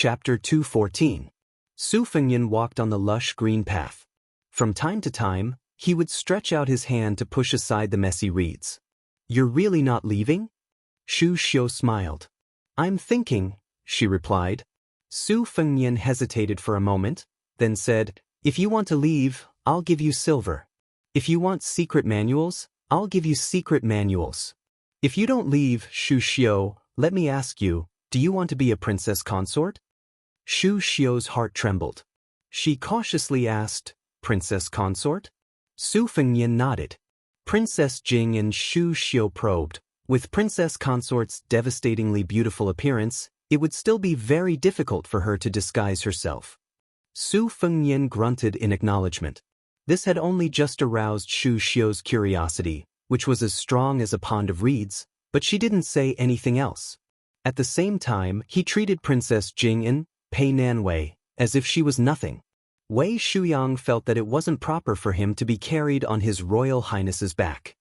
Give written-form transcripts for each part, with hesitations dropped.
Chapter 214. Su Fengyan walked on the lush green path. From time to time, he would stretch out his hand to push aside the messy reeds. "You're really not leaving?" Shu Xiu smiled. "I'm thinking," she replied. Su Fengyan hesitated for a moment, then said, "If you want to leave, I'll give you silver. If you want secret manuals, I'll give you secret manuals. If you don't leave, Shu Xiu, let me ask you, do you want to be a princess consort?" Shu Xiu's heart trembled. She cautiously asked, "Princess consort?" Su Fengyan nodded. Princess Jing and Shu Xiu probed. With Princess Consort's devastatingly beautiful appearance, it would still be very difficult for her to disguise herself. Su Fengyan grunted in acknowledgement. This had only just aroused Shu Xiu's curiosity, which was as strong as a pond of reeds, but she didn't say anything else. At the same time, he treated Princess Jing and Pei Nanwei as if she was nothing. Wei Shuyang felt that it wasn't proper for him to be carried on His Royal Highness's back.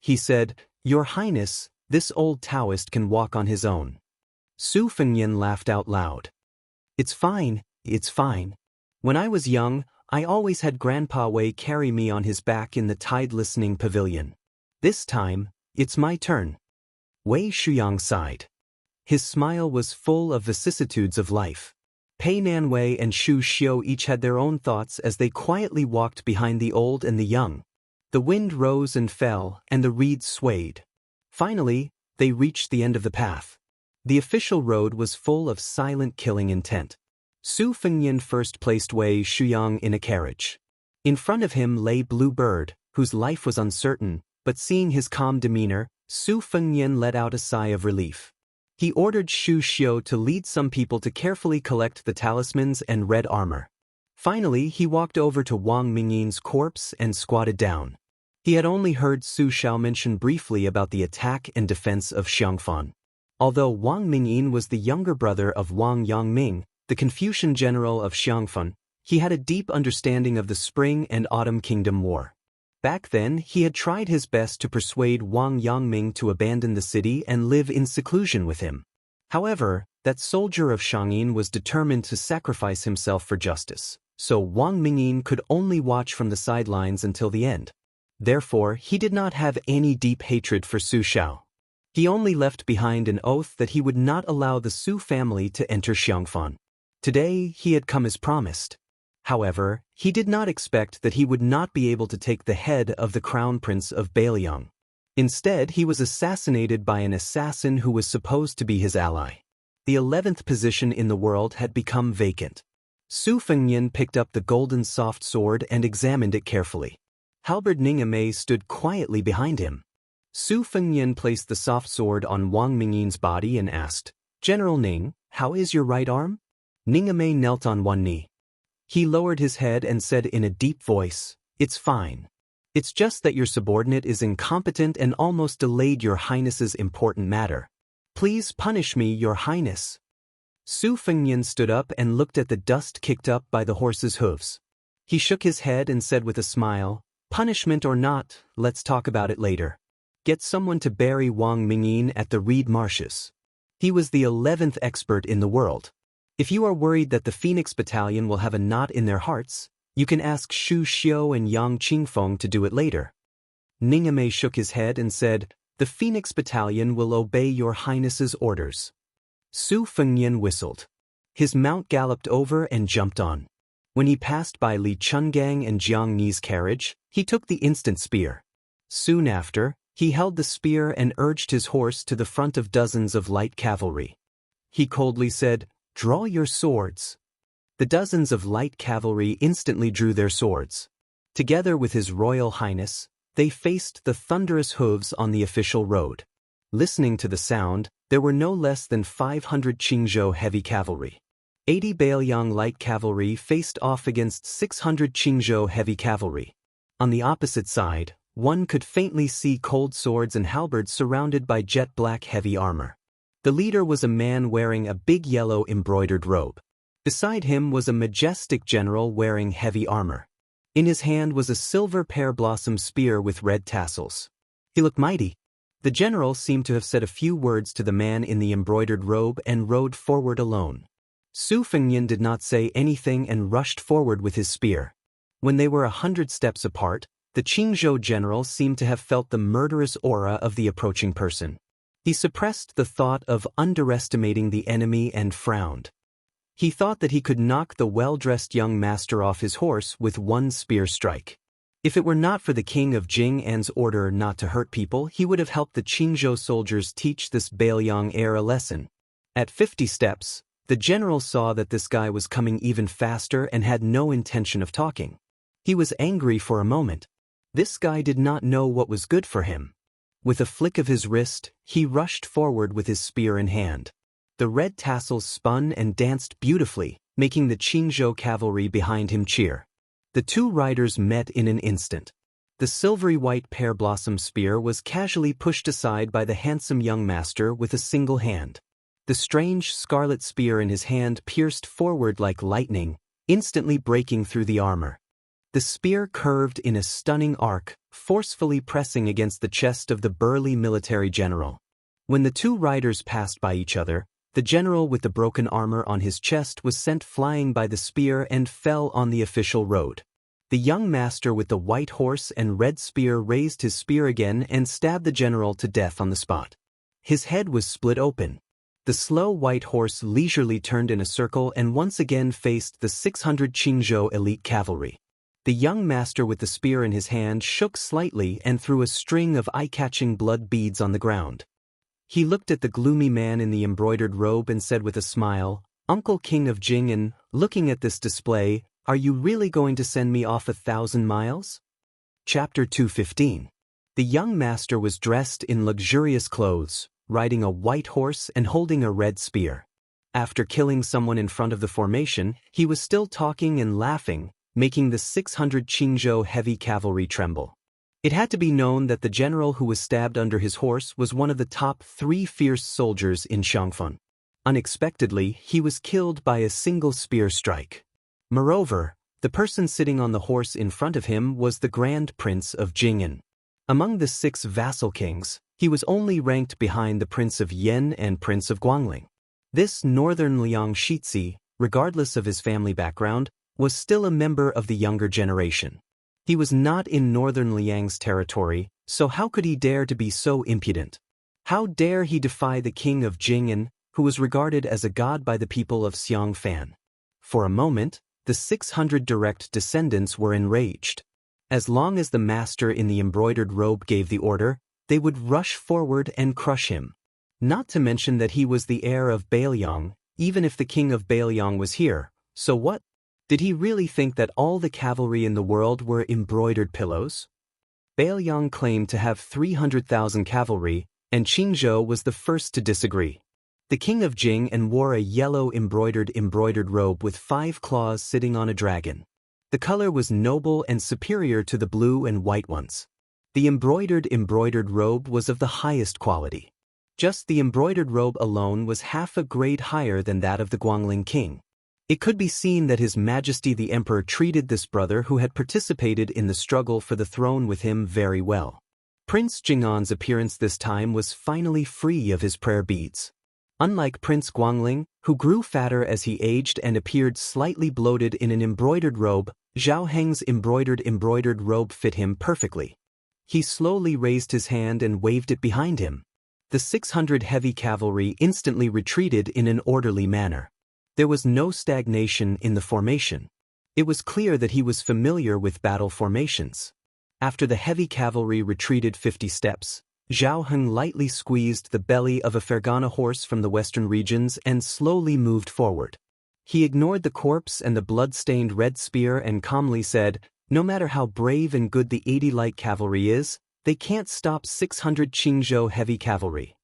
He said, "Your Highness, this old Taoist can walk on his own." Su Fengyan laughed out loud. It's fine. When I was young, I always had Grandpa Wei carry me on his back in the tide-listening pavilion. This time, it's my turn." Wei Shuyang sighed. His smile was full of vicissitudes of life. Pei Nanwei and Shu Xiu each had their own thoughts as they quietly walked behind the old and the young. The wind rose and fell, and the reeds swayed. Finally, they reached the end of the path. The official road was full of silent killing intent. Su Fengyan first placed Wei Shuyang in a carriage. In front of him lay Blue Bird, whose life was uncertain, but seeing his calm demeanor, Su Fengyan let out a sigh of relief. He ordered Shu Xiu to lead some people to carefully collect the talismans and red armor. Finally, he walked over to Wang Mingyin's corpse and squatted down. He had only heard Su Xiao mention briefly about the attack and defense of Xiangfan. Although Wang Mingyin was the younger brother of Wang Yangming, the Confucian general of Xiangfan, he had a deep understanding of the Spring and Autumn Kingdom War. Back then, he had tried his best to persuade Wang Yangming to abandon the city and live in seclusion with him. However, that soldier of Shangyin was determined to sacrifice himself for justice, so Wang Mingyin could only watch from the sidelines until the end. Therefore, he did not have any deep hatred for Su Xiao. He only left behind an oath that he would not allow the Su family to enter Xiangfan. Today, he had come as promised. However, he did not expect that he would not be able to take the head of the Crown Prince of Bailiang. Instead, he was assassinated by an assassin who was supposed to be his ally. The 11th position in the world had become vacant. Su Fengyan picked up the golden soft sword and examined it carefully. Halberd Ningame stood quietly behind him. Su Fengyan placed the soft sword on Wang Mingyin's body and asked, "General Ning, how is your right arm?" Ningame knelt on one knee. He lowered his head and said in a deep voice, "It's fine. It's just that your subordinate is incompetent and almost delayed your Highness's important matter. Please punish me, Your Highness." Su Fengyan stood up and looked at the dust kicked up by the horse's hooves. He shook his head and said with a smile, "Punishment or not, let's talk about it later. Get someone to bury Wang Mingyin at the reed marshes." He was the 11th expert in the world. If you are worried that the Phoenix Battalion will have a knot in their hearts, you can ask Shu Xiu and Yang Qingfeng to do it later. Ningame shook his head and said, "The Phoenix Battalion will obey Your Highness's orders." Su Fengyan whistled. His mount galloped over and jumped on. When he passed by Li Chungang and Jiang Ni's carriage, he took the instant spear. Soon after, he held the spear and urged his horse to the front of dozens of light cavalry. He coldly said, "Draw your swords." The dozens of light cavalry instantly drew their swords. Together with His Royal Highness, they faced the thunderous hooves on the official road. Listening to the sound, there were no less than 500 Qingzhou heavy cavalry. 80 Bailiang light cavalry faced off against 600 Qingzhou heavy cavalry. On the opposite side, one could faintly see cold swords and halberds surrounded by jet-black heavy armor. The leader was a man wearing a big yellow embroidered robe. Beside him was a majestic general wearing heavy armor. In his hand was a silver pear-blossom spear with red tassels. He looked mighty. The general seemed to have said a few words to the man in the embroidered robe and rode forward alone. Su Fengnian did not say anything and rushed forward with his spear. When they were 100 steps apart, the Qingzhou general seemed to have felt the murderous aura of the approaching person. He suppressed the thought of underestimating the enemy and frowned. He thought that he could knock the well-dressed young master off his horse with one spear strike. If it were not for the king of Jing'an's order not to hurt people, he would have helped the Qingzhou soldiers teach this Bailiang heir a lesson. At 50 steps, the general saw that this guy was coming even faster and had no intention of talking. He was angry for a moment. This guy did not know what was good for him. With a flick of his wrist, he rushed forward with his spear in hand. The red tassels spun and danced beautifully, making the Qingzhou cavalry behind him cheer. The two riders met in an instant. The silvery white pear blossom spear was casually pushed aside by the handsome young master with a single hand. The strange scarlet spear in his hand pierced forward like lightning, instantly breaking through the armor. The spear curved in a stunning arc, forcefully pressing against the chest of the burly military general. When the two riders passed by each other, the general with the broken armor on his chest was sent flying by the spear and fell on the official road. The young master with the white horse and red spear raised his spear again and stabbed the general to death on the spot. His head was split open. The slow white horse leisurely turned in a circle and once again faced the 600 Qingzhou elite cavalry. The young master with the spear in his hand shook slightly and threw a string of eye-catching blood beads on the ground. He looked at the gloomy man in the embroidered robe and said with a smile, "Uncle King of Jing'an, looking at this display, are you really going to send me off 1,000 miles?" Chapter 215. The young master was dressed in luxurious clothes, riding a white horse and holding a red spear. After killing someone in front of the formation, he was still talking and laughing, making the 600 Qingzhou heavy cavalry tremble. It had to be known that the general who was stabbed under his horse was one of the top 3 fierce soldiers in Xianxia. Unexpectedly, he was killed by a single spear strike. Moreover, the person sitting on the horse in front of him was the Grand Prince of Jing'an. Among the 6 vassal kings, he was only ranked behind the Prince of Yan and Prince of Guangling. This northern Liang Shizi, regardless of his family background, was still a member of the younger generation. He was not in northern Liang's territory, so how could he dare to be so impudent? How dare he defy the king of Jing'an, who was regarded as a god by the people of Xianxia? For a moment, the 600 direct descendants were enraged. As long as the master in the embroidered robe gave the order, they would rush forward and crush him. Not to mention that he was the heir of Bailiang, even if the king of Bailiang was here, so what? Did he really think that all the cavalry in the world were embroidered pillows? Bailiang claimed to have 300,000 cavalry, and Qingzhou was the first to disagree. The king of Jing'an wore a yellow embroidered robe with 5 claws sitting on a dragon. The color was noble and superior to the blue and white ones. The embroidered robe was of the highest quality. Just the embroidered robe alone was half a grade higher than that of the Guangling king. It could be seen that His Majesty the Emperor treated this brother who had participated in the struggle for the throne with him very well. Prince Jing'an's appearance this time was finally free of his prayer beads. Unlike Prince Guangling, who grew fatter as he aged and appeared slightly bloated in an embroidered robe, Zhao Heng's embroidered robe fit him perfectly. He slowly raised his hand and waved it behind him. The 600 heavy cavalry instantly retreated in an orderly manner. There was no stagnation in the formation. It was clear that he was familiar with battle formations. After the heavy cavalry retreated 50 steps, Zhao Heng lightly squeezed the belly of a Fergana horse from the western regions and slowly moved forward. He ignored the corpse and the blood-stained red spear and calmly said, "No matter how brave and good the 80 light cavalry is, they can't stop 600 Qingzhou heavy cavalry.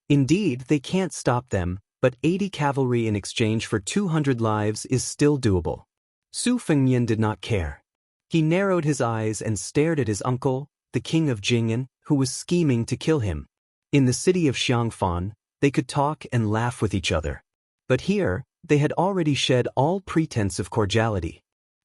Indeed, they can't stop them, but 80 cavalry in exchange for 200 lives is still doable." Su Fengnian did not care. He narrowed his eyes and stared at his uncle, the king of Jing'an, who was scheming to kill him. In the city of Xiangfan, they could talk and laugh with each other. But here, they had already shed all pretense of cordiality.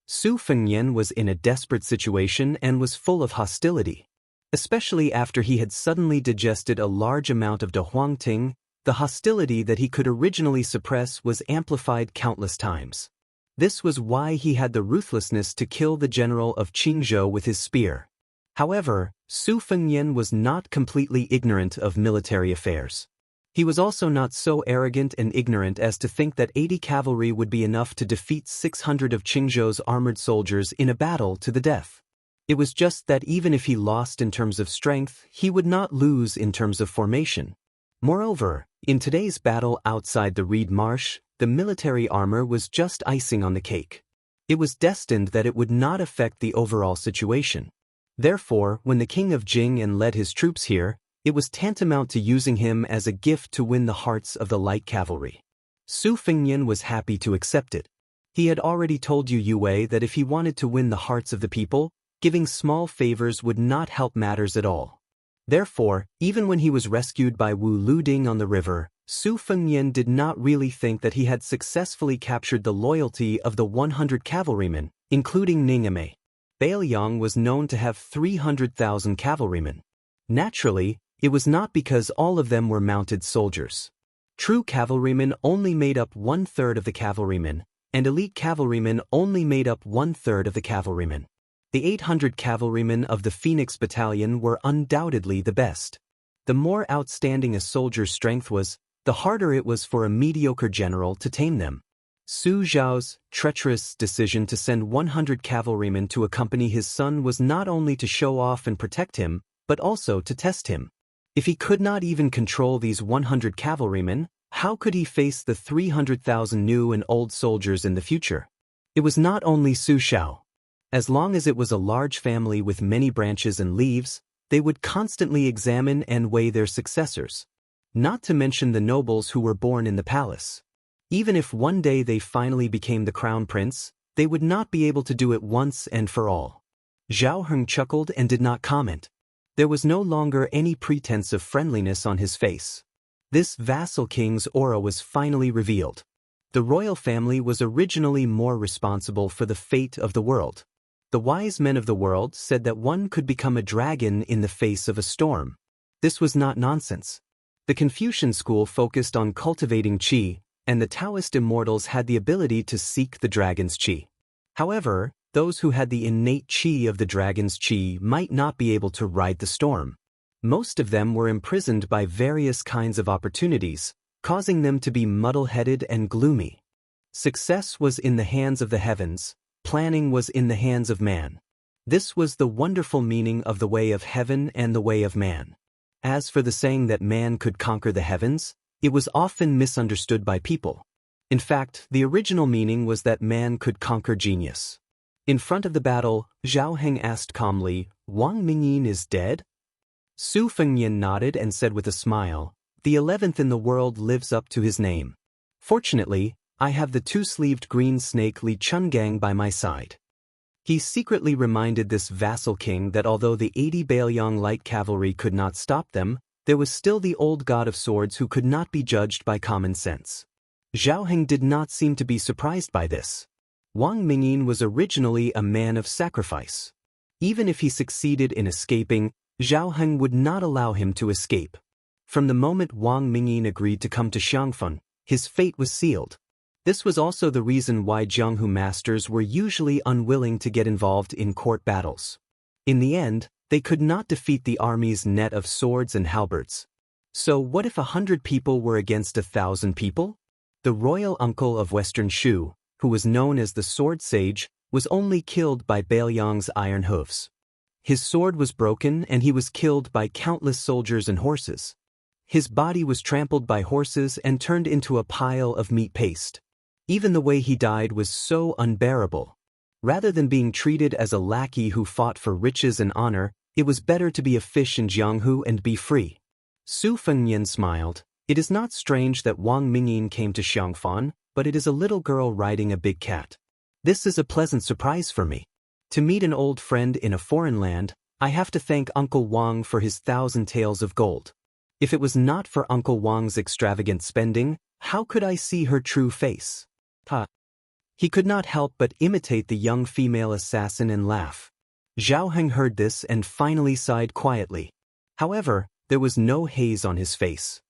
Su Fengnian was in a desperate situation and was full of hostility. Especially after he had suddenly digested a large amount of de Huangting, The hostility that he could originally suppress was amplified countless times. This was why he had the ruthlessness to kill the general of Qingzhou with his spear. However, Su Fengnian was not completely ignorant of military affairs. He was also not so arrogant and ignorant as to think that 80 cavalry would be enough to defeat 600 of Qingzhou's armored soldiers in a battle to the death. It was just that even if he lost in terms of strength, he would not lose in terms of formation. Moreover, in today's battle outside the Reed Marsh, the military armor was just icing on the cake. It was destined that it would not affect the overall situation. Therefore, when the king of Jing led his troops here, it was tantamount to using him as a gift to win the hearts of the light cavalry. Su Fengnian was happy to accept it. He had already told Yue that if he wanted to win the hearts of the people, giving small favors would not help matters at all. Therefore, even when he was rescued by Wu Luding on the river, Su Fengnian did not really think that he had successfully captured the loyalty of the 100 cavalrymen, including Ningame. Bailiang was known to have 300,000 cavalrymen. Naturally, it was not because all of them were mounted soldiers. True cavalrymen only made up 1/3 of the cavalrymen, and elite cavalrymen only made up 1/3 of the cavalrymen. The 800 cavalrymen of the Phoenix Battalion were undoubtedly the best. The more outstanding a soldier's strength was, the harder it was for a mediocre general to tame them. Su Zhao's treacherous decision to send 100 cavalrymen to accompany his son was not only to show off and protect him, but also to test him. If he could not even control these 100 cavalrymen, how could he face the 300,000 new and old soldiers in the future? It was not only Su Zhao. As long as it was a large family with many branches and leaves, they would constantly examine and weigh their successors. Not to mention the nobles who were born in the palace. Even if one day they finally became the crown prince, they would not be able to do it once and for all. Zhao Heng chuckled and did not comment. There was no longer any pretense of friendliness on his face. This vassal king's aura was finally revealed. The royal family was originally more responsible for the fate of the world. The wise men of the world said that one could become a dragon in the face of a storm. This was not nonsense. The Confucian school focused on cultivating qi, and the Taoist immortals had the ability to seek the dragon's qi. However, those who had the innate qi of the dragon's qi might not be able to ride the storm. Most of them were imprisoned by various kinds of opportunities, causing them to be muddle-headed and gloomy. Success was in the hands of the heavens, planning was in the hands of man. This was the wonderful meaning of the way of heaven and the way of man. As for the saying that man could conquer the heavens, it was often misunderstood by people. In fact, the original meaning was that man could conquer genius. In front of the battle, Zhao Heng asked calmly, "Wang Mingyin is dead?" Su Fengnian nodded and said with a smile, "The 11th in the world lives up to his name. Fortunately, I have the two-sleeved green snake Li Chungang by my side." He secretly reminded this vassal king that although the 80 Bailiang light cavalry could not stop them, there was still the old god of swords who could not be judged by common sense. Zhao Heng did not seem to be surprised by this. Wang Mingyin was originally a man of sacrifice. Even if he succeeded in escaping, Zhao Heng would not allow him to escape. From the moment Wang Mingyin agreed to come to Xianxia, his fate was sealed. This was also the reason why Jianghu masters were usually unwilling to get involved in court battles. In the end, they could not defeat the army's net of swords and halberds. So what if 100 people were against 1,000 people? The royal uncle of Western Shu, who was known as the sword sage, was only killed by Bailiang's iron hoofs. His sword was broken and he was killed by countless soldiers and horses. His body was trampled by horses and turned into a pile of meat paste. Even the way he died was so unbearable. Rather than being treated as a lackey who fought for riches and honor, it was better to be a fish in Jianghu and be free. Su Fengnian smiled. It is not strange that Wang Mingyin came to Xianxia, but it is a little girl riding a big cat. This is a pleasant surprise for me. To meet an old friend in a foreign land, I have to thank Uncle Wang for his 1,000 taels of gold. If it was not for Uncle Wang's extravagant spending, how could I see her true face? He could not help but imitate the young female assassin and laugh. Zhao Heng heard this and finally sighed quietly. However, there was no haze on his face.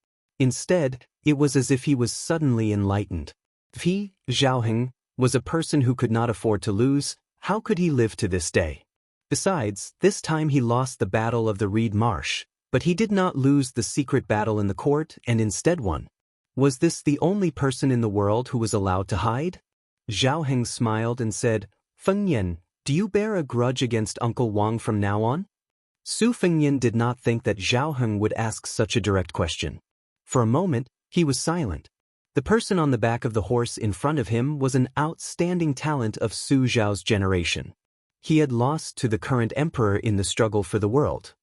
Instead, it was as if he was suddenly enlightened. If he, Xiaoheng, was a person who could not afford to lose, how could he live to this day? Besides, this time he lost the battle of the Reed Marsh, but he did not lose the secret battle in the court and instead won. Was this the only person in the world who was allowed to hide? Xiaoheng smiled and said, Fengyan, do you bear a grudge against Uncle Wang from now on? Su Fengyan did not think that Xiaoheng would ask such a direct question. For a moment, he was silent. The person on the back of the horse in front of him was an outstanding talent of Su Zhao's generation. He had lost to the current emperor in the struggle for the world.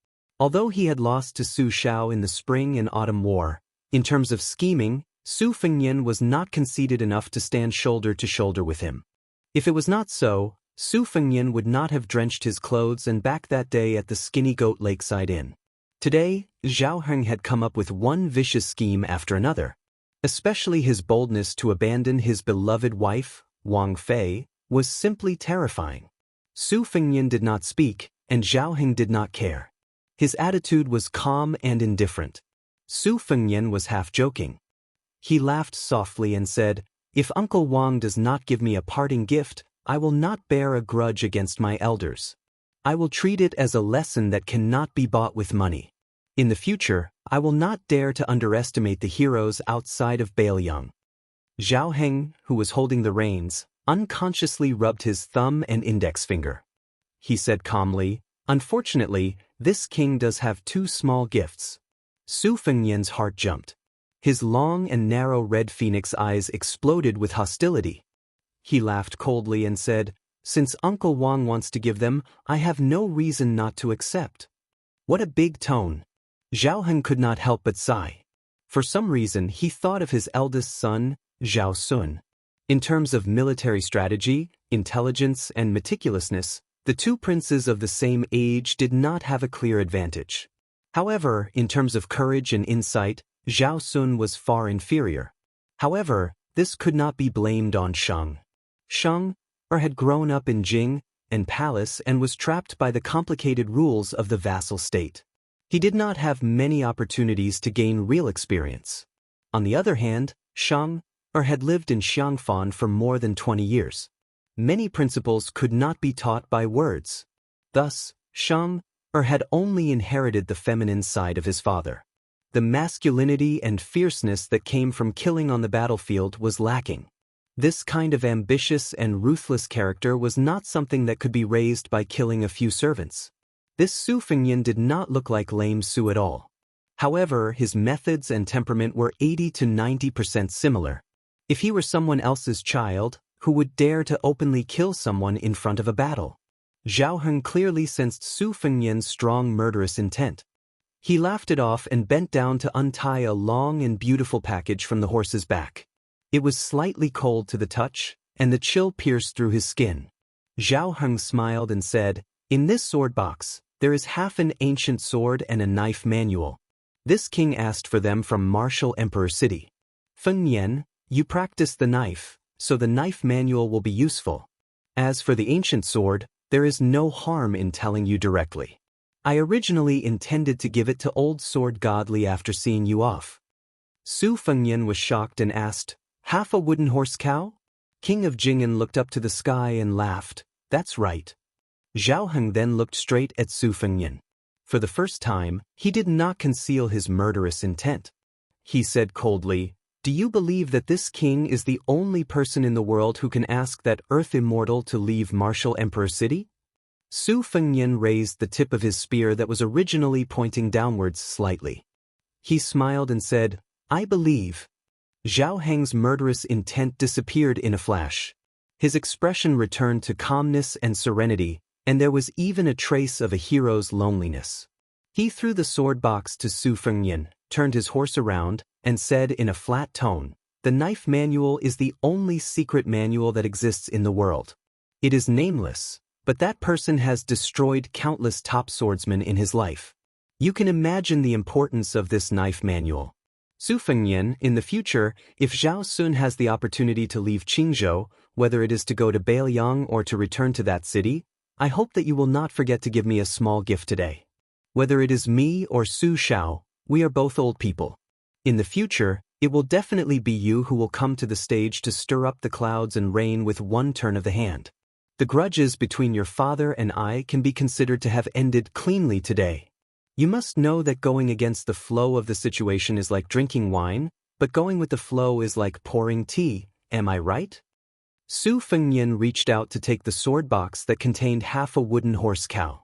Although he had lost to Su Shao in the Spring and Autumn War, in terms of scheming, Su Fengyan was not conceited enough to stand shoulder to shoulder with him. If it was not so, Su Fengyan would not have drenched his clothes and back that day at the Skinny Goat Lakeside Inn. Today, Xiaoheng had come up with one vicious scheme after another. Especially his boldness to abandon his beloved wife, Wang Fei, was simply terrifying. Su Fengyan did not speak, and Xiaoheng did not care. His attitude was calm and indifferent. Su Fengyan was half joking. He laughed softly and said, If Uncle Wang does not give me a parting gift, I will not bear a grudge against my elders. I will treat it as a lesson that cannot be bought with money. In the future, I will not dare to underestimate the heroes outside of Bailiang. Xiaoheng, who was holding the reins, unconsciously rubbed his thumb and index finger. He said calmly, Unfortunately, this king does have two small gifts. Su Fengyan's heart jumped. His long and narrow red phoenix eyes exploded with hostility. He laughed coldly and said, Since Uncle Wang wants to give them, I have no reason not to accept. What a big tone. Xiaoheng could not help but sigh. For some reason, he thought of his eldest son, Zhao Sun. In terms of military strategy, intelligence, and meticulousness, the two princes of the same age did not have a clear advantage. However, in terms of courage and insight, Zhao Sun was far inferior. However, this could not be blamed on Shang. Shang had grown up in Jing and Palace and was trapped by the complicated rules of the vassal state. He did not have many opportunities to gain real experience. On the other hand, Shang had lived in Xiangfan for more than 20 years. Many principles could not be taught by words. Thus, Shang had only inherited the feminine side of his father. The masculinity and fierceness that came from killing on the battlefield was lacking. This kind of ambitious and ruthless character was not something that could be raised by killing a few servants. This Su Fengyan did not look like lame Su at all. However, his methods and temperament were 80 to 90% similar. If he were someone else's child, who would dare to openly kill someone in front of a battle? Xiaoheng clearly sensed Su Fengyan's strong murderous intent. He laughed it off and bent down to untie a long and beautiful package from the horse's back. It was slightly cold to the touch, and the chill pierced through his skin. Xiaoheng smiled and said, In this sword box, there is half an ancient sword and a knife manual. This king asked for them from Martial Emperor City. Fengyan, you practice the knife, so the knife manual will be useful. As for the ancient sword, there is no harm in telling you directly. I originally intended to give it to Old Sword Godly after seeing you off. Su Fengyan was shocked and asked, Half a wooden horse cow? King of Jing'an looked up to the sky and laughed. That's right. Xiaoheng then looked straight at Su Fengyan. For the first time, he did not conceal his murderous intent. He said coldly, Do you believe that this king is the only person in the world who can ask that Earth Immortal to leave Martial Emperor City? Su Fengyan raised the tip of his spear that was originally pointing downwards slightly. He smiled and said, I believe. Xiaoheng's murderous intent disappeared in a flash. His expression returned to calmness and serenity, and there was even a trace of a hero's loneliness. He threw the sword box to Su Fengyan, turned his horse around, and said in a flat tone, The knife manual is the only secret manual that exists in the world. It is nameless, but that person has destroyed countless top swordsmen in his life. You can imagine the importance of this knife manual. Su Fengyan, in the future, if Zhao Sun has the opportunity to leave Qingzhou, whether it is to go to Bailiang or to return to that city, I hope that you will not forget to give me a small gift today. Whether it is me or Su Shao, we are both old people. In the future, it will definitely be you who will come to the stage to stir up the clouds and rain with one turn of the hand. The grudges between your father and I can be considered to have ended cleanly today. You must know that going against the flow of the situation is like drinking wine, but going with the flow is like pouring tea, am I right? Su Fengnian reached out to take the sword box that contained half a wooden horse cow.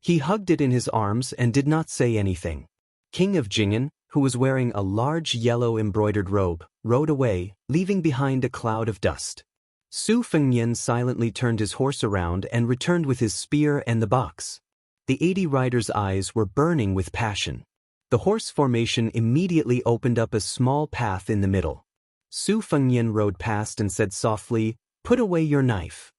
He hugged it in his arms and did not say anything. King of Jing'an, who was wearing a large yellow embroidered robe, rode away, leaving behind a cloud of dust. Su Fengnian silently turned his horse around and returned with his spear and the box. The 80 riders' eyes were burning with passion. The horse formation immediately opened up a small path in the middle. Su Fengnian rode past and said softly, "Put away your knife."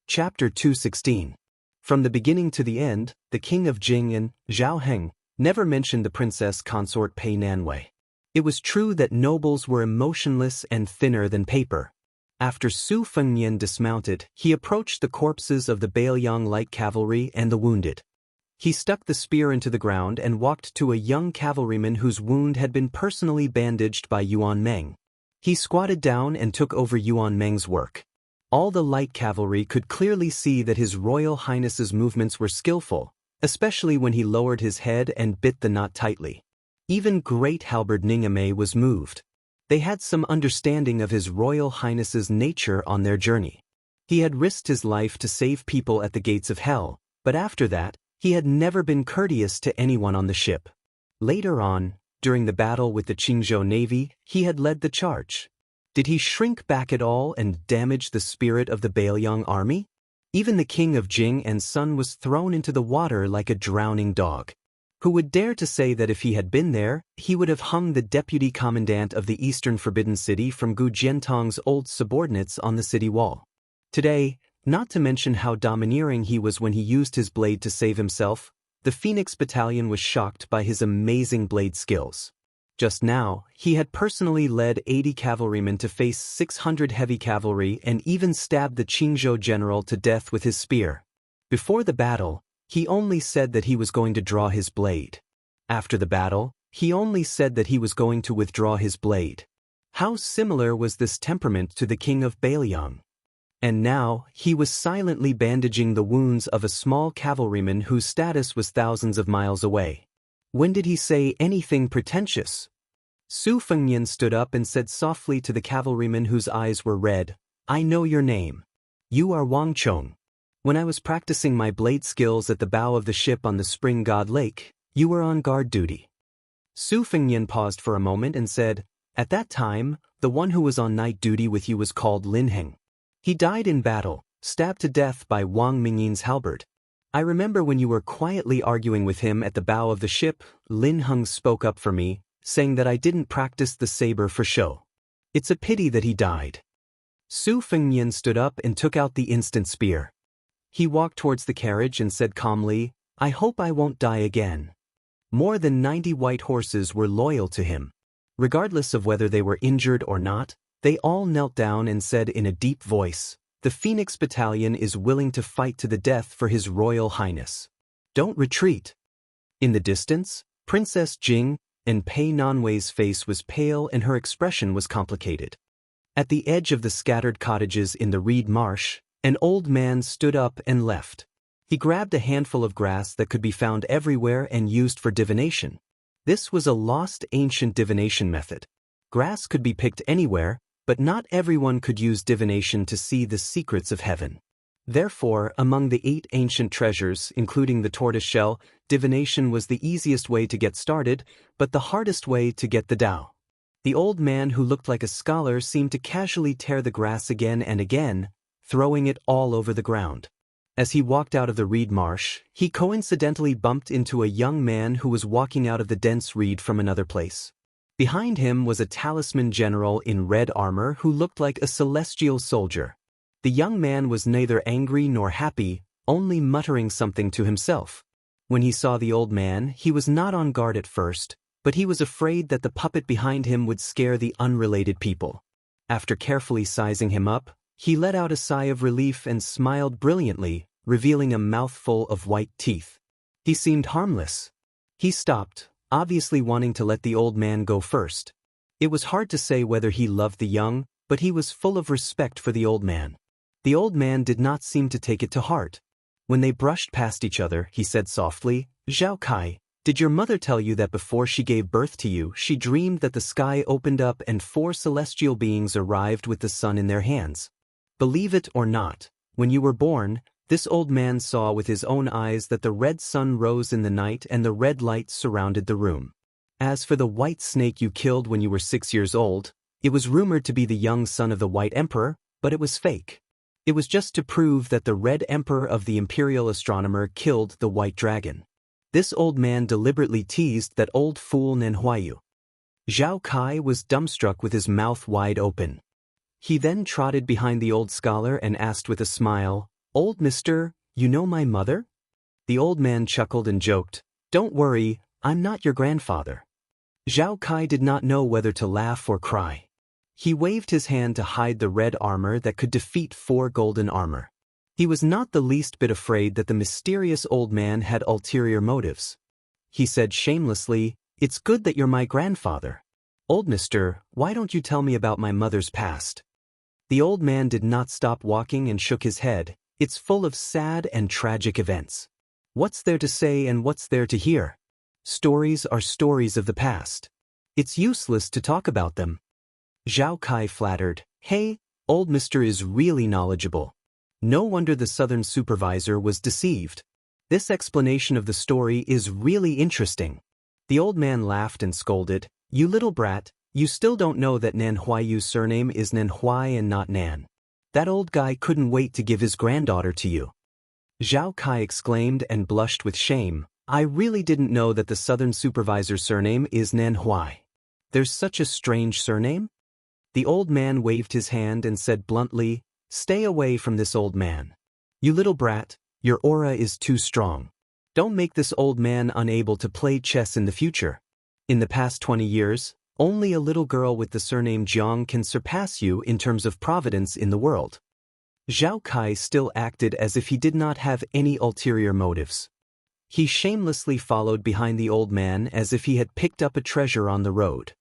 Chapter 216. From the beginning to the end, the king of Jing'an, Zhao Heng, never mentioned the princess consort Pei Nanwei. It was true that nobles were emotionless and thinner than paper. After Su Fengnian dismounted, he approached the corpses of the Bailiang light cavalry and the wounded. He stuck the spear into the ground and walked to a young cavalryman whose wound had been personally bandaged by Yuan Meng. He squatted down and took over Yuan Meng's work. All the light cavalry could clearly see that His Royal Highness's movements were skillful, especially when he lowered his head and bit the knot tightly. Even Great Halberd Ningame was moved. They had some understanding of His Royal Highness's nature on their journey. He had risked his life to save people at the gates of hell, but after that, he had never been courteous to anyone on the ship. Later on, during the battle with the Qingzhou Navy, he had led the charge. Did he shrink back at all and damage the spirit of the Bailiang army? Even the king of Jing and Sun was thrown into the water like a drowning dog. Who would dare to say that if he had been there, he would have hung the deputy commandant of the Eastern Forbidden City from Gu Jiantong's old subordinates on the city wall? Today, not to mention how domineering he was when he used his blade to save himself, the Phoenix Battalion was shocked by his amazing blade skills. Just now, he had personally led 80 cavalrymen to face 600 heavy cavalry and even stabbed the Qingzhou general to death with his spear. Before the battle, he only said that he was going to draw his blade. After the battle, he only said that he was going to withdraw his blade. How similar was this temperament to the king of Bailiang? And now, he was silently bandaging the wounds of a small cavalryman whose status was thousands of miles away. When did he say anything pretentious? Su Fengnian stood up and said softly to the cavalryman whose eyes were red, "I know your name. You are Wang Chong. When I was practicing my blade skills at the bow of the ship on the Spring God Lake, you were on guard duty." Su Fengnian paused for a moment and said, "At that time, the one who was on night duty with you was called Lin Heng. He died in battle, stabbed to death by Wang Mingyin's halberd. I remember when you were quietly arguing with him at the bow of the ship, Lin Heng spoke up for me, saying that I didn't practice the saber for show. It's a pity that he died." Su Fengnian stood up and took out the instant spear. He walked towards the carriage and said calmly, "I hope I won't die again." More than 90 white horses were loyal to him. Regardless of whether they were injured or not, they all knelt down and said in a deep voice, "The Phoenix Battalion is willing to fight to the death for His Royal Highness. Don't retreat." In the distance, Princess Jing and Pei Nanwei's face was pale and her expression was complicated. At the edge of the scattered cottages in the reed marsh, an old man stood up and left. He grabbed a handful of grass that could be found everywhere and used for divination. This was a lost ancient divination method. Grass could be picked anywhere, but not everyone could use divination to see the secrets of heaven. Therefore, among the 8 ancient treasures, including the tortoiseshell, divination was the easiest way to get started, but the hardest way to get the Tao. The old man who looked like a scholar seemed to casually tear the grass again and again, throwing it all over the ground. As he walked out of the reed marsh, he coincidentally bumped into a young man who was walking out of the dense reed from another place. Behind him was a talisman general in red armor who looked like a celestial soldier. The young man was neither angry nor happy, only muttering something to himself. When he saw the old man, he was not on guard at first, but he was afraid that the puppet behind him would scare the unrelated people. After carefully sizing him up, he let out a sigh of relief and smiled brilliantly, revealing a mouthful of white teeth. He seemed harmless. He stopped, obviously wanting to let the old man go first. It was hard to say whether he loved the young, but he was full of respect for the old man. The old man did not seem to take it to heart. When they brushed past each other, he said softly, "Zhao Kai, did your mother tell you that before she gave birth to you, she dreamed that the sky opened up and 4 celestial beings arrived with the sun in their hands? Believe it or not, when you were born, this old man saw with his own eyes that the red sun rose in the night and the red light surrounded the room. As for the white snake you killed when you were 6 years old, it was rumored to be the young son of the White Emperor, but it was fake. It was just to prove that the Red Emperor of the Imperial Astronomer killed the White Dragon." This old man deliberately teased that old fool Nenhuayu. Zhao Kai was dumbstruck with his mouth wide open. He then trotted behind the old scholar and asked with a smile, "Old mister, you know my mother?" The old man chuckled and joked, "Don't worry, I'm not your grandfather." Zhao Kai did not know whether to laugh or cry. He waved his hand to hide the red armor that could defeat 4 golden armor. He was not the least bit afraid that the mysterious old man had ulterior motives. He said shamelessly, "It's good that you're my grandfather. Old mister, why don't you tell me about my mother's past?" The old man did not stop walking and shook his head. "It's full of sad and tragic events. What's there to say and what's there to hear? Stories are stories of the past. It's useless to talk about them." Zhao Kai flattered, "Hey, old mister is really knowledgeable." No wonder the southern supervisor was deceived. This explanation of the story is really interesting. The old man laughed and scolded, "You little brat, you still don't know that Nan Huayu's surname is Nan Huai and not Nan. That old guy couldn't wait to give his granddaughter to you." Zhao Kai exclaimed and blushed with shame, "I really didn't know that the southern supervisor's surname is Nan Huai. There's such a strange surname?" The old man waved his hand and said bluntly, "Stay away from this old man. You little brat, your aura is too strong. Don't make this old man unable to play chess in the future. In the past 20 years, only a little girl with the surname Jiang can surpass you in terms of providence in the world." Zhao Kai still acted as if he did not have any ulterior motives. He shamelessly followed behind the old man as if he had picked up a treasure on the road.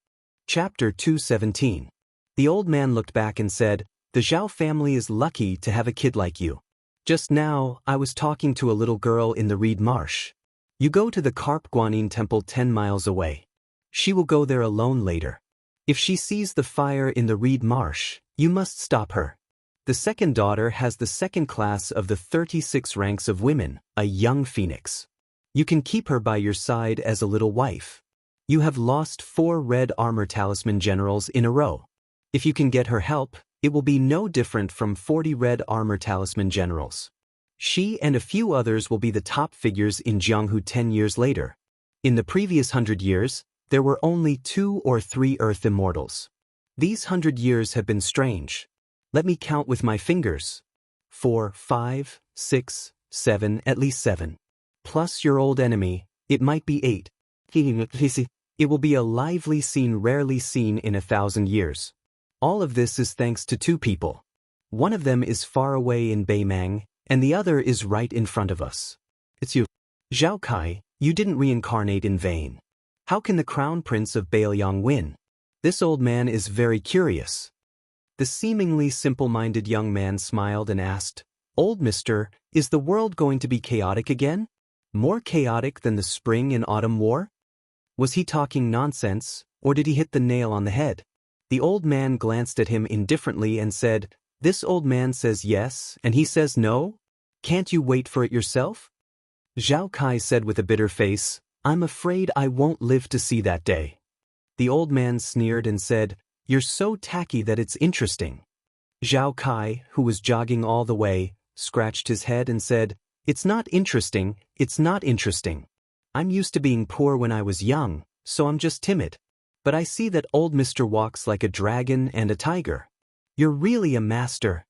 Chapter 217. The old man looked back and said, "The Zhao family is lucky to have a kid like you. Just now, I was talking to a little girl in the reed marsh. You go to the Carp Guanyin Temple 10 miles away. She will go there alone later. If she sees the fire in the reed marsh, you must stop her. The second daughter has the second class of the 36 ranks of women, a young phoenix. You can keep her by your side as a little wife. You have lost 4 red armor talisman generals in a row. If you can get her help, it will be no different from 40 red armor talisman generals. She and a few others will be the top figures in Jianghu 10 years later. In the previous 100 years, there were only 2 or 3 Earth immortals. These 100 years have been strange. Let me count with my fingers. 4, 5, 6, 7, at least 7. Plus your old enemy, it might be 8. It will be a lively scene rarely seen in 1,000 years. All of this is thanks to 2 people. One of them is far away in Beimang, and the other is right in front of us. It's you. Zhao Kai, you didn't reincarnate in vain. How can the crown prince of Bailiang win? This old man is very curious." The seemingly simple-minded young man smiled and asked, "Old mister, is the world going to be chaotic again? More chaotic than the spring and autumn war?" Was he talking nonsense, or did he hit the nail on the head? The old man glanced at him indifferently and said, "This old man says yes, and he says no? Can't you wait for it yourself?" Zhao Kai said with a bitter face, "I'm afraid I won't live to see that day." The old man sneered and said, "You're so tacky that it's interesting." Zhao Kai, who was jogging all the way, scratched his head and said, "It's not interesting, it's not interesting. I'm used to being poor when I was young, so I'm just timid. But I see that old Mr. walks like a dragon and a tiger. You're really a master."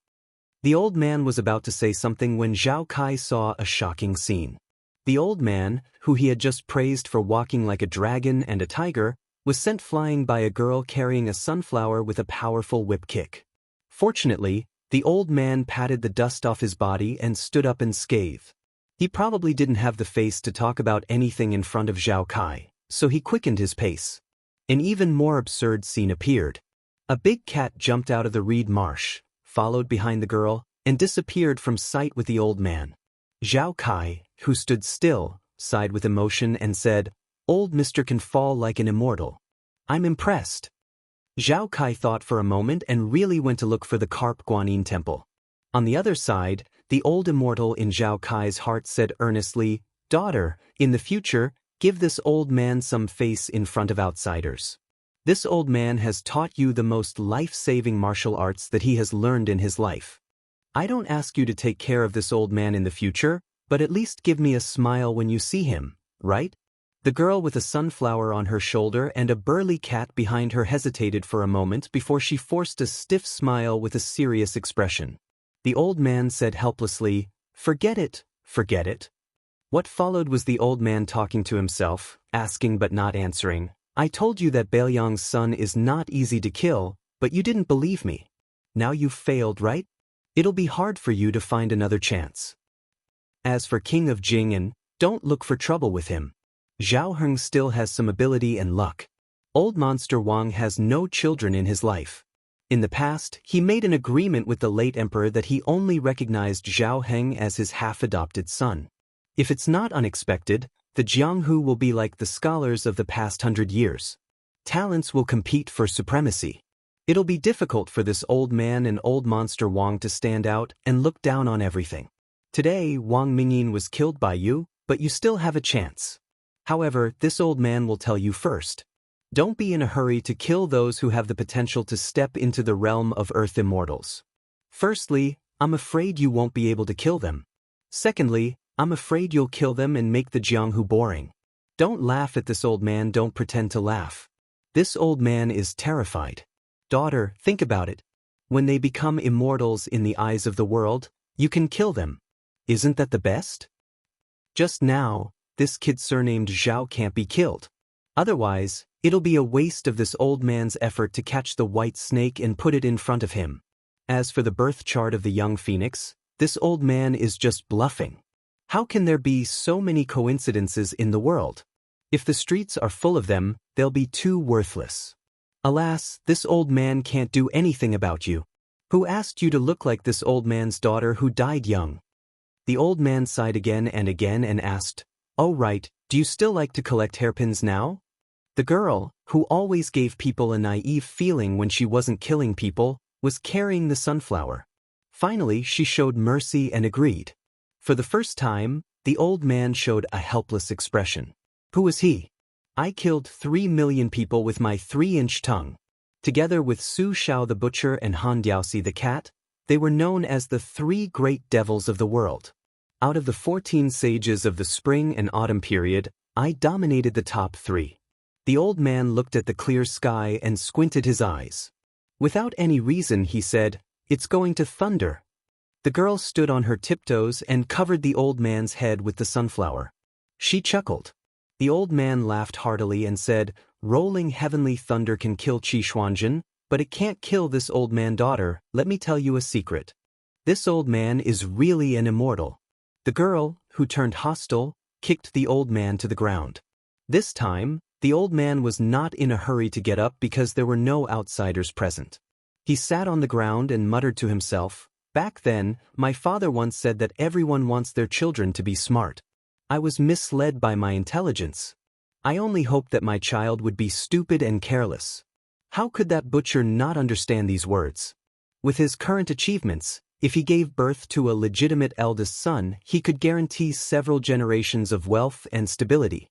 The old man was about to say something when Zhao Kai saw a shocking scene. The old man, who he had just praised for walking like a dragon and a tiger, was sent flying by a girl carrying a sunflower with a powerful whip kick. Fortunately, the old man patted the dust off his body and stood up unscathed. He probably didn't have the face to talk about anything in front of Zhao Kai, so he quickened his pace. An even more absurd scene appeared. A big cat jumped out of the reed marsh, followed behind the girl, and disappeared from sight with the old man. Zhao Kai, who stood still, sighed with emotion and said, "Old Mr. can fall like an immortal. I'm impressed." Zhao Kai thought for a moment and really went to look for the Carp Guanyin temple. On the other side, the old immortal in Zhao Kai's heart said earnestly, "Daughter, in the future, give this old man some face in front of outsiders. This old man has taught you the most life-saving martial arts that he has learned in his life. I don't ask you to take care of this old man in the future, but at least give me a smile when you see him, right?" The girl with a sunflower on her shoulder and a burly cat behind her hesitated for a moment before she forced a stiff smile with a serious expression. The old man said helplessly, "Forget it, forget it." What followed was the old man talking to himself, asking but not answering. "I told you that Baoyang's son is not easy to kill, but you didn't believe me. Now you've failed, right? It'll be hard for you to find another chance. As for King of Jing'an, don't look for trouble with him. Zhao Heng still has some ability and luck. Old Monster Wang has no children in his life. In the past, he made an agreement with the late emperor that he only recognized Zhao Heng as his half-adopted son. If it's not unexpected, the Jianghu will be like the scholars of the past 100 years. Talents will compete for supremacy. It'll be difficult for this old man and old Monster Wang to stand out and look down on everything. Today, Wang Mingyin was killed by you, but you still have a chance. However, this old man will tell you first. Don't be in a hurry to kill those who have the potential to step into the realm of Earth Immortals. Firstly, I'm afraid you won't be able to kill them. Secondly, I'm afraid you'll kill them and make the Jianghu boring. Don't laugh at this old man, don't pretend to laugh. This old man is terrified. Daughter, think about it. When they become immortals in the eyes of the world, you can kill them. Isn't that the best? Just now, this kid surnamed Zhao can't be killed. Otherwise, it'll be a waste of this old man's effort to catch the white snake and put it in front of him. As for the birth chart of the young phoenix, this old man is just bluffing. How can there be so many coincidences in the world? If the streets are full of them, they'll be too worthless. Alas, this old man can't do anything about you. Who asked you to look like this old man's daughter who died young? The old man sighed again and asked, "Oh right, do you still like to collect hairpins now?" The girl, who always gave people a naive feeling when she wasn't killing people, was carrying the sunflower. Finally, she showed mercy and agreed. For the first time, the old man showed a helpless expression. Who was he? I killed 3 million people with my 3-inch tongue. Together with Su Xiao the butcher and Han Diaoxi the cat, they were known as the 3 great devils of the world. Out of the 14 sages of the spring and autumn period, I dominated the top 3. The old man looked at the clear sky and squinted his eyes. Without any reason, he said, "It's going to thunder." The girl stood on her tiptoes and covered the old man's head with the sunflower. She chuckled. The old man laughed heartily and said, "Rolling heavenly thunder can kill Qi Xuanzhen, but it can't kill this old man, daughter. Let me tell you a secret. This old man is really an immortal." The girl, who turned hostile, kicked the old man to the ground. This time, the old man was not in a hurry to get up because there were no outsiders present. He sat on the ground and muttered to himself, "Back then, my father once said that everyone wants their children to be smart. I was misled by my intelligence. I only hoped that my child would be stupid and careless." How could that butcher not understand these words? With his current achievements, if he gave birth to a legitimate eldest son, he could guarantee several generations of wealth and stability.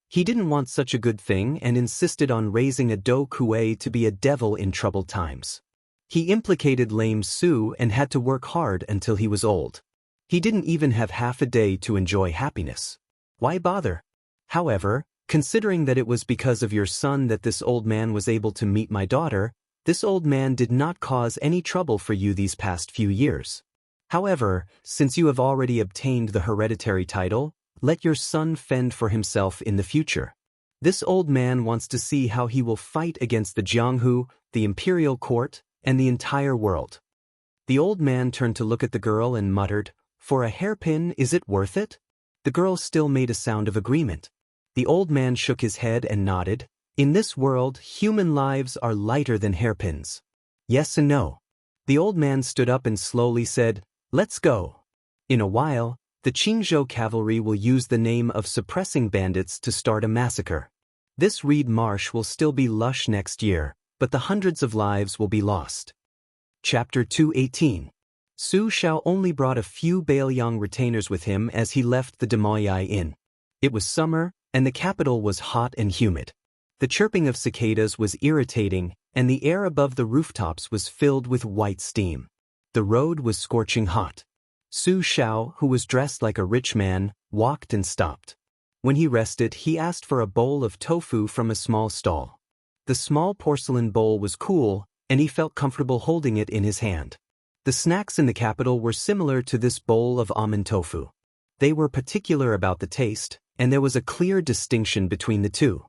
He didn't want such a good thing and insisted on raising a Do Kuei to be a devil in troubled times. He implicated lame Su and had to work hard until he was old. He didn't even have half a day to enjoy happiness. Why bother? However, considering that it was because of your son that this old man was able to meet my daughter, this old man did not cause any trouble for you these past few years. However, since you have already obtained the hereditary title, let your son fend for himself in the future. This old man wants to see how he will fight against the Jianghu, the imperial court, and the entire world. The old man turned to look at the girl and muttered, "For a hairpin, is it worth it?" The girl still made a sound of agreement. The old man shook his head and nodded. In this world, human lives are lighter than hairpins. Yes and no. The old man stood up and slowly said, "Let's go." In a while, the Qingzhou cavalry will use the name of suppressing bandits to start a massacre. This reed marsh will still be lush next year, but the hundreds of lives will be lost. Chapter 218. Su Xiao only brought a few Bailiang retainers with him as he left the Demoyai Inn. It was summer, and the capital was hot and humid. The chirping of cicadas was irritating, and the air above the rooftops was filled with white steam. The road was scorching hot. Su Xiao, who was dressed like a rich man, walked and stopped. When he rested, he asked for a bowl of tofu from a small stall. The small porcelain bowl was cool, and he felt comfortable holding it in his hand. The snacks in the capital were similar to this bowl of almond tofu. They were particular about the taste, and there was a clear distinction between the two.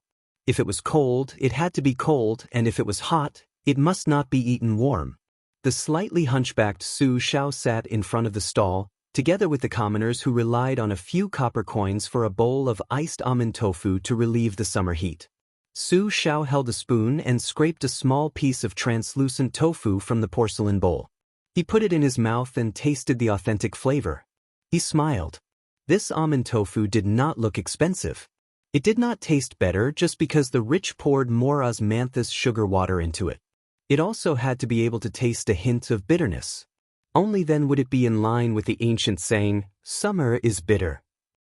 If it was cold, it had to be cold, and if it was hot, it must not be eaten warm. The slightly hunchbacked Su Xiao sat in front of the stall, together with the commoners who relied on a few copper coins for a bowl of iced almond tofu to relieve the summer heat. Su Xiao held a spoon and scraped a small piece of translucent tofu from the porcelain bowl. He put it in his mouth and tasted the authentic flavor. He smiled. This almond tofu did not look expensive. It did not taste better just because the rich poured more osmanthus sugar water into it. It also had to be able to taste a hint of bitterness. Only then would it be in line with the ancient saying, "Summer is bitter."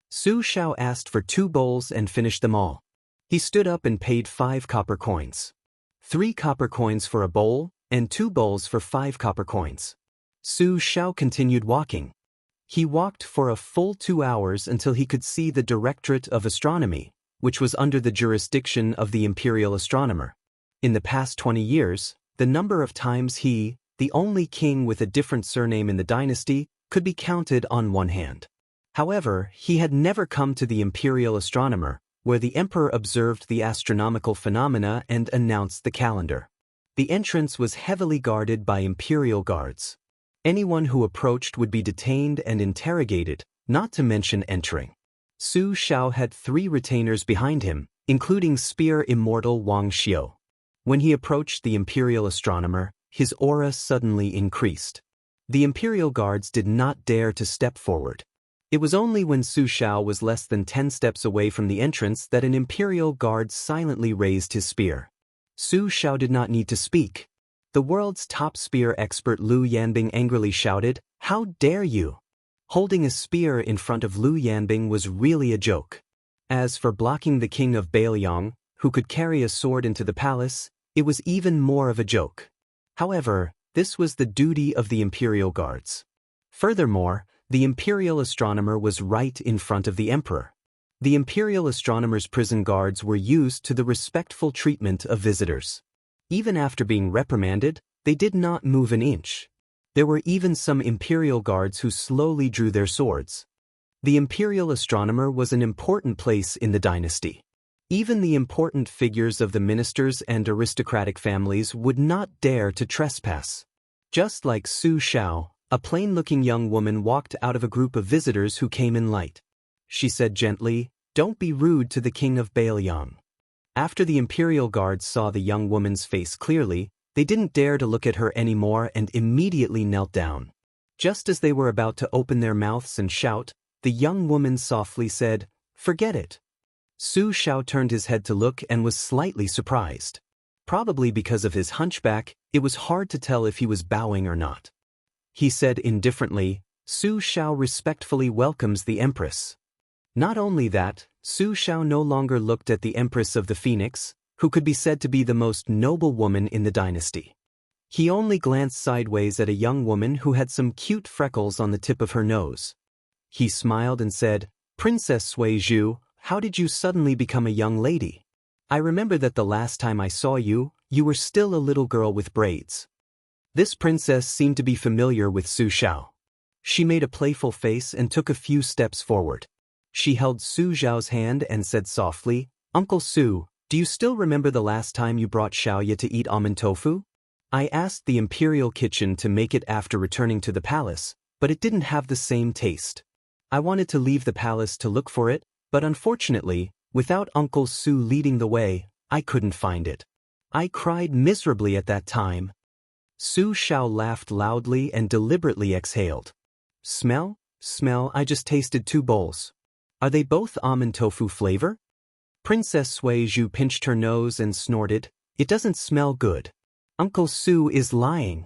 Su Xiao asked for 2 bowls and finished them all. He stood up and paid 5 copper coins. 3 copper coins for a bowl, and 2 bowls for 5 copper coins. Su Xiao continued walking. He walked for a full 2 hours until he could see the Directorate of Astronomy, which was under the jurisdiction of the imperial astronomer. In the past 20 years, the number of times he, the only king with a different surname in the dynasty, could be counted on one hand. However, he had never come to the imperial astronomer, where the emperor observed the astronomical phenomena and announced the calendar. The entrance was heavily guarded by imperial guards. Anyone who approached would be detained and interrogated, not to mention entering. Su Xiao had 3 retainers behind him, including spear immortal Wang Xiu. When he approached the imperial astronomer, his aura suddenly increased. The imperial guards did not dare to step forward. It was only when Su Xiao was less than 10 steps away from the entrance that an imperial guard silently raised his spear. Su Xiao did not need to speak. The world's top spear expert Lu Yanbing angrily shouted, "How dare you!" Holding a spear in front of Lu Yanbing was really a joke. As for blocking the king of Bailiang, who could carry a sword into the palace, it was even more of a joke. However, this was the duty of the imperial guards. Furthermore, the imperial astronomer was right in front of the emperor. The imperial astronomer's prison guards were used to the respectful treatment of visitors. Even after being reprimanded, they did not move an inch. There were even some imperial guards who slowly drew their swords. The imperial astronomer was an important place in the dynasty. Even the important figures of the ministers and aristocratic families would not dare to trespass. Just like Su Xiao, a plain-looking young woman walked out of a group of visitors who came in light. She said gently, "Don't be rude to the king of Bailiang." After the imperial guards saw the young woman's face clearly, they didn't dare to look at her anymore and immediately knelt down. Just as they were about to open their mouths and shout, the young woman softly said, "Forget it." Su Xiao turned his head to look and was slightly surprised. Probably because of his hunchback, it was hard to tell if he was bowing or not. He said indifferently, "Su Xiao respectfully welcomes the Empress." Not only that, Su Xiao no longer looked at the Empress of the Phoenix, who could be said to be the most noble woman in the dynasty. He only glanced sideways at a young woman who had some cute freckles on the tip of her nose. He smiled and said, "Princess Sui Zhu, how did you suddenly become a young lady? I remember that the last time I saw you, you were still a little girl with braids." This princess seemed to be familiar with Su Xiao. She made a playful face and took a few steps forward. She held Su Xiao's hand and said softly, "Uncle Su, do you still remember the last time you brought Xiaoya to eat almond tofu? I asked the imperial kitchen to make it after returning to the palace, but it didn't have the same taste. I wanted to leave the palace to look for it, but unfortunately, Without Uncle Su leading the way, I couldn't find it. I cried miserably at that time. Su Xiao laughed loudly and deliberately exhaled. Smell? Smell, I just tasted 2 bowls. Are they both almond tofu flavor? Princess Sui Zhu pinched her nose and snorted. It doesn't smell good. Uncle Su is lying.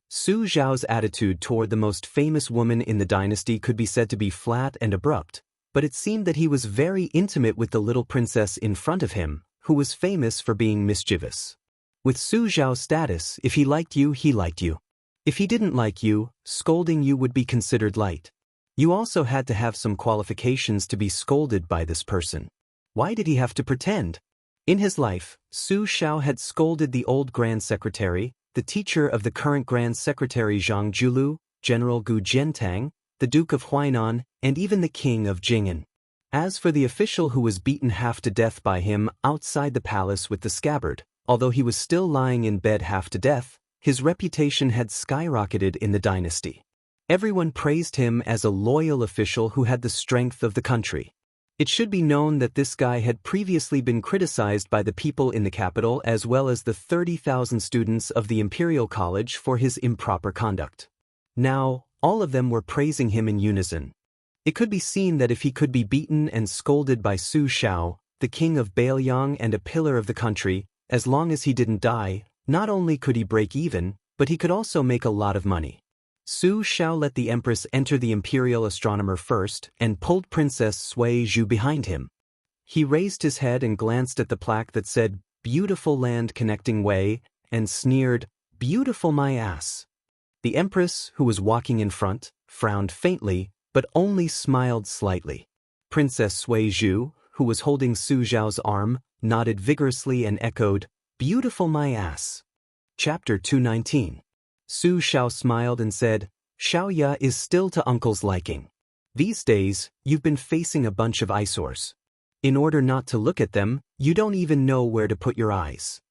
Su Zhao's attitude toward the most famous woman in the dynasty could be said to be flat and abrupt, but it seemed that he was very intimate with the little princess in front of him, who was famous for being mischievous. With Su Zhao's status, if he liked you, he liked you. If he didn't like you, scolding you would be considered light. You also had to have some qualifications to be scolded by this person. Why did he have to pretend? In his life, Su Xiao had scolded the old Grand Secretary, the teacher of the current Grand Secretary Zhang Julu, General Gu Jiantang, the Duke of Huainan, and even the King of Jing'an. As for the official who was beaten half to death by him outside the palace with the scabbard, although he was still lying in bed half to death, his reputation had skyrocketed in the dynasty. Everyone praised him as a loyal official who had the strength of the country. It should be known that this guy had previously been criticized by the people in the capital as well as the 30,000 students of the Imperial College for his improper conduct. Now, all of them were praising him in unison. It could be seen that if he could be beaten and scolded by Su Xiao, the king of Bailiang and a pillar of the country, as long as he didn't die, not only could he break even, but he could also make a lot of money. Su Xiao let the Empress enter the Imperial Astronomer first and pulled Princess Sui Zhu behind him. He raised his head and glanced at the plaque that said, "Beautiful Land Connecting Way," and sneered, "Beautiful my ass." The Empress, who was walking in front, frowned faintly, but only smiled slightly. Princess Sui Zhu, who was holding Su Zhao's arm, nodded vigorously and echoed, "Beautiful my ass." Chapter 219. Su Xiao smiled and said, "Xiaoya is still to Uncle's liking. These days, you've been facing a bunch of eyesores. In order not to look at them, you don't even know where to put your eyes."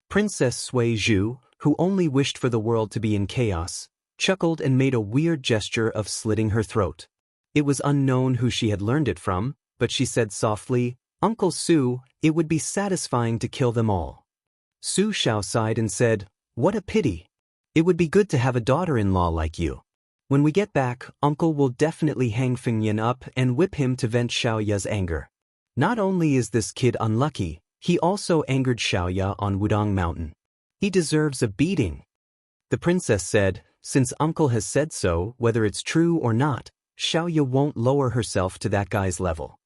Princess Sui Zhu, who only wished for the world to be in chaos, chuckled and made a weird gesture of slitting her throat. It was unknown who she had learned it from, but she said softly, "Uncle Su, it would be satisfying to kill them all." Su Xiao sighed and said, "What a pity. It would be good to have a daughter-in-law like you. When we get back, Uncle will definitely hang Fengyan up and whip him to vent Xiaoya's anger. Not only is this kid unlucky, he also angered Xiaoya on Wudong Mountain. He deserves a beating." The princess said, "Since Uncle has said so, whether it's true or not, Xiaoya won't lower herself to that guy's level."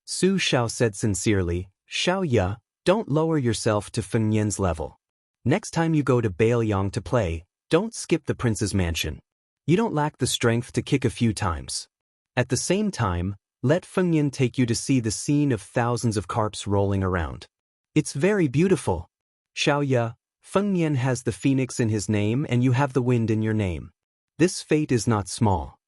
Su Xiao said sincerely, "Xiaoya, don't lower yourself to Fengyan's level. Next time you go to Bailiang to play, don't skip the prince's mansion. You don't lack the strength to kick a few times. At the same time, let Fengyan take you to see the scene of thousands of carps rolling around. It's very beautiful. Xiaoya, Fengyan has the phoenix in his name and you have the wind in your name. This fate is not small."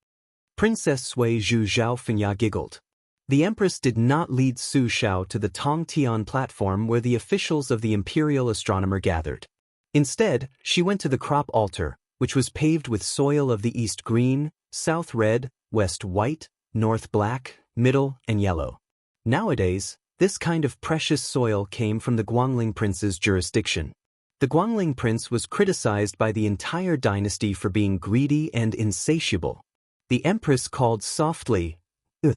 Princess Sui Zhu Zhao Fengya giggled. The Empress did not lead Su Xiao to the Tongtian platform where the officials of the Imperial Astronomer gathered. Instead, she went to the crop altar, which was paved with soil of the east green, south red, west white, north black, middle, and yellow. Nowadays, this kind of precious soil came from the Guangling prince's jurisdiction. The Guangling prince was criticized by the entire dynasty for being greedy and insatiable. The Empress called softly, "Ugh."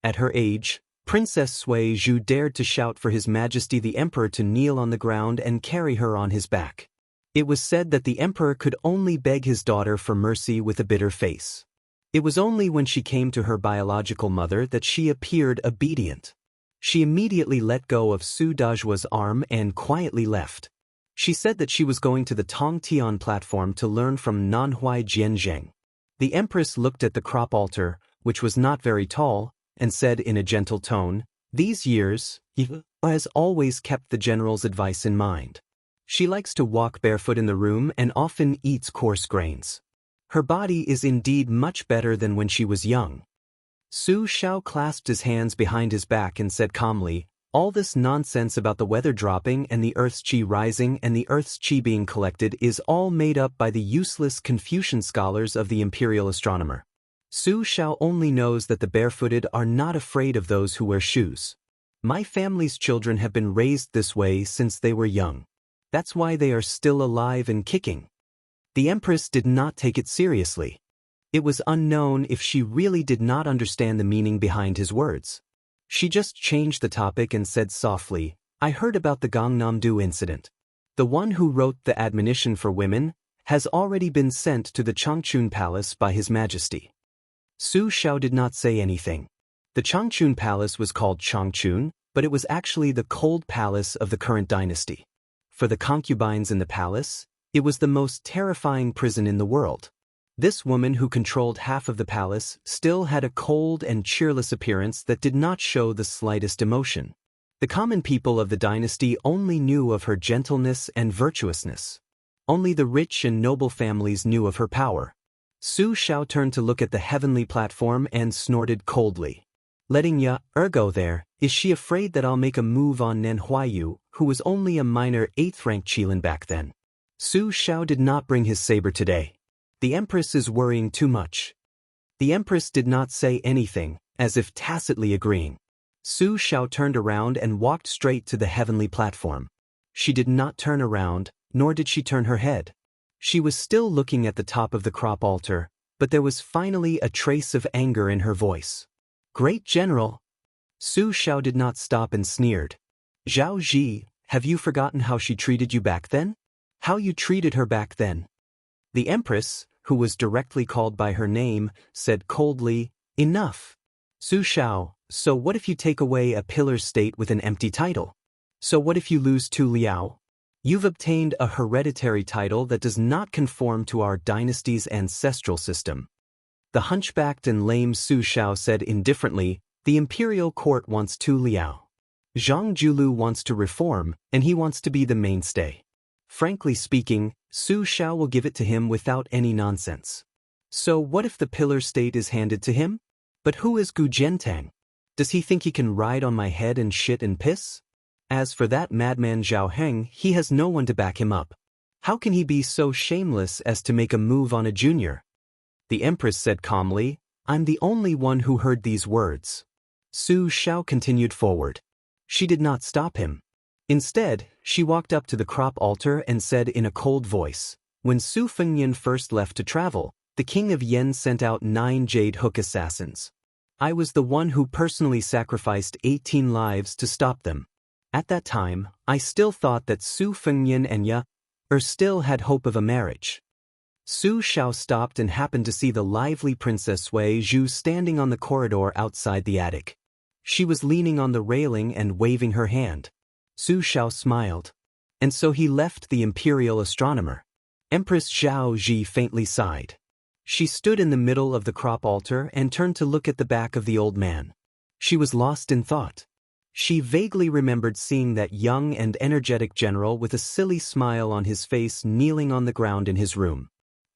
At her age, Princess Sui Zhu dared to shout for His Majesty the Emperor to kneel on the ground and carry her on his back. It was said that the Emperor could only beg his daughter for mercy with a bitter face. It was only when she came to her biological mother that she appeared obedient. She immediately let go of Su Dajua's arm and quietly left. She said that she was going to the Tongtian platform to learn from Nanhuai Jianzheng. The Empress looked at the crop altar, which was not very tall, and said in a gentle tone, "These years, he has always kept the general's advice in mind. She likes to walk barefoot in the room and often eats coarse grains. Her body is indeed much better than when she was young." Su Xiao clasped his hands behind his back and said calmly, "All this nonsense about the weather dropping and the Earth's qi rising and the Earth's qi being collected is all made up by the useless Confucian scholars of the Imperial Astronomer. Su Xiao only knows that the barefooted are not afraid of those who wear shoes. My family's children have been raised this way since they were young. That's why they are still alive and kicking. The Empress did not take it seriously. It was unknown if she really did not understand the meaning behind his words. She just changed the topic and said softly, I heard about the Gangnam-do incident. The one who wrote the admonition for women has already been sent to the Changchun Palace by His Majesty. Su Xiao did not say anything. The Changchun Palace was called Changchun, but it was actually the cold palace of the current dynasty. For the concubines in the palace, it was the most terrifying prison in the world. This woman who controlled half of the palace still had a cold and cheerless appearance that did not show the slightest emotion. The common people of the dynasty only knew of her gentleness and virtuousness. Only the rich and noble families knew of her power. Su Xiao turned to look at the heavenly platform and snorted coldly. Letting go there, is she afraid that I'll make a move on Nen Huayu, who was only a minor 8th-rank Qilin back then? Su Xiao did not bring his saber today. The Empress is worrying too much. The Empress did not say anything, as if tacitly agreeing. Su Xiao turned around and walked straight to the heavenly platform. She did not turn around, nor did she turn her head. She was still looking at the top of the crop altar, but there was finally a trace of anger in her voice. Great General! Su Xiao did not stop and sneered. Zhao Ji, have you forgotten how she treated you back then? How you treated her back then? The Empress, who was directly called by her name, said coldly, Enough. Su Xiao, so what if you take away a pillar state with an empty title? So what if you lose Tu Liao? You've obtained a hereditary title that does not conform to our dynasty's ancestral system. The hunchbacked and lame Su Xiao said indifferently, the imperial court wants Tu Liao. Zhang Julu wants to reform, and he wants to be the mainstay. Frankly speaking, Su Xiao will give it to him without any nonsense. So what if the pillar state is handed to him? But who is Gu Jiantang? Does he think he can ride on my head and shit and piss? As for that madman Zhao Heng, he has no one to back him up. How can he be so shameless as to make a move on a junior? The Empress said calmly, I'm the only one who heard these words. Su Xiao continued forward. She did not stop him. Instead, she walked up to the crop altar and said in a cold voice, When Su Fengyan first left to travel, the king of Yen sent out 9 jade hook assassins. I was the one who personally sacrificed 18 lives to stop them. At that time, I still thought that Su Fengyan and still had hope of a marriage. Su Xiao stopped and happened to see the lively Princess Wei Zhu standing on the corridor outside the attic. She was leaning on the railing and waving her hand. Su Xiao smiled. And so he left the imperial astronomer. Empress Zhao Ji faintly sighed. She stood in the middle of the crop altar and turned to look at the back of the old man. She was lost in thought. She vaguely remembered seeing that young and energetic general with a silly smile on his face kneeling on the ground in his room.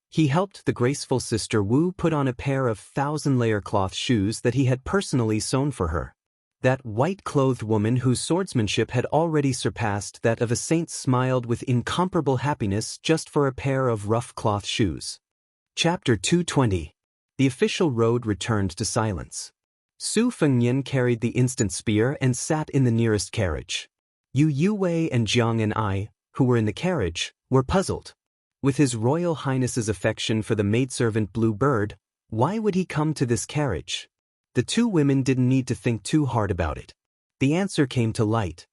He helped the graceful Sister Wu put on a pair of 1,000-layer cloth shoes that he had personally sewn for her. That white-clothed woman whose swordsmanship had already surpassed that of a saint smiled with incomparable happiness just for a pair of rough cloth shoes. Chapter 220. The official road returned to silence. Su Fengyan carried the instant spear and sat in the nearest carriage. Yu Yuwei and Jiang and I, who were in the carriage, were puzzled. With His Royal Highness's affection for the maidservant Blue Bird, why would he come to this carriage? The two women didn't need to think too hard about it. The answer came to light.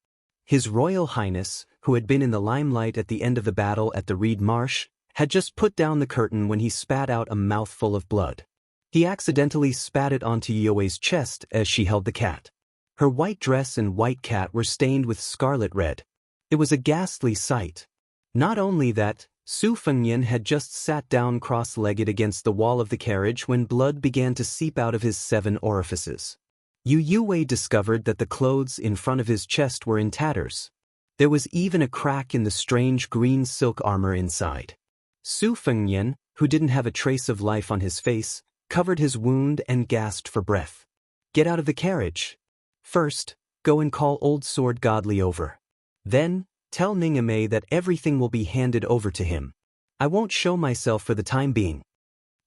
His Royal Highness, who had been in the limelight at the end of the battle at the Reed Marsh, had just put down the curtain when he spat out a mouthful of blood. He accidentally spat it onto Yuewei's chest as she held the cat. Her white dress and white cat were stained with scarlet red. It was a ghastly sight. Not only that, Su Fengyan had just sat down cross-legged against the wall of the carriage when blood began to seep out of his 7 orifices. Yu Yuwei discovered that the clothes in front of his chest were in tatters. There was even a crack in the strange green silk armor inside. Su Fengyan, who didn't have a trace of life on his face, covered his wound and gasped for breath. Get out of the carriage. First, go and call Old Sword Godly over. Then, tell Ningame that everything will be handed over to him. I won't show myself for the time being.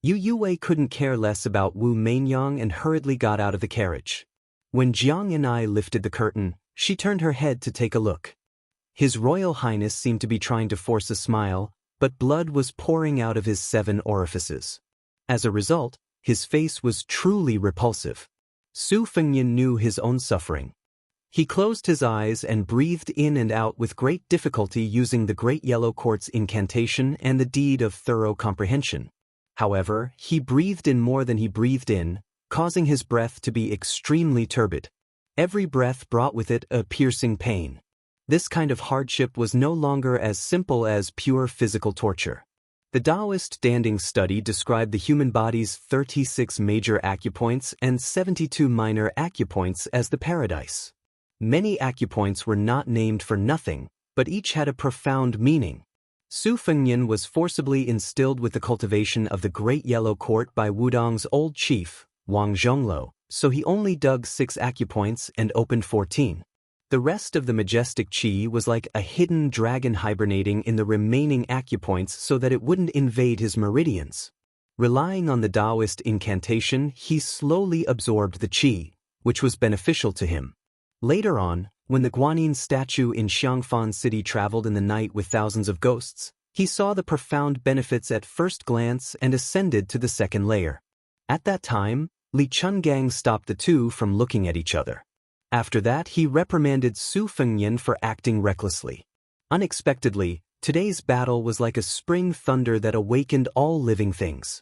Yu Yuwei couldn't care less about Wu Mainyang and hurriedly got out of the carriage. When Jiang and I lifted the curtain, she turned her head to take a look. His Royal Highness seemed to be trying to force a smile, but blood was pouring out of his 7 orifices. As a result, his face was truly repulsive. Su Fengnian knew his own suffering. He closed his eyes and breathed in and out with great difficulty using the Great Yellow Quartz incantation and the deed of thorough comprehension. However, he breathed in more than he breathed in, causing his breath to be extremely turbid. Every breath brought with it a piercing pain. This kind of hardship was no longer as simple as pure physical torture. The Taoist standing study described the human body's 36 major acupoints and 72 minor acupoints as the paradise. Many acupoints were not named for nothing, but each had a profound meaning. Su Fengnian was forcibly instilled with the cultivation of the Great Yellow Court by Wudong's old chief, Wang Zhongluo, so he only dug 6 acupoints and opened 14. The rest of the majestic qi was like a hidden dragon hibernating in the remaining acupoints so that it wouldn't invade his meridians. Relying on the Taoist incantation, he slowly absorbed the qi, which was beneficial to him. Later on, when the Guanyin statue in Xianxia city traveled in the night with thousands of ghosts, he saw the profound benefits at first glance and ascended to the second layer. At that time, Li Chungang stopped the two from looking at each other. After that, he reprimanded Su Fengnian for acting recklessly. Unexpectedly, today's battle was like a spring thunder that awakened all living things.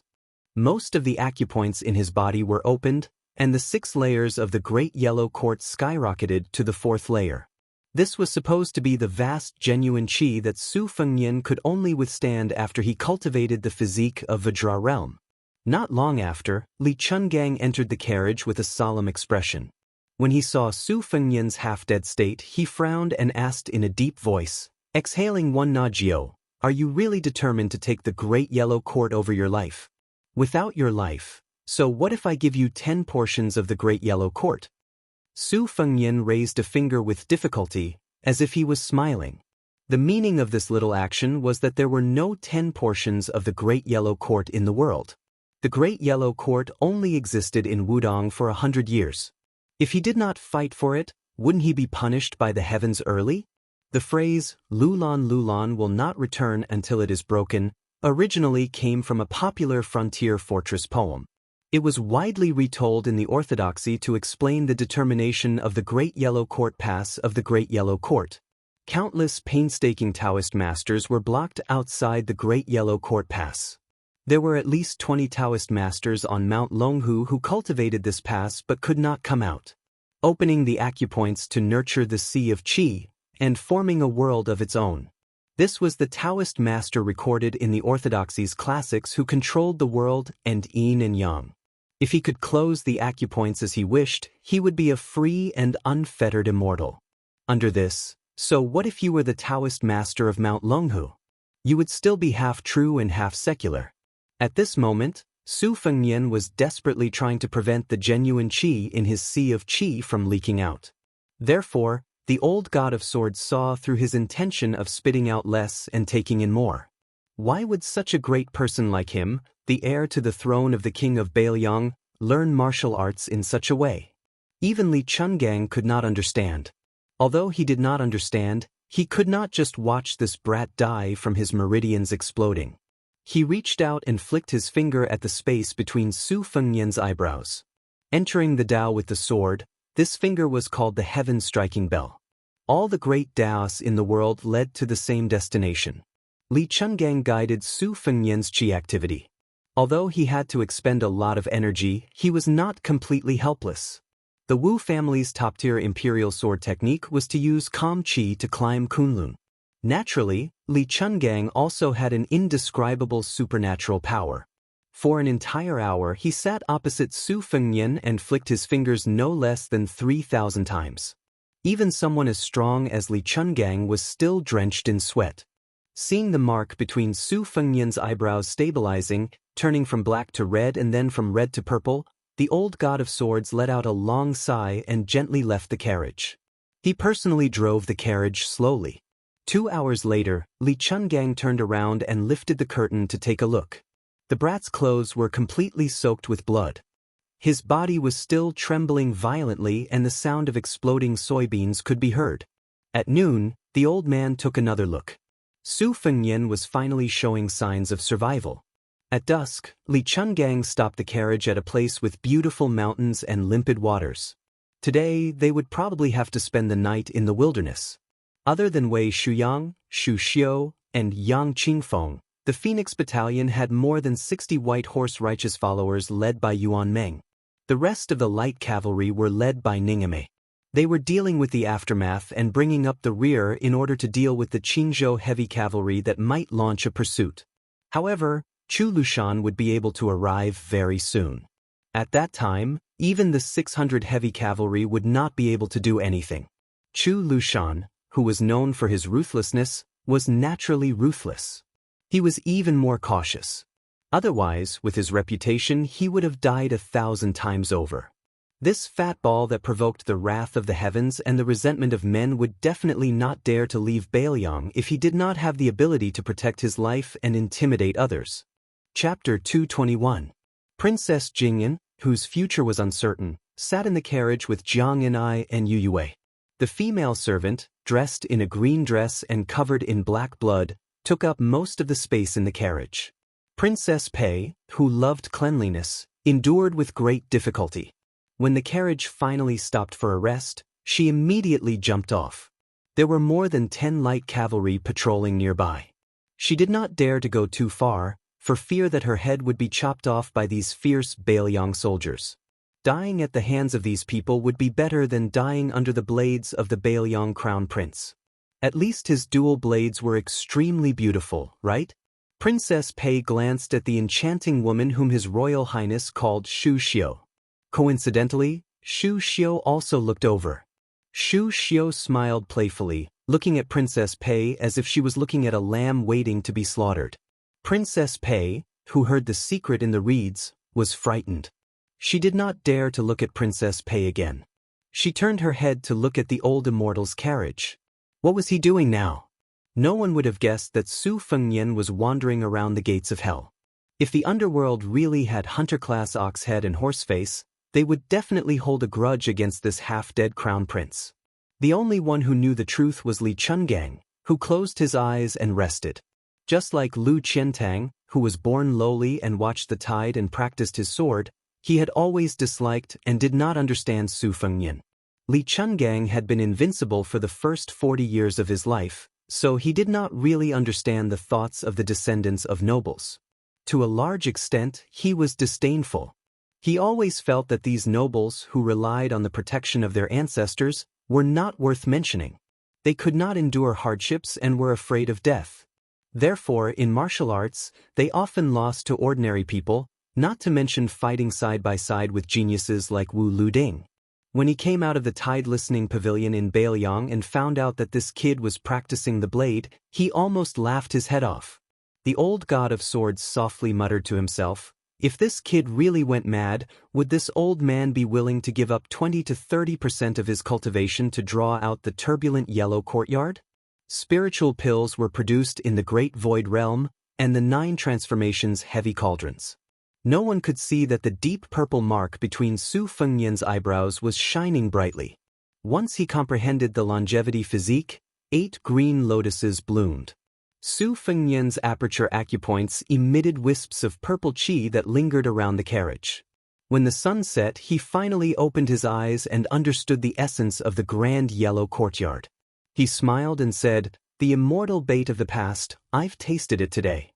Most of the acupoints in his body were opened, and the 6 layers of the Great Yellow Quartz skyrocketed to the 4th layer. This was supposed to be the vast genuine qi that Su Fengnian could only withstand after he cultivated the physique of Vajra realm. Not long after, Li Chungang entered the carriage with a solemn expression. When he saw Su Fengnian's half-dead state, he frowned and asked in a deep voice, exhaling one Najio, "Are you really determined to take the Great Yellow Court over your life? Without your life, so what if I give you 10 portions of the Great Yellow Court?" Su Fengnian raised a finger with difficulty, as if he was smiling. The meaning of this little action was that there were no 10 portions of the Great Yellow Court in the world. The Great Yellow Court only existed in Wudong for 100 years. If he did not fight for it, wouldn't he be punished by the heavens early? The phrase, Lulan Lulan will not return until it is broken, originally came from a popular frontier fortress poem. It was widely retold in the orthodoxy to explain the determination of the Great Yellow Court Pass of the Great Yellow Court. Countless painstaking Taoist masters were blocked outside the Great Yellow Court Pass. There were at least 20 Taoist masters on Mount Longhu who cultivated this pass but could not come out, opening the acupoints to nurture the sea of qi, and forming a world of its own. This was the Taoist master recorded in the orthodoxy's classics who controlled the world and yin and yang. If he could close the acupoints as he wished, he would be a free and unfettered immortal. Under this, so what if you were the Taoist master of Mount Longhu? You would still be half true and half secular. At this moment, Su Fengnian was desperately trying to prevent the genuine qi in his sea of qi from leaking out. Therefore, the old god of swords saw through his intention of spitting out less and taking in more. Why would such a great person like him, the heir to the throne of the king of Bailiang, learn martial arts in such a way? Even Li Chungang could not understand. Although he did not understand, he could not just watch this brat die from his meridians exploding. He reached out and flicked his finger at the space between Su Fengnian's eyebrows. Entering the Tao with the sword, this finger was called the heaven-striking bell. All the great Taoists in the world led to the same destination. Li Chungang guided Su Fengnian's qi activity. Although he had to expend a lot of energy, he was not completely helpless. The Wu family's top-tier imperial sword technique was to use calm qi to climb Kunlun. Naturally, Li Chungang also had an indescribable supernatural power. For an entire hour he sat opposite Su Fengnian and flicked his fingers no less than 3,000 times. Even someone as strong as Li Chungang was still drenched in sweat. Seeing the mark between Su Fengnian's eyebrows stabilizing, turning from black to red and then from red to purple, the old god of swords let out a long sigh and gently left the carriage. He personally drove the carriage slowly. 2 hours later, Li Chungang turned around and lifted the curtain to take a look. The brat's clothes were completely soaked with blood. His body was still trembling violently and the sound of exploding soybeans could be heard. At noon, the old man took another look. Su Fengnian was finally showing signs of survival. At dusk, Li Chungang stopped the carriage at a place with beautiful mountains and limpid waters. Today, they would probably have to spend the night in the wilderness. Other than Wei Shuyang, Xu Xiu, and Yang Qingfeng, the Phoenix Battalion had more than 60 white horse righteous followers led by Yuan Meng. The rest of the light cavalry were led by Ningame. They were dealing with the aftermath and bringing up the rear in order to deal with the Qingzhou heavy cavalry that might launch a pursuit. However, Chu Lushan would be able to arrive very soon. At that time, even the 600 heavy cavalry would not be able to do anything. Chu Lushan, who was known for his ruthlessness, was naturally ruthless. He was even more cautious. Otherwise, with his reputation, he would have died 1,000 times over. This fat ball that provoked the wrath of the heavens and the resentment of men would definitely not dare to leave Bailiang if he did not have the ability to protect his life and intimidate others. Chapter 221. Princess Jingyan, whose future was uncertain, sat in the carriage with Jiang Yan'ai and Yu Yue. The female servant, dressed in a green dress and covered in black blood, took up most of the space in the carriage. Princess Pei, who loved cleanliness, endured with great difficulty. When the carriage finally stopped for a rest, she immediately jumped off. There were more than 10 light cavalry patrolling nearby. She did not dare to go too far, for fear that her head would be chopped off by these fierce Bailiang soldiers. Dying at the hands of these people would be better than dying under the blades of the Bailiang crown prince. At least his dual blades were extremely beautiful, right? Princess Pei glanced at the enchanting woman whom His Royal Highness called Xu Xiu. Coincidentally, Xu Xiu also looked over. Xu Xiu smiled playfully, looking at Princess Pei as if she was looking at a lamb waiting to be slaughtered. Princess Pei, who heard the secret in the reeds, was frightened. She did not dare to look at Princess Pei again. She turned her head to look at the old immortal's carriage. What was he doing now? No one would have guessed that Su Fengnian was wandering around the gates of hell. If the underworld really had hunter-class ox-head and horse-face, they would definitely hold a grudge against this half-dead crown prince. The only one who knew the truth was Li Chungang, who closed his eyes and rested. Just like Lu Qiantang, who was born lowly and watched the tide and practiced his sword, he had always disliked and did not understand Su Fengnian. Li Chungang had been invincible for the first 40 years of his life, so he did not really understand the thoughts of the descendants of nobles. To a large extent, he was disdainful. He always felt that these nobles who relied on the protection of their ancestors were not worth mentioning. They could not endure hardships and were afraid of death. Therefore, in martial arts, they often lost to ordinary people, not to mention fighting side by side with geniuses like Wu Luding. When he came out of the tide-listening pavilion in Bailiang and found out that this kid was practicing the blade, he almost laughed his head off. The old god of swords softly muttered to himself, if this kid really went mad, would this old man be willing to give up 20 to 30% of his cultivation to draw out the turbulent yellow courtyard? Spiritual pills were produced in the Great Void Realm, and the 9 transformations heavy cauldrons. No one could see that the deep purple mark between Su Fengnian's eyebrows was shining brightly. Once he comprehended the longevity physique, 8 green lotuses bloomed. Su Fengnian's aperture acupoints emitted wisps of purple qi that lingered around the carriage. When the sun set, he finally opened his eyes and understood the essence of the grand yellow courtyard. He smiled and said, "The immortal bait of the past, I've tasted it today."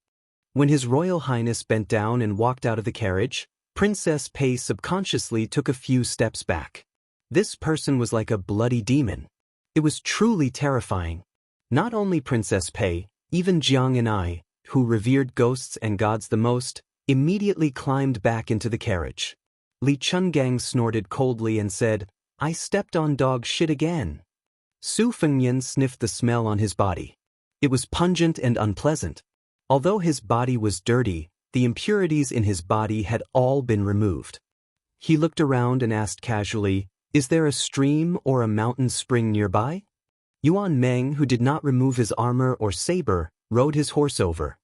When His Royal Highness bent down and walked out of the carriage, Princess Pei subconsciously took a few steps back. This person was like a bloody demon. It was truly terrifying. Not only Princess Pei, even Jiang Yan'ai, who revered ghosts and gods the most, immediately climbed back into the carriage. Li Chungang snorted coldly and said, "I stepped on dog shit again." Su Fengnian sniffed the smell on his body. It was pungent and unpleasant. Although his body was dirty, the impurities in his body had all been removed. He looked around and asked casually, "Is there a stream or a mountain spring nearby?" Yuan Meng, who did not remove his armor or saber, rode his horse over.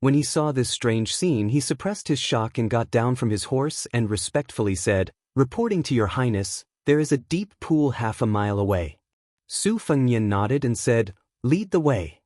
When he saw this strange scene, he suppressed his shock and got down from his horse and respectfully said, "Reporting to your highness, there is a deep pool half a mile away." Su Fengnian nodded and said, "Lead the way."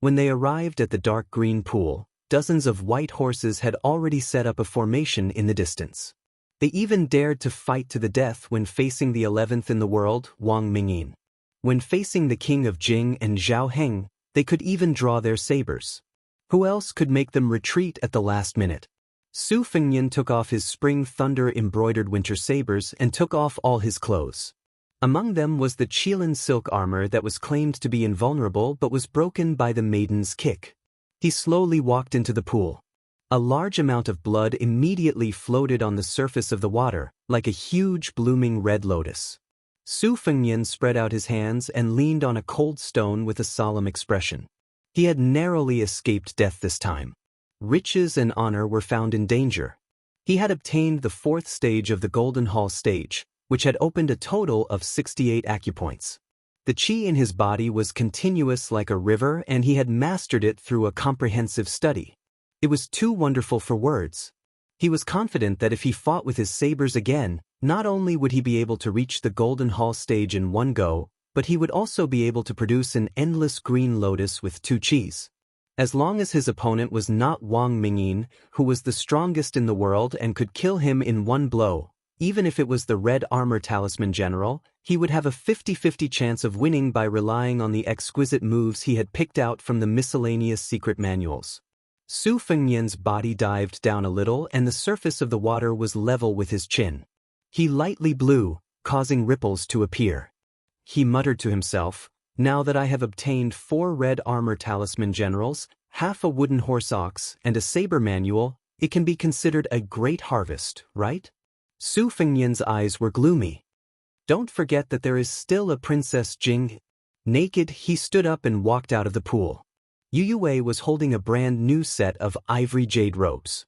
When they arrived at the dark green pool, dozens of white horses had already set up a formation in the distance. They even dared to fight to the death when facing the 11th in the world, Wang Mingyin. When facing the king of Jing and Zhao Heng, they could even draw their sabers. Who else could make them retreat at the last minute? Su Fengnian took off his spring thunder embroidered winter sabers and took off all his clothes. Among them was the Qilin silk armor that was claimed to be invulnerable but was broken by the maiden's kick. He slowly walked into the pool. A large amount of blood immediately floated on the surface of the water, like a huge blooming red lotus. Su Fengnian spread out his hands and leaned on a cold stone with a solemn expression. He had narrowly escaped death this time. Riches and honor were found in danger. He had obtained the 4th stage of the Golden Hall stage, which had opened a total of 68 acupoints. The qi in his body was continuous like a river, and he had mastered it through a comprehensive study. It was too wonderful for words. He was confident that if he fought with his sabers again, not only would he be able to reach the Golden Hall stage in one go, but he would also be able to produce an endless green lotus with 2 qis. As long as his opponent was not Wang Mingyin, who was the strongest in the world and could kill him in one blow, even if it was the Red Armor Talisman General, he would have a 50-50 chance of winning by relying on the exquisite moves he had picked out from the miscellaneous secret manuals. Su Fengnian's body dived down a little and the surface of the water was level with his chin. He lightly blew, causing ripples to appear. He muttered to himself, "Now that I have obtained 4 Red Armor Talisman Generals, half a wooden horse ox, and a saber manual, it can be considered a great harvest, right?" Su Fengnian's eyes were gloomy. "Don't forget that there is still a Princess Jing." Naked, he stood up and walked out of the pool. Yu Yue was holding a brand new set of ivory jade robes.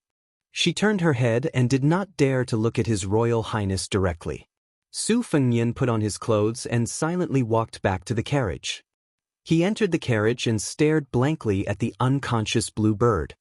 She turned her head and did not dare to look at His Royal Highness directly. Su Fengnian put on his clothes and silently walked back to the carriage. He entered the carriage and stared blankly at the unconscious blue bird.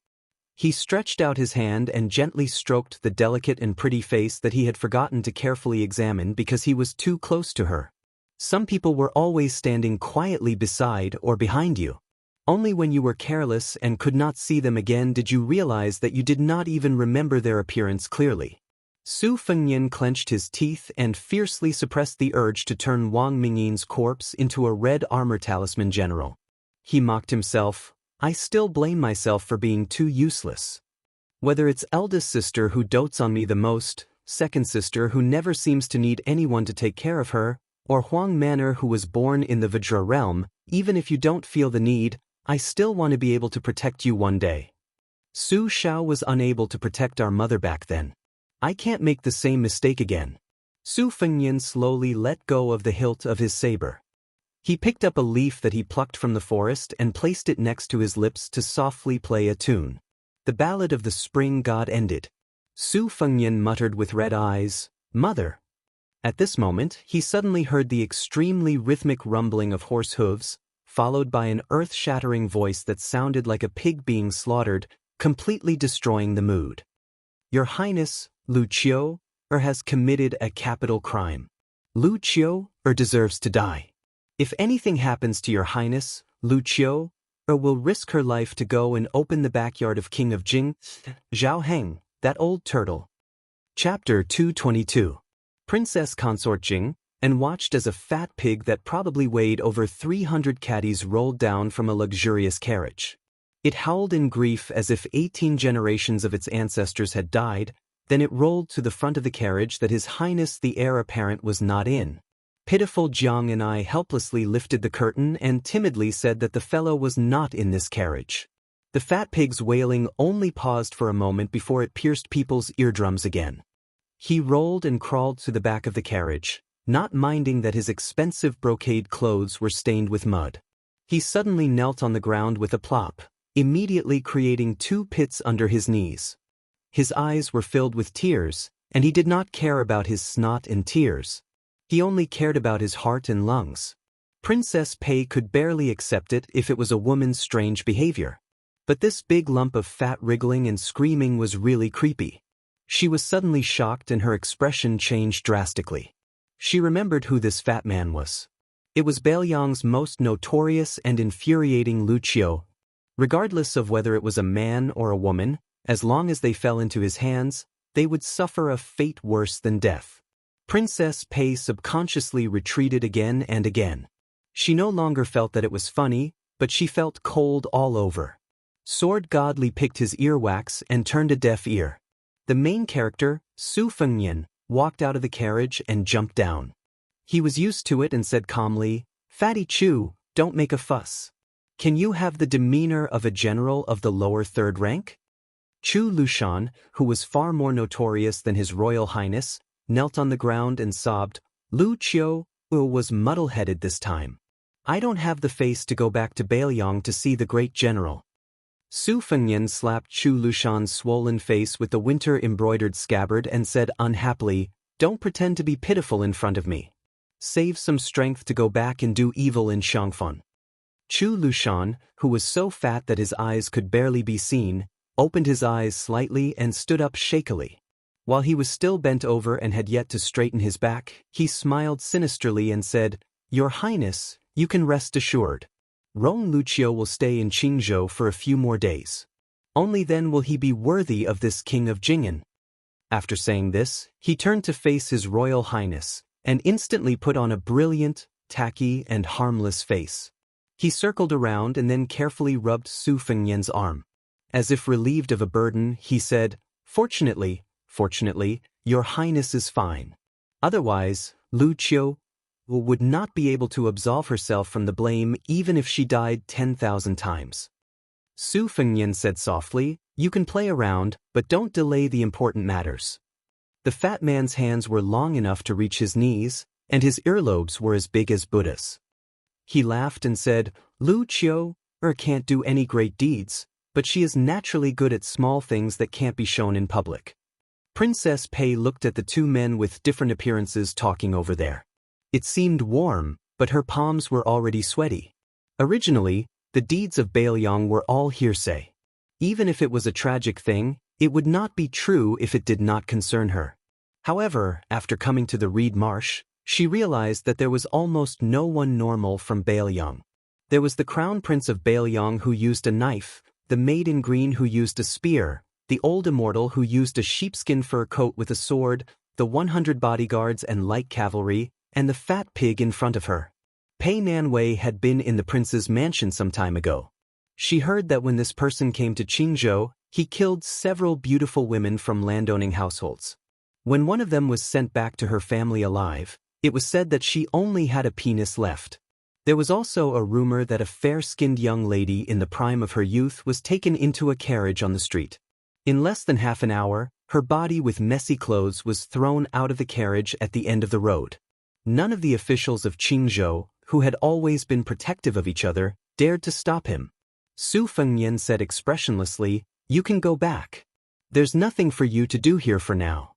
He stretched out his hand and gently stroked the delicate and pretty face that he had forgotten to carefully examine because he was too close to her. Some people were always standing quietly beside or behind you. Only when you were careless and could not see them again did you realize that you did not even remember their appearance clearly. Su Fengnian clenched his teeth and fiercely suppressed the urge to turn Wang Mingyin's corpse into a Red Armor Talisman General. He mocked himself, "I still blame myself for being too useless. Whether it's eldest sister who dotes on me the most, second sister who never seems to need anyone to take care of her, or Huang Manor who was born in the Vajra realm, even if you don't feel the need, I still want to be able to protect you one day. Su Xiao was unable to protect our mother back then. I can't make the same mistake again." Su Fengnian slowly let go of the hilt of his saber. He picked up a leaf that he plucked from the forest and placed it next to his lips to softly play a tune. The ballad of the spring god ended. Su Fengnian muttered with red eyes, "Mother." At this moment, he suddenly heard the extremely rhythmic rumbling of horse hooves, followed by an earth-shattering voice that sounded like a pig being slaughtered, completely destroying the mood. "Your Highness, Lu Qiu, has committed a capital crime. Lu Qiu deserves to die. If anything happens to your Highness, Lu Qiu will risk her life to go and open the backyard of King of Jing, Zhao Heng, that old turtle." Chapter 222. Princess Consort Jing, and watched as a fat pig that probably weighed over 300 caddies rolled down from a luxurious carriage. It howled in grief as if 18 generations of its ancestors had died. Then it rolled to the front of the carriage that His Highness the heir apparent was not in. Pitiful Jiang and I helplessly lifted the curtain and timidly said that the fellow was not in this carriage. The fat pig's wailing only paused for a moment before it pierced people's eardrums again. He rolled and crawled to the back of the carriage, not minding that his expensive brocade clothes were stained with mud. He suddenly knelt on the ground with a plop, immediately creating 2 pits under his knees. His eyes were filled with tears, and he did not care about his snot and tears. He only cared about his heart and lungs. Princess Pei could barely accept it if it was a woman's strange behavior. But this big lump of fat wriggling and screaming was really creepy. She was suddenly shocked and her expression changed drastically. She remembered who this fat man was. It was Baoyang's most notorious and infuriating Wuxia. Regardless of whether it was a man or a woman, as long as they fell into his hands, they would suffer a fate worse than death. Princess Pei subconsciously retreated again and again. She no longer felt that it was funny, but she felt cold all over. Sword Godly picked his earwax and turned a deaf ear. The main character, Su Fengnian, walked out of the carriage and jumped down. He was used to it and said calmly, "Fatty Chu, don't make a fuss. Can you have the demeanor of a general of the lower third rank?" Chu Lushan, who was far more notorious than His Royal Highness, knelt on the ground and sobbed. Lu Qiu was muddle-headed this time. "I don't have the face to go back to Baoyang to see the great general." Su Fengnian slapped Chu Lushan's swollen face with the winter-embroidered scabbard and said unhappily, "Don't pretend to be pitiful in front of me. Save some strength to go back and do evil in Xianxia." Chu Lushan, who was so fat that his eyes could barely be seen, opened his eyes slightly and stood up shakily. While he was still bent over and had yet to straighten his back, he smiled sinisterly and said, "Your Highness, you can rest assured. Rong Lucio will stay in Qingzhou for a few more days. Only then will he be worthy of this king of Jing'an." After saying this, he turned to face His Royal Highness, and instantly put on a brilliant, tacky, and harmless face. He circled around and then carefully rubbed Su Fengnian's arm. As if relieved of a burden, he said, Fortunately, your Highness is fine. Otherwise, Lu Qiu would not be able to absolve herself from the blame even if she died 10,000 times. Su Fengnian said softly, "You can play around, but don't delay the important matters." The fat man's hands were long enough to reach his knees, and his earlobes were as big as Buddha's. He laughed and said, "Lu Qiu can't do any great deeds, but she is naturally good at small things that can't be shown in public." Princess Pei looked at the two men with different appearances talking over there. It seemed warm, but her palms were already sweaty. Originally, the deeds of Baoyang were all hearsay. Even if it was a tragic thing, it would not be true if it did not concern her. However, after coming to the Reed Marsh, she realized that there was almost no one normal from Baoyang. There was the Crown Prince of Baoyang who used a knife, the maid in green who used a spear, the old immortal who used a sheepskin fur coat with a sword, the 100 bodyguards and light cavalry, and the fat pig in front of her. Pei Nanwei had been in the prince's mansion some time ago. She heard that when this person came to Qingzhou, he killed several beautiful women from landowning households. When one of them was sent back to her family alive, it was said that she only had a penis left. There was also a rumor that a fair-skinned young lady in the prime of her youth was taken into a carriage on the street. In less than half an hour, her body with messy clothes was thrown out of the carriage at the end of the road. None of the officials of Qingzhou, who had always been protective of each other, dared to stop him. Su Fengnian said expressionlessly, "You can go back. There's nothing for you to do here for now."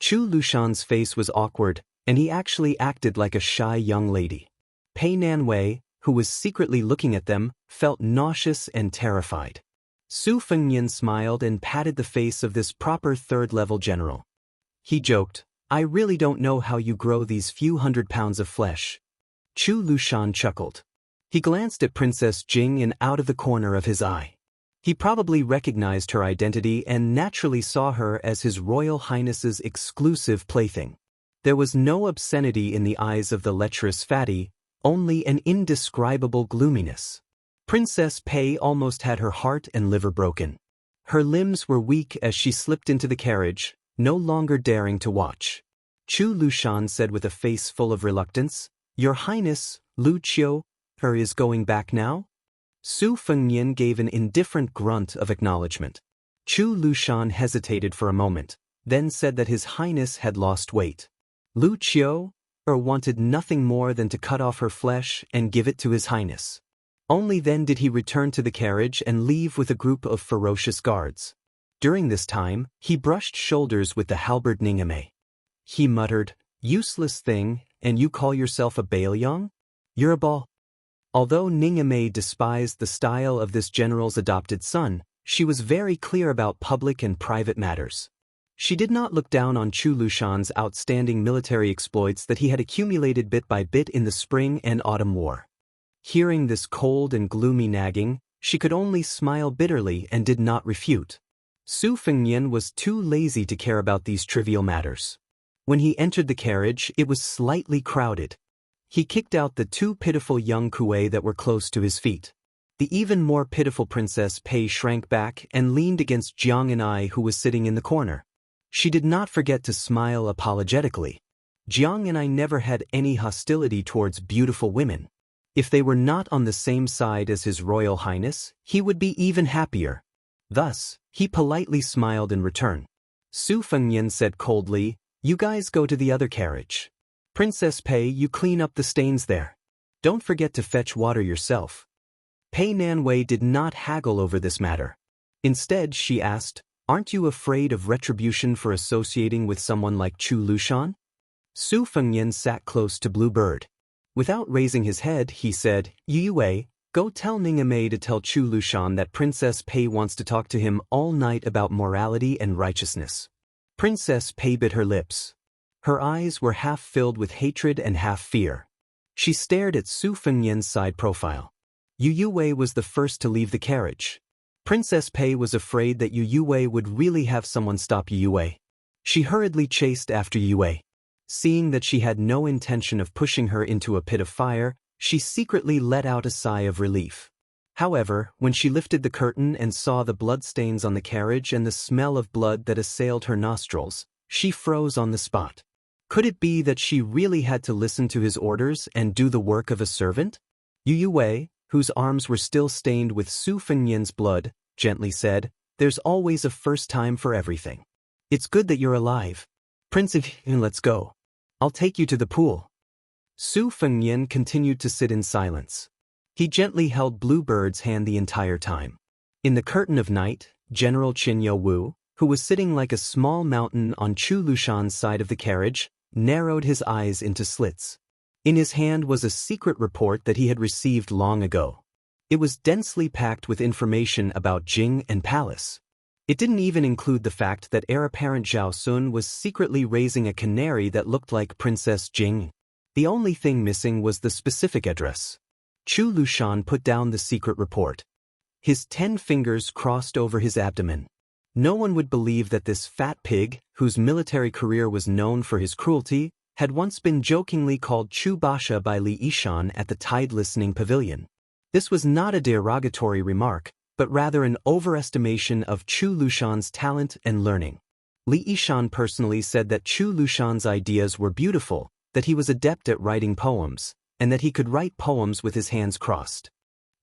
Chu Lushan's face was awkward, and he actually acted like a shy young lady. Pei Nanwei, who was secretly looking at them, felt nauseous and terrified. Su Fengnian smiled and patted the face of this proper third-level general. He joked, "I really don't know how you grow these few 100 pounds of flesh." Chu Lushan chuckled. He glanced at Princess Jing and out of the corner of his eye. He probably recognized her identity and naturally saw her as His Royal Highness's exclusive plaything. There was no obscenity in the eyes of the lecherous fatty, only an indescribable gloominess. Princess Pei almost had her heart and liver broken. Her limbs were weak as she slipped into the carriage, no longer daring to watch. Chu Lushan said with a face full of reluctance, "Your Highness, Lu Qiu, is going back now?" Su Fengnian gave an indifferent grunt of acknowledgement. Chu Lushan hesitated for a moment, then said that His Highness had lost weight. Lu Qiu wanted nothing more than to cut off her flesh and give it to His Highness. Only then did he return to the carriage and leave with a group of ferocious guards. During this time, he brushed shoulders with the halberd Ningame. He muttered, "Useless thing, and you call yourself a Baoyang? You're a ball." Although Ningame despised the style of this general's adopted son, she was very clear about public and private matters. She did not look down on Chu Lushan's outstanding military exploits that he had accumulated bit by bit in the Spring and Autumn War. Hearing this cold and gloomy nagging, she could only smile bitterly and did not refute. Su Fengnian was too lazy to care about these trivial matters. When he entered the carriage, it was slightly crowded. He kicked out the two pitiful young kuei that were close to his feet. The even more pitiful Princess Pei shrank back and leaned against Jiang and I, who was sitting in the corner. She did not forget to smile apologetically. Jiang and I never had any hostility towards beautiful women. If they were not on the same side as His Royal Highness, he would be even happier. Thus, he politely smiled in return. Su Fengnian said coldly, "You guys go to the other carriage. Princess Pei, you clean up the stains there. Don't forget to fetch water yourself." Pei Nanwei did not haggle over this matter. Instead, she asked, "Aren't you afraid of retribution for associating with someone like Chu Lushan?" Su Fengnian sat close to Bluebird. Without raising his head, he said, "Yue, go tell Ningame to tell Chu Lushan that Princess Pei wants to talk to him all night about morality and righteousness." Princess Pei bit her lips. Her eyes were half filled with hatred and half fear. She stared at Su Fengnian's side profile. Yue was the first to leave the carriage. Princess Pei was afraid that Yue would really have someone stop Yue. She hurriedly chased after Yue. Seeing that she had no intention of pushing her into a pit of fire, she secretly let out a sigh of relief. However, when she lifted the curtain and saw the bloodstains on the carriage and the smell of blood that assailed her nostrils, she froze on the spot. Could it be that she really had to listen to his orders and do the work of a servant? Yue, whose arms were still stained with Su Fengnian's blood, gently said, "There's always a first time for everything. It's good that you're alive. Prince, let's go. I'll take you to the pool." Su Fengnian continued to sit in silence. He gently held Bluebird's hand the entire time. In the curtain of night, General Qin Wu, who was sitting like a small mountain on Chu Lushan's side of the carriage, narrowed his eyes into slits. In his hand was a secret report that he had received long ago. It was densely packed with information about Jing and Palace. It didn't even include the fact that heir apparent Zhao Sun was secretly raising a canary that looked like Princess Jing. The only thing missing was the specific address. Chu Lushan put down the secret report. His 10 fingers crossed over his abdomen. No one would believe that this fat pig, whose military career was known for his cruelty, had once been jokingly called Chu Basha by Li Yishan at the Tide Listening Pavilion. This was not a derogatory remark, but rather an overestimation of Chu Lushan's talent and learning. Li Yishan personally said that Chu Lushan's ideas were beautiful, that he was adept at writing poems, and that he could write poems with his hands crossed.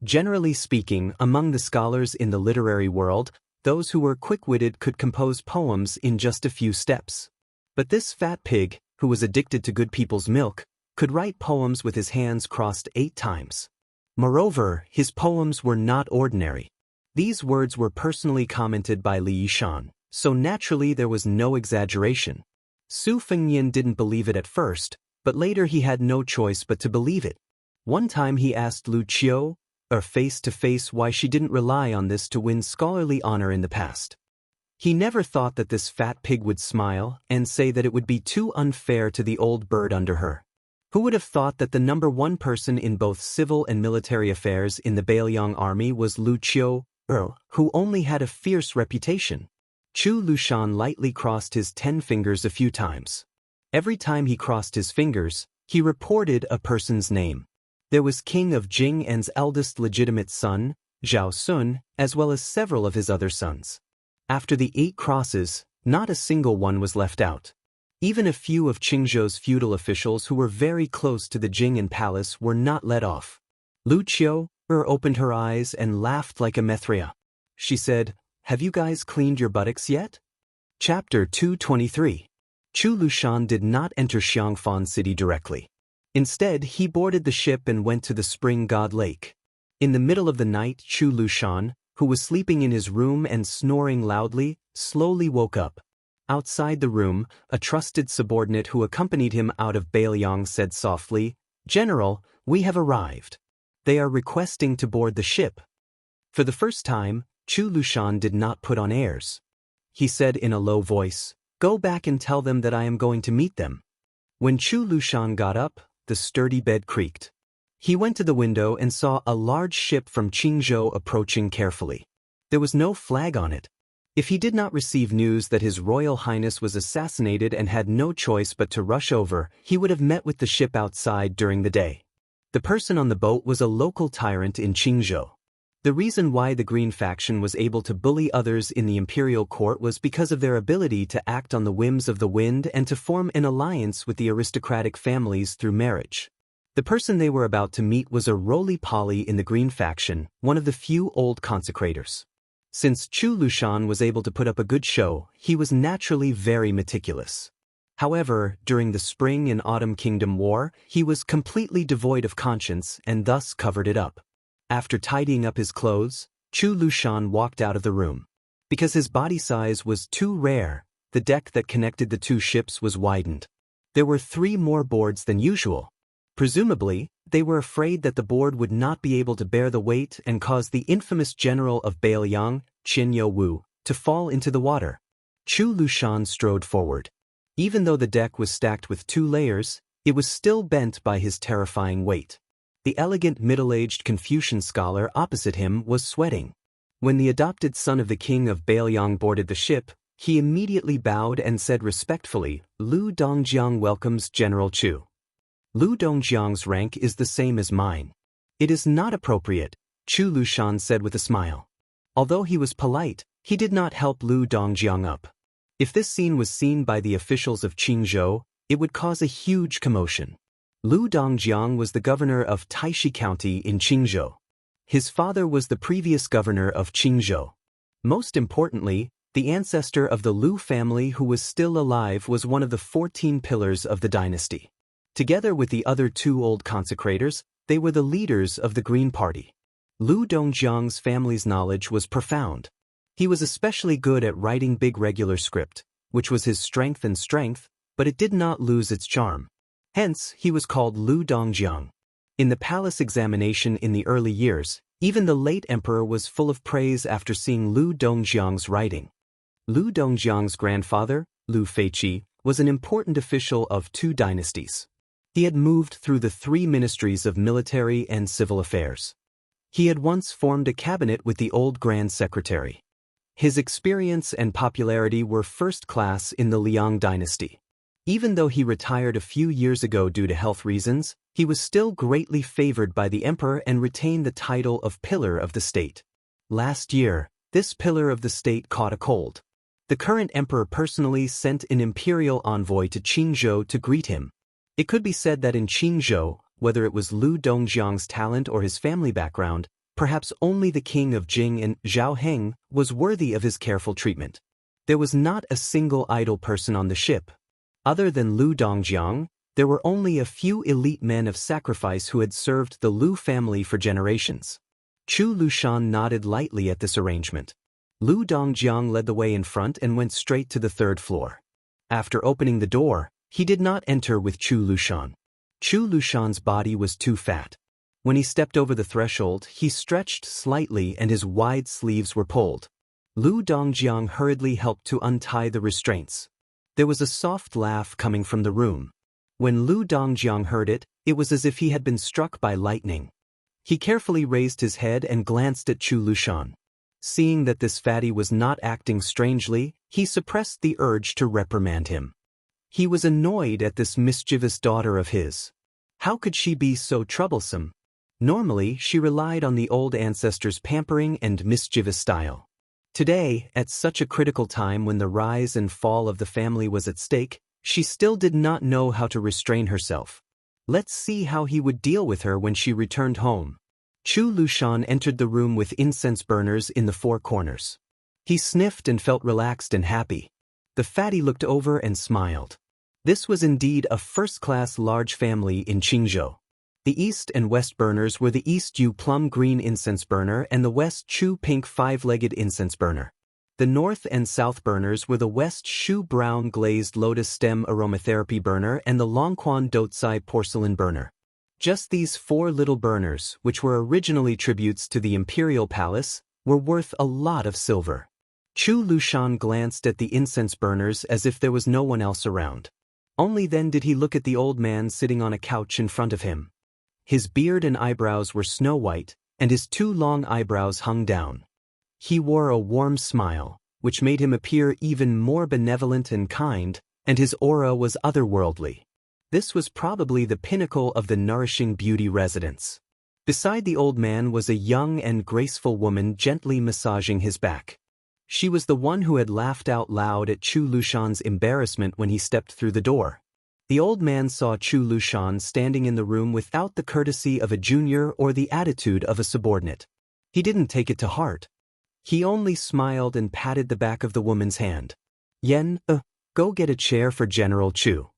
Generally speaking, among the scholars in the literary world, those who were quick-witted could compose poems in just a few steps. But this fat pig, who was addicted to good people's milk, could write poems with his hands crossed 8 times. Moreover, his poems were not ordinary. These words were personally commented by Li Yishan, so naturally there was no exaggeration. Su Fengnian didn't believe it at first, but later he had no choice but to believe it. One time he asked Lu Qiu, face-to-face, why she didn't rely on this to win scholarly honor in the past. He never thought that this fat pig would smile and say that it would be too unfair to the old bird under her. Who would have thought that the #1 person in both civil and military affairs in the Bailiang army was Lu Qiu, who only had a fierce reputation? Chu Lushan lightly crossed his 10 fingers a few times. Every time he crossed his fingers, he reported a person's name. There was King of Jing An's eldest legitimate son, Zhao Sun, as well as several of his other sons. After the 8 crosses, not a single one was left out. Even a few of Qingzhou's feudal officials who were very close to the Jing An palace were not let off. Lu Qiu opened her eyes and laughed like a Mithria. She said, "Have you guys cleaned your buttocks yet?" Chapter 223. Chu Lushan did not enter Xiangfan City directly. Instead, he boarded the ship and went to the Spring God Lake. In the middle of the night, Chu Lushan, who was sleeping in his room and snoring loudly, slowly woke up. Outside the room, a trusted subordinate who accompanied him out of Bailiang said softly, "General, we have arrived." They are requesting to board the ship. For the first time, Chu Lushan did not put on airs. He said in a low voice, "Go back and tell them that I am going to meet them." When Chu Lushan got up, the sturdy bed creaked. He went to the window and saw a large ship from Qingzhou approaching carefully. There was no flag on it. If he did not receive news that His Royal Highness was assassinated and had no choice but to rush over, he would have met with the ship outside during the day. The person on the boat was a local tyrant in Qingzhou. The reason why the Green faction was able to bully others in the imperial court was because of their ability to act on the whims of the wind and to form an alliance with the aristocratic families through marriage. The person they were about to meet was a roly-poly in the Green faction, one of the few old consecrators. Since Chu Lushan was able to put up a good show, he was naturally very meticulous. However, during the Spring and Autumn Kingdom War, he was completely devoid of conscience and thus covered it up. After tidying up his clothes, Chu Lushan walked out of the room. Because his body size was too rare, the deck that connected the two ships was widened. There were 3 more boards than usual. Presumably, they were afraid that the board would not be able to bear the weight and cause the infamous general of Bailiang, Qin Wu, to fall into the water. Chu Lushan strode forward. Even though the deck was stacked with 2 layers, it was still bent by his terrifying weight. The elegant middle-aged Confucian scholar opposite him was sweating. When the adopted son of the king of Bailiang boarded the ship, he immediately bowed and said respectfully, "Lu Dongjiang welcomes General Chu." Lu Dongjiang's rank is the same as mine. It is not appropriate, Chu Lushan said with a smile. Although he was polite, he did not help Lu Dongjiang up. If this scene was seen by the officials of Qingzhou, it would cause a huge commotion. Lu Dongjiang was the governor of Taishi County in Qingzhou. His father was the previous governor of Qingzhou. Most importantly, the ancestor of the Lu family who was still alive was one of the 14 pillars of the dynasty. Together with the other 2 old consecrators, they were the leaders of the Green Party. Lu Dongjiang's family's knowledge was profound. He was especially good at writing big regular script, which was his strength, but it did not lose its charm. Hence, he was called Lu Dongjiang. In the palace examination in the early years, even the late emperor was full of praise after seeing Lu Dongjiang's writing. Lu Dongjiang's grandfather, Lu Feiqi, was an important official of 2 dynasties. He had moved through the 3 ministries of military and civil affairs. He had once formed a cabinet with the old Grand Secretary. His experience and popularity were first class in the Liang dynasty. Even though he retired a few years ago due to health reasons, he was still greatly favored by the emperor and retained the title of Pillar of the State. Last year, this Pillar of the State caught a cold. The current emperor personally sent an imperial envoy to Qingzhou to greet him. It could be said that in Qingzhou, whether it was Lu Dongjiang's talent or his family background, perhaps only the king of Jing and Zhao Heng was worthy of his careful treatment. There was not a single idle person on the ship. Other than Lu Dongjiang, there were only a few elite men of sacrifice who had served the Lu family for generations. Chu Lushan nodded lightly at this arrangement. Lu Dongjiang led the way in front and went straight to the 3rd floor. After opening the door, he did not enter with Chu Lushan. Chu Lushan's body was too fat. When he stepped over the threshold, he stretched slightly and his wide sleeves were pulled. Lu Dongjiang hurriedly helped to untie the restraints. There was a soft laugh coming from the room. When Lu Dongjiang heard it, it was as if he had been struck by lightning. He carefully raised his head and glanced at Chu Lushan. Seeing that this fatty was not acting strangely, he suppressed the urge to reprimand him. He was annoyed at this mischievous daughter of his. How could she be so troublesome? Normally, she relied on the old ancestors' pampering and mischievous style. Today, at such a critical time when the rise and fall of the family was at stake, she still did not know how to restrain herself. Let's see how he would deal with her when she returned home. Chu Lushan entered the room with incense burners in the 4 corners. He sniffed and felt relaxed and happy. The fatty looked over and smiled. This was indeed a first-class large family in Qingzhou. The East and West burners were the East Yu plum green incense burner and the West Chu pink 5-legged incense burner. The North and South burners were the West Shu brown glazed lotus stem aromatherapy burner and the Longquan Dotsai porcelain burner. Just these 4 little burners, which were originally tributes to the imperial palace, were worth a lot of silver. Chu Lushan glanced at the incense burners as if there was no one else around. Only then did he look at the old man sitting on a couch in front of him. His beard and eyebrows were snow white, and his 2 long eyebrows hung down. He wore a warm smile, which made him appear even more benevolent and kind, and his aura was otherworldly. This was probably the pinnacle of the nourishing beauty residence. Beside the old man was a young and graceful woman gently massaging his back. She was the one who had laughed out loud at Chu Lushan's embarrassment when he stepped through the door. The old man saw Chu Lushan standing in the room without the courtesy of a junior or the attitude of a subordinate. He didn't take it to heart. He only smiled and patted the back of the woman's hand. Yen, go get a chair for General Chu.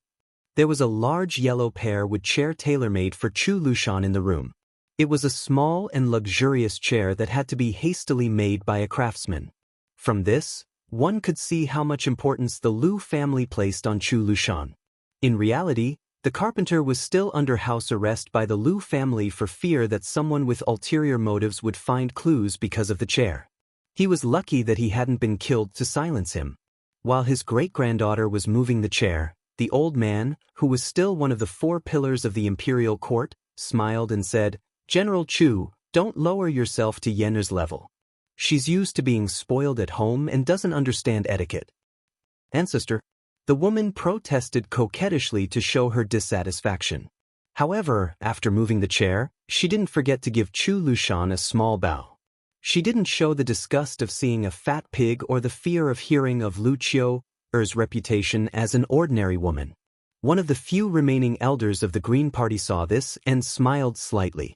There was a large yellow pear-wood chair tailor-made for Chu Lushan in the room. It was a small and luxurious chair that had to be hastily made by a craftsman. From this, one could see how much importance the Lu family placed on Chu Lushan. In reality, the carpenter was still under house arrest by the Lu family for fear that someone with ulterior motives would find clues because of the chair. He was lucky that he hadn't been killed to silence him. While his great-granddaughter was moving the chair, the old man, who was still one of the 4 pillars of the imperial court, smiled and said, "General Chu, don't lower yourself to Yen's level. She's used to being spoiled at home and doesn't understand etiquette." "Ancestor," the woman protested coquettishly to show her dissatisfaction. However, after moving the chair, she didn't forget to give Chu Lushan a small bow. She didn't show the disgust of seeing a fat pig or the fear of hearing of Lu Qiu's reputation as an ordinary woman. One of the few remaining elders of the Green Party saw this and smiled slightly.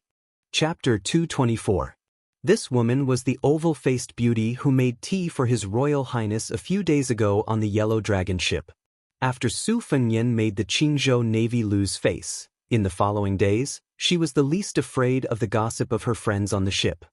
Chapter 224. This woman was the oval-faced beauty who made tea for His Royal Highness a few days ago on the Yellow Dragon ship. After Su Fengyan made the Qingzhou Navy lose face, in the following days, she was the least afraid of the gossip of her friends on the ship.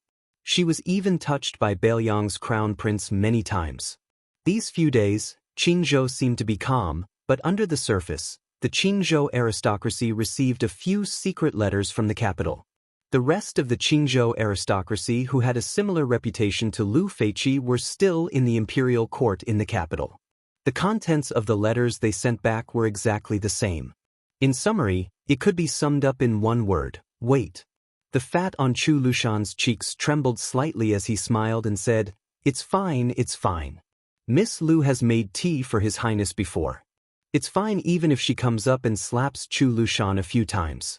She was even touched by Beiliang's crown prince many times. These few days, Qingzhou seemed to be calm, but under the surface, the Qingzhou aristocracy received a few secret letters from the capital. The rest of the Qingzhou aristocracy who had a similar reputation to Lu Feiqi were still in the imperial court in the capital. The contents of the letters they sent back were exactly the same. In summary, it could be summed up in one word: wait. The fat on Chu Lushan's cheeks trembled slightly as he smiled and said, "It's fine, it's fine. Miss Lu has made tea for His Highness before. It's fine even if she comes up and slaps Chu Lushan a few times."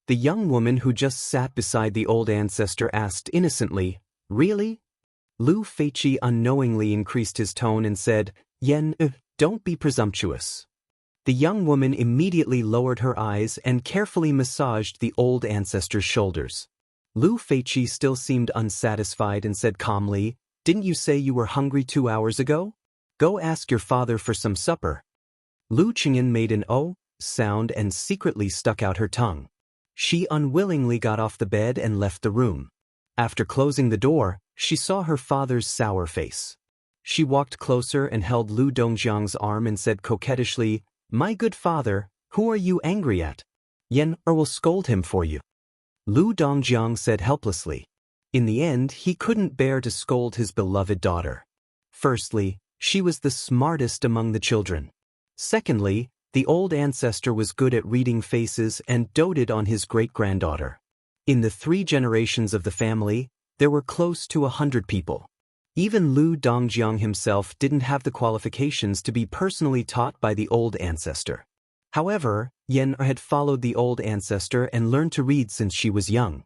The young woman who just sat beside the old ancestor asked innocently, "Really?" Lu Feiqi unknowingly increased his tone and said, "Yen, don't be presumptuous." The young woman immediately lowered her eyes and carefully massaged the old ancestor's shoulders. Lu Feiqi still seemed unsatisfied and said calmly, "Didn't you say you were hungry 2 hours ago? Go ask your father for some supper." Lu Qingyan made an "oh" sound and secretly stuck out her tongue. She unwillingly got off the bed and left the room. After closing the door, she saw her father's sour face. She walked closer and held Lu Dongjiang's arm and said coquettishly, "My good father, who are you angry at? Yen will scold him for you." Lu Dongjiang said helplessly. In the end, he couldn't bear to scold his beloved daughter. Firstly, she was the smartest among the children. Secondly, the old ancestor was good at reading faces and doted on his great-granddaughter. In the 3 generations of the family, there were close to 100 people. Even Lu Dongjiang himself didn't have the qualifications to be personally taught by the old ancestor. However, Yen had followed the old ancestor and learned to read since she was young.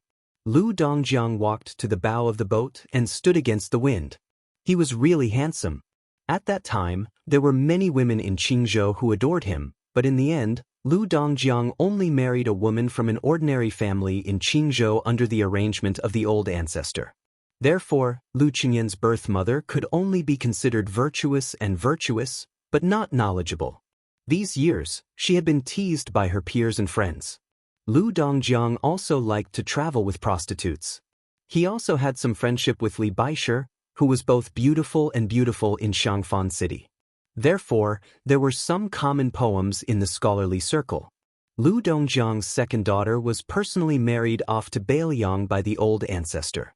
Lu Dongjiang walked to the bow of the boat and stood against the wind. He was really handsome. At that time, there were many women in Qingzhou who adored him, but in the end, Lu Dongjiang only married a woman from an ordinary family in Qingzhou under the arrangement of the old ancestor. Therefore, Lu Qingyan's birth mother could only be considered virtuous, but not knowledgeable. These years, she had been teased by her peers and friends. Lu Dongjiang also liked to travel with prostitutes. He also had some friendship with Li Baisher, who was both beautiful in Xianxia city. Therefore, there were some common poems in the scholarly circle. Lu Dongjiang's second daughter was personally married off to Bailiang by the old ancestor.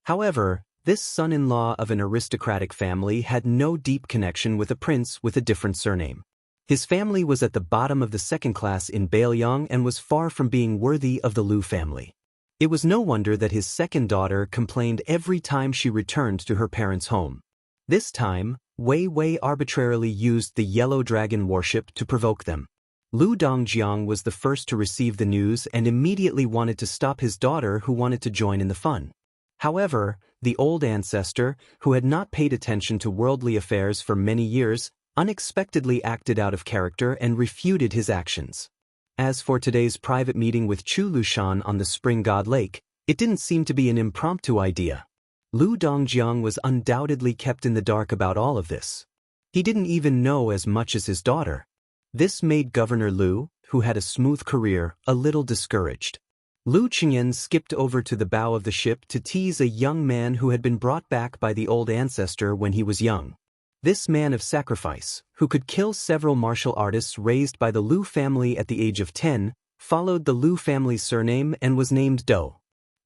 However, this son-in-law of an aristocratic family had no deep connection with a prince with a different surname. His family was at the bottom of the second class in Bailiang and was far from being worthy of the Lu family. It was no wonder that his second daughter complained every time she returned to her parents' home. This time, Wei Wei arbitrarily used the yellow dragon warship to provoke them. Lu Dongjiang was the first to receive the news and immediately wanted to stop his daughter who wanted to join in the fun. However, the old ancestor, who had not paid attention to worldly affairs for many years, unexpectedly acted out of character and refuted his actions. As for today's private meeting with Chu Lushan on the Spring God Lake, it didn't seem to be an impromptu idea. Lu Dongjiang was undoubtedly kept in the dark about all of this. He didn't even know as much as his daughter. This made Governor Lu, who had a smooth career, a little discouraged. Lu Qingyan skipped over to the bow of the ship to tease a young man who had been brought back by the old ancestor when he was young. This man of sacrifice, who could kill several martial artists raised by the Lu family at the age of 10, followed the Lu family's surname and was named Do.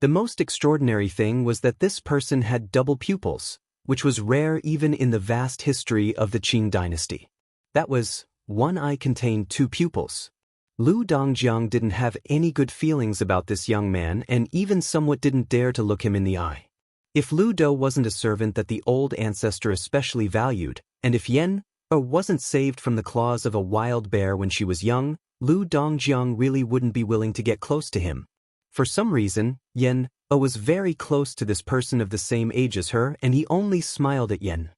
The most extraordinary thing was that this person had double pupils, which was rare even in the vast history of the Qing dynasty. That was, one eye contained two pupils. Lu Dongjiang didn't have any good feelings about this young man and even somewhat didn't dare to look him in the eye. If Lu Do wasn't a servant that the old ancestor especially valued, and if Yen wasn't saved from the claws of a wild bear when she was young, Lu Dongjiang really wouldn't be willing to get close to him. For some reason, Yen was very close to this person of the same age as her, and he only smiled at Yen.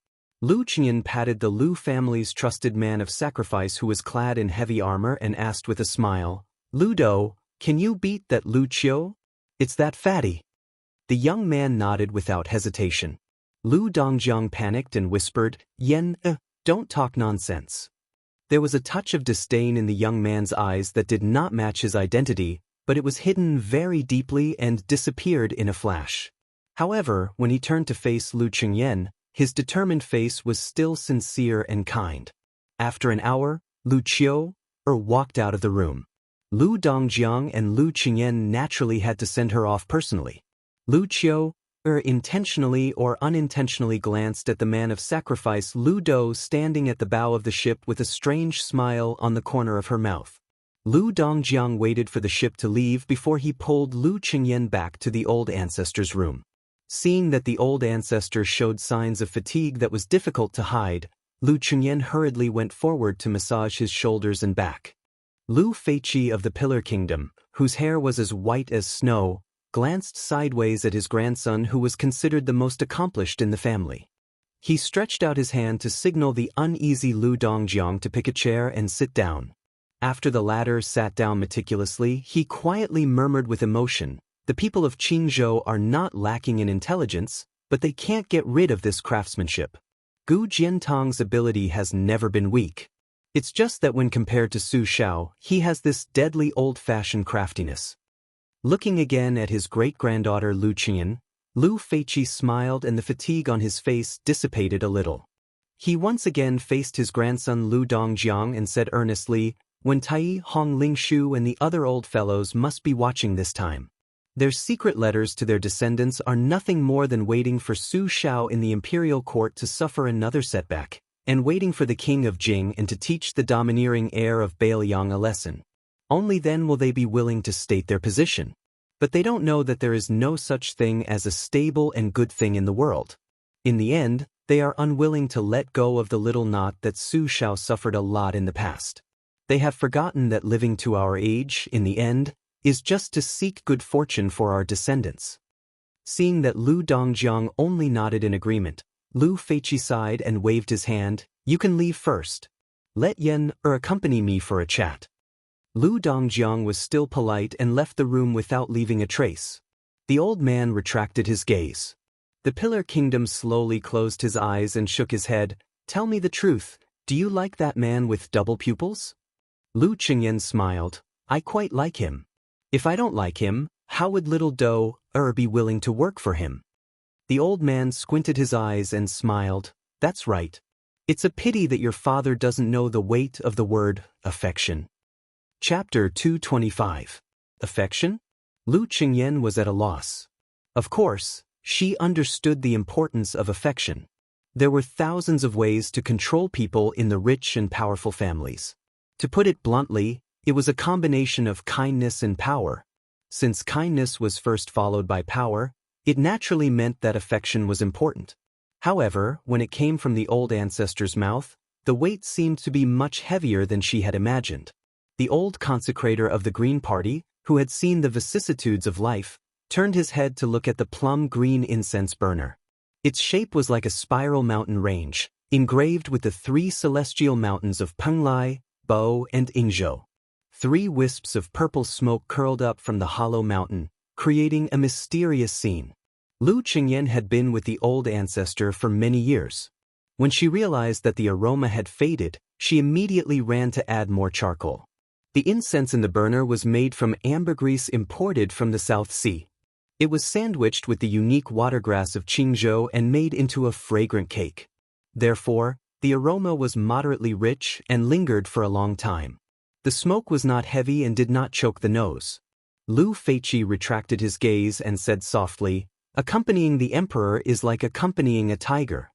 Lu Qingyan patted the Lu family's trusted man of sacrifice who was clad in heavy armor and asked with a smile, "Lu Do, can you beat that Lu Qiu? It's that fatty." The young man nodded without hesitation. Lu Dongjiang panicked and whispered, "Yen, don't talk nonsense." There was a touch of disdain in the young man's eyes that did not match his identity, but it was hidden very deeply and disappeared in a flash. However, when he turned to face Lu Qingyan, his determined face was still sincere and kind. After an hour, Lu Qiu walked out of the room. Lu Dongjiang and Lu Qingyan naturally had to send her off personally. Lu Qiu intentionally or unintentionally glanced at the man of sacrifice Lu Do standing at the bow of the ship with a strange smile on the corner of her mouth. Lu Dongjiang waited for the ship to leave before he pulled Lu Qingyan back to the old ancestor's room. Seeing that the old ancestor showed signs of fatigue that was difficult to hide, Lu Qingyan hurriedly went forward to massage his shoulders and back. Lu Feiqi of the Pillar Kingdom, whose hair was as white as snow, glanced sideways at his grandson who was considered the most accomplished in the family. He stretched out his hand to signal the uneasy Lu Dongjiang to pick a chair and sit down. After the latter sat down meticulously, he quietly murmured with emotion, "The people of Qingzhou are not lacking in intelligence, but they can't get rid of this craftsmanship. Gu Jiantong's ability has never been weak. It's just that when compared to Su Xiao, he has this deadly old-fashioned craftiness." Looking again at his great-granddaughter Lu Qingyan, Lu Feiqi smiled and the fatigue on his face dissipated a little. He once again faced his grandson Lu Dongjiang and said earnestly, "When Tai Hong Lingshu and the other old fellows must be watching this time. Their secret letters to their descendants are nothing more than waiting for Su Xiao in the imperial court to suffer another setback, and waiting for the king of Jing and to teach the domineering heir of Bailiang a lesson. Only then will they be willing to state their position. But they don't know that there is no such thing as a stable and good thing in the world. In the end, they are unwilling to let go of the little knot that Su Xiao suffered a lot in the past. They have forgotten that living to our age, in the end, is just to seek good fortune for our descendants." Seeing that Lu Dongjiang only nodded in agreement, Lu Feiqi sighed and waved his hand, "You can leave first. Let Yen accompany me for a chat." Lu Dongjiang was still polite and left the room without leaving a trace. The old man retracted his gaze. The Pillar Kingdom slowly closed his eyes and shook his head. "Tell me the truth, do you like that man with double pupils?" Lu Qingyan smiled. "I quite like him. If I don't like him, how would little Do be willing to work for him?" The old man squinted his eyes and smiled. "That's right. It's a pity that your father doesn't know the weight of the word affection. Chapter 225. Affection? Lu Qingyan was at a loss. Of course, she understood the importance of affection. There were thousands of ways to control people in the rich and powerful families. To put it bluntly, it was a combination of kindness and power. Since kindness was first followed by power, it naturally meant that affection was important. However, when it came from the old ancestor's mouth, the weight seemed to be much heavier than she had imagined. The old consecrator of the Green Party, who had seen the vicissitudes of life, turned his head to look at the plum-green incense burner. Its shape was like a spiral mountain range, engraved with the 3 celestial mountains of Penglai, Bo, and Ingzhou. 3 wisps of purple smoke curled up from the hollow mountain, creating a mysterious scene. Lu Qingyan had been with the old ancestor for many years. When she realized that the aroma had faded, she immediately ran to add more charcoal. The incense in the burner was made from ambergris imported from the South Sea. It was sandwiched with the unique watergrass of Qingzhou and made into a fragrant cake. Therefore, the aroma was moderately rich and lingered for a long time. The smoke was not heavy and did not choke the nose. Lu Feiqi retracted his gaze and said softly, "Accompanying the emperor is like accompanying a tiger."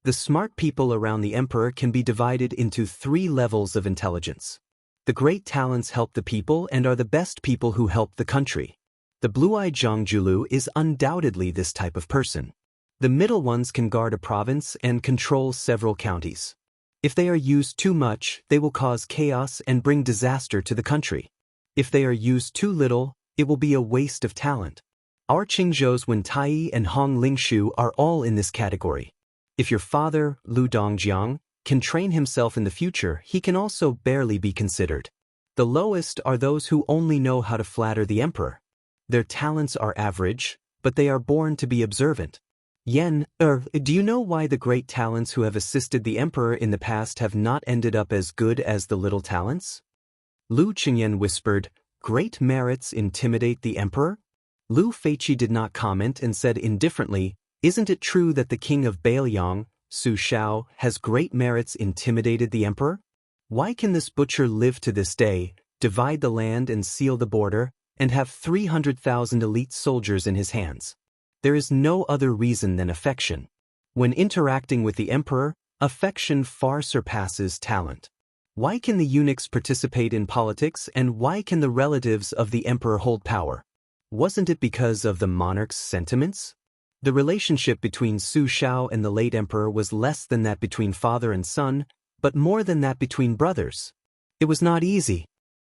The smart people around the emperor can be divided into 3 levels of intelligence. The great talents help the people and are the best people who help the country. The blue-eyed Zhongjulu is undoubtedly this type of person. The middle ones can guard a province and control several counties. If they are used too much, they will cause chaos and bring disaster to the country. If they are used too little, it will be a waste of talent. Our Qingzhou's Wen Tai and Hong Lingshu are all in this category. If your father, Lu Dongjiang, can train himself in the future, he can also barely be considered. The lowest are those who only know how to flatter the emperor. Their talents are average, but they are born to be observant. Yen, do you know why the great talents who have assisted the emperor in the past have not ended up as good as the little talents? Lu Qingyan whispered, "Great merits intimidate the emperor?" Lu Feiqi did not comment and said indifferently, "Isn't it true that the king of Bailiang, Su Shao, has great merits intimidated the emperor? Why can this butcher live to this day, divide the land and seal the border, and have 300,000 elite soldiers in his hands? There is no other reason than affection. When interacting with the emperor, affection far surpasses talent. Why can the eunuchs participate in politics and why can the relatives of the emperor hold power? Wasn't it because of the monarch's sentiments? The relationship between Su Shao and the late emperor was less than that between father and son, but more than that between brothers. It was not easy.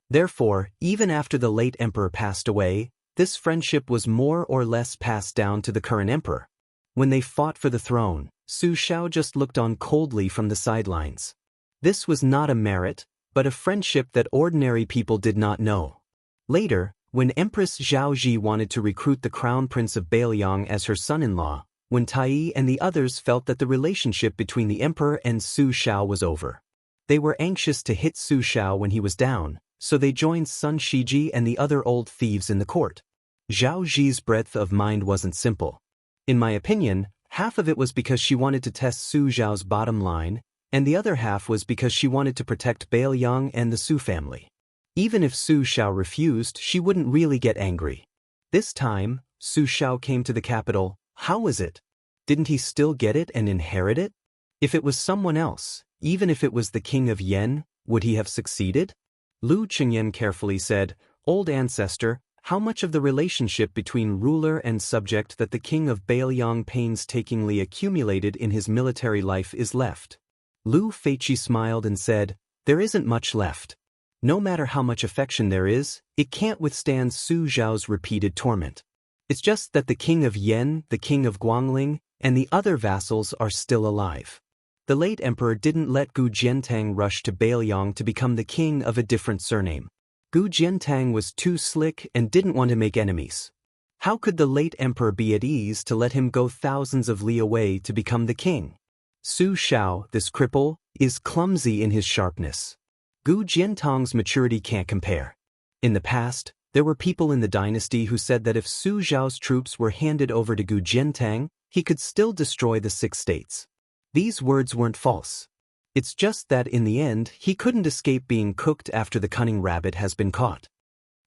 Therefore, even after the late emperor passed away, this friendship was more or less passed down to the current emperor. When they fought for the throne, Su Shao just looked on coldly from the sidelines. This was not a merit, but a friendship that ordinary people did not know. Later, when Empress Zhaoji wanted to recruit the crown prince of Bailiang as her son-in-law, Wen Tai and the others felt that the relationship between the emperor and Su Shao was over. They were anxious to hit Su Shao when he was down, so they joined Sun Shiji and the other old thieves in the court. Zhaoji's breadth of mind wasn't simple. In my opinion, half of it was because she wanted to test Su Zhao's bottom line, and the other half was because she wanted to protect Bailiang and the Su family. Even if Su Shao refused, she wouldn't really get angry. This time, Su Shao came to the capital. How was it? Didn't he still get it and inherit it? If it was someone else, even if it was the king of Yen, would he have succeeded? Lu Qingyan carefully said, "Old ancestor, how much of the relationship between ruler and subject that the king of Bailiang painstakingly accumulated in his military life is left?" Lu Feiqi smiled and said, "There isn't much left. No matter how much affection there is, it can't withstand Su Zhao's repeated torment. It's just that the king of Yen, the king of Guangling, and the other vassals are still alive. The late emperor didn't let Gu Jiantang rush to Bailiang to become the king of a different surname. Gu Jiantang was too slick and didn't want to make enemies. How could the late emperor be at ease to let him go thousands of li away to become the king? Su Shao, this cripple, is clumsy in his sharpness. Gu Jiantang's maturity can't compare. In the past, there were people in the dynasty who said that if Su Zhao's troops were handed over to Gu Jiantang, he could still destroy the 6 states. These words weren't false. It's just that in the end, he couldn't escape being cooked after the cunning rabbit has been caught.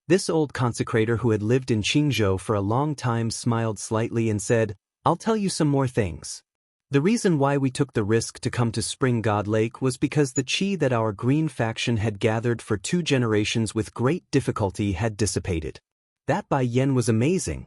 This old consecrator who had lived in Qingzhou for a long time smiled slightly and said, "I'll tell you some more things. The reason why we took the risk to come to Spring God Lake was because the qi that our green faction had gathered for 2 generations with great difficulty had dissipated. That Bai Yan was amazing.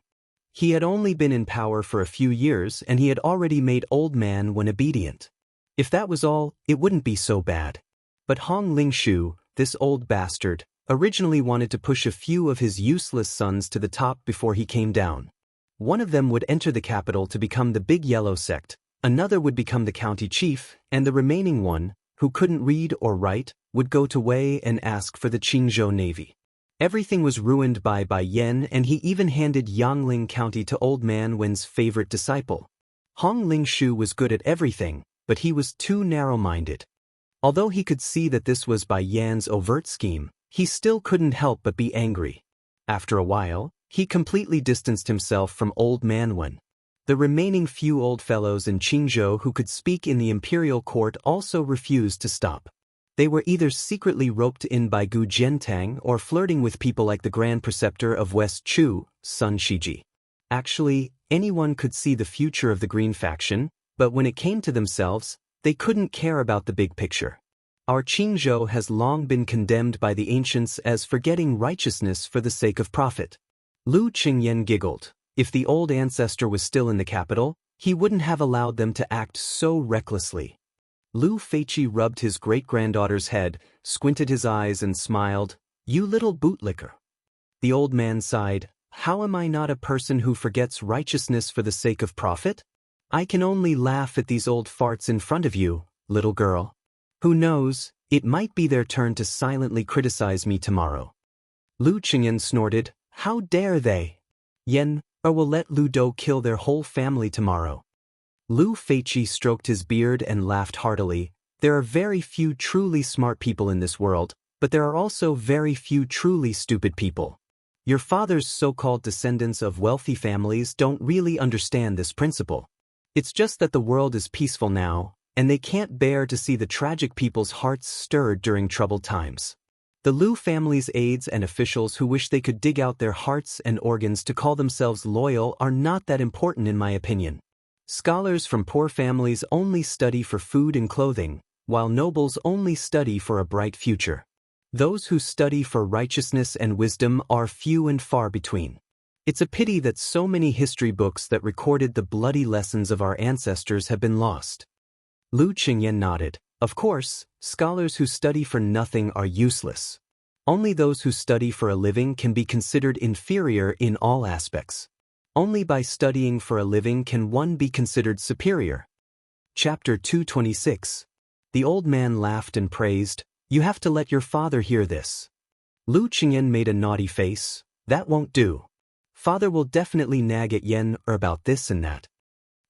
He had only been in power for a few years and he had already made old man when obedient. If that was all, it wouldn't be so bad. But Hong Lingshu, this old bastard, originally wanted to push a few of his useless sons to the top before he came down. One of them would enter the capital to become the Big Yellow sect, another would become the county chief, and the remaining one, who couldn't read or write, would go to Wei and ask for the Qingzhou Navy. Everything was ruined by Bai Yan, and he even handed Yangling County to Old Man Wen's favorite disciple. Hong Lingshu was good at everything, but he was too narrow-minded. Although he could see that this was Bai Yan's overt scheme, he still couldn't help but be angry. After a while, he completely distanced himself from Old Man Wen. The remaining few old fellows in Qingzhou who could speak in the imperial court also refused to stop. They were either secretly roped in by Gu Jiantang or flirting with people like the Grand Preceptor of West Chu, Sun Shiji. Actually, anyone could see the future of the Green faction, but when it came to themselves, they couldn't care about the big picture. Our Qingzhou has long been condemned by the ancients as forgetting righteousness for the sake of profit. Lu Qingyan giggled. If the old ancestor was still in the capital, he wouldn't have allowed them to act so recklessly. Lu Feiqi rubbed his great-granddaughter's head, squinted his eyes and smiled, "You little bootlicker." The old man sighed, "How am I not a person who forgets righteousness for the sake of profit? I can only laugh at these old farts in front of you, little girl. Who knows, it might be their turn to silently criticize me tomorrow." Lu Qingyan snorted, "How dare they? Yen, or will let Lu Do kill their whole family tomorrow." Lu Feiqi stroked his beard and laughed heartily. "There are very few truly smart people in this world, but there are also very few truly stupid people. Your father's so-called descendants of wealthy families don't really understand this principle. It's just that the world is peaceful now, and they can't bear to see the tragic people's hearts stirred during troubled times. The Lu family's aides and officials who wish they could dig out their hearts and organs to call themselves loyal are not that important in my opinion. Scholars from poor families only study for food and clothing, while nobles only study for a bright future. Those who study for righteousness and wisdom are few and far between. It's a pity that so many history books that recorded the bloody lessons of our ancestors have been lost." Lu Qingyan nodded. "Of course, scholars who study for nothing are useless. Only those who study for a living can be considered inferior in all aspects. Only by studying for a living can one be considered superior." Chapter 226. The old man laughed and praised, "You have to let your father hear this." Lu Qingyan made a naughty face. "That won't do. Father will definitely nag at Yen or about this and that."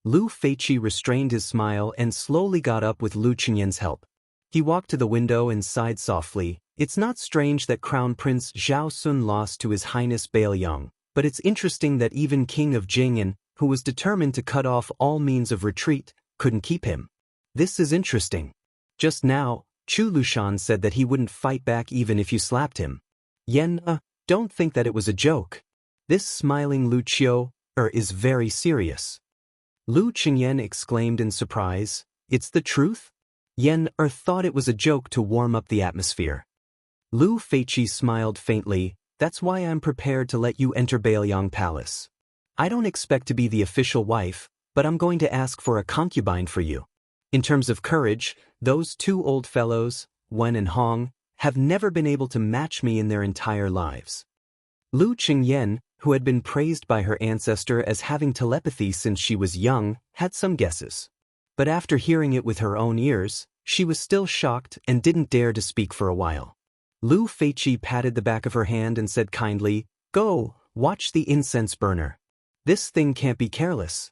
Lu Feiqi restrained his smile and slowly got up with Lu Qingyan's help. He walked to the window and sighed softly. "It's not strange that Crown Prince Zhao Sun lost to His Highness Baoyang, but it's interesting that even King of Jing'an, who was determined to cut off all means of retreat, couldn't keep him. This is interesting. Just now, Chu Lushan said that he wouldn't fight back even if you slapped him. Yen, don't think that it was a joke. This smiling Lu Qiu is very serious." Lu Qingyan exclaimed in surprise, "It's the truth?" Yen thought it was a joke to warm up the atmosphere. Lu Feiqi smiled faintly. "That's why I'm prepared to let you enter Baoyang Palace. I don't expect to be the official wife, but I'm going to ask for a concubine for you. In terms of courage, those 2 old fellows, Wen and Hong, have never been able to match me in their entire lives." Lu Qingyan, who had been praised by her ancestor as having telepathy since she was young, had some guesses. But after hearing it with her own ears, she was still shocked and didn't dare to speak for a while. Lu Feiqi patted the back of her hand and said kindly, "Go, watch the incense burner. This thing can't be careless."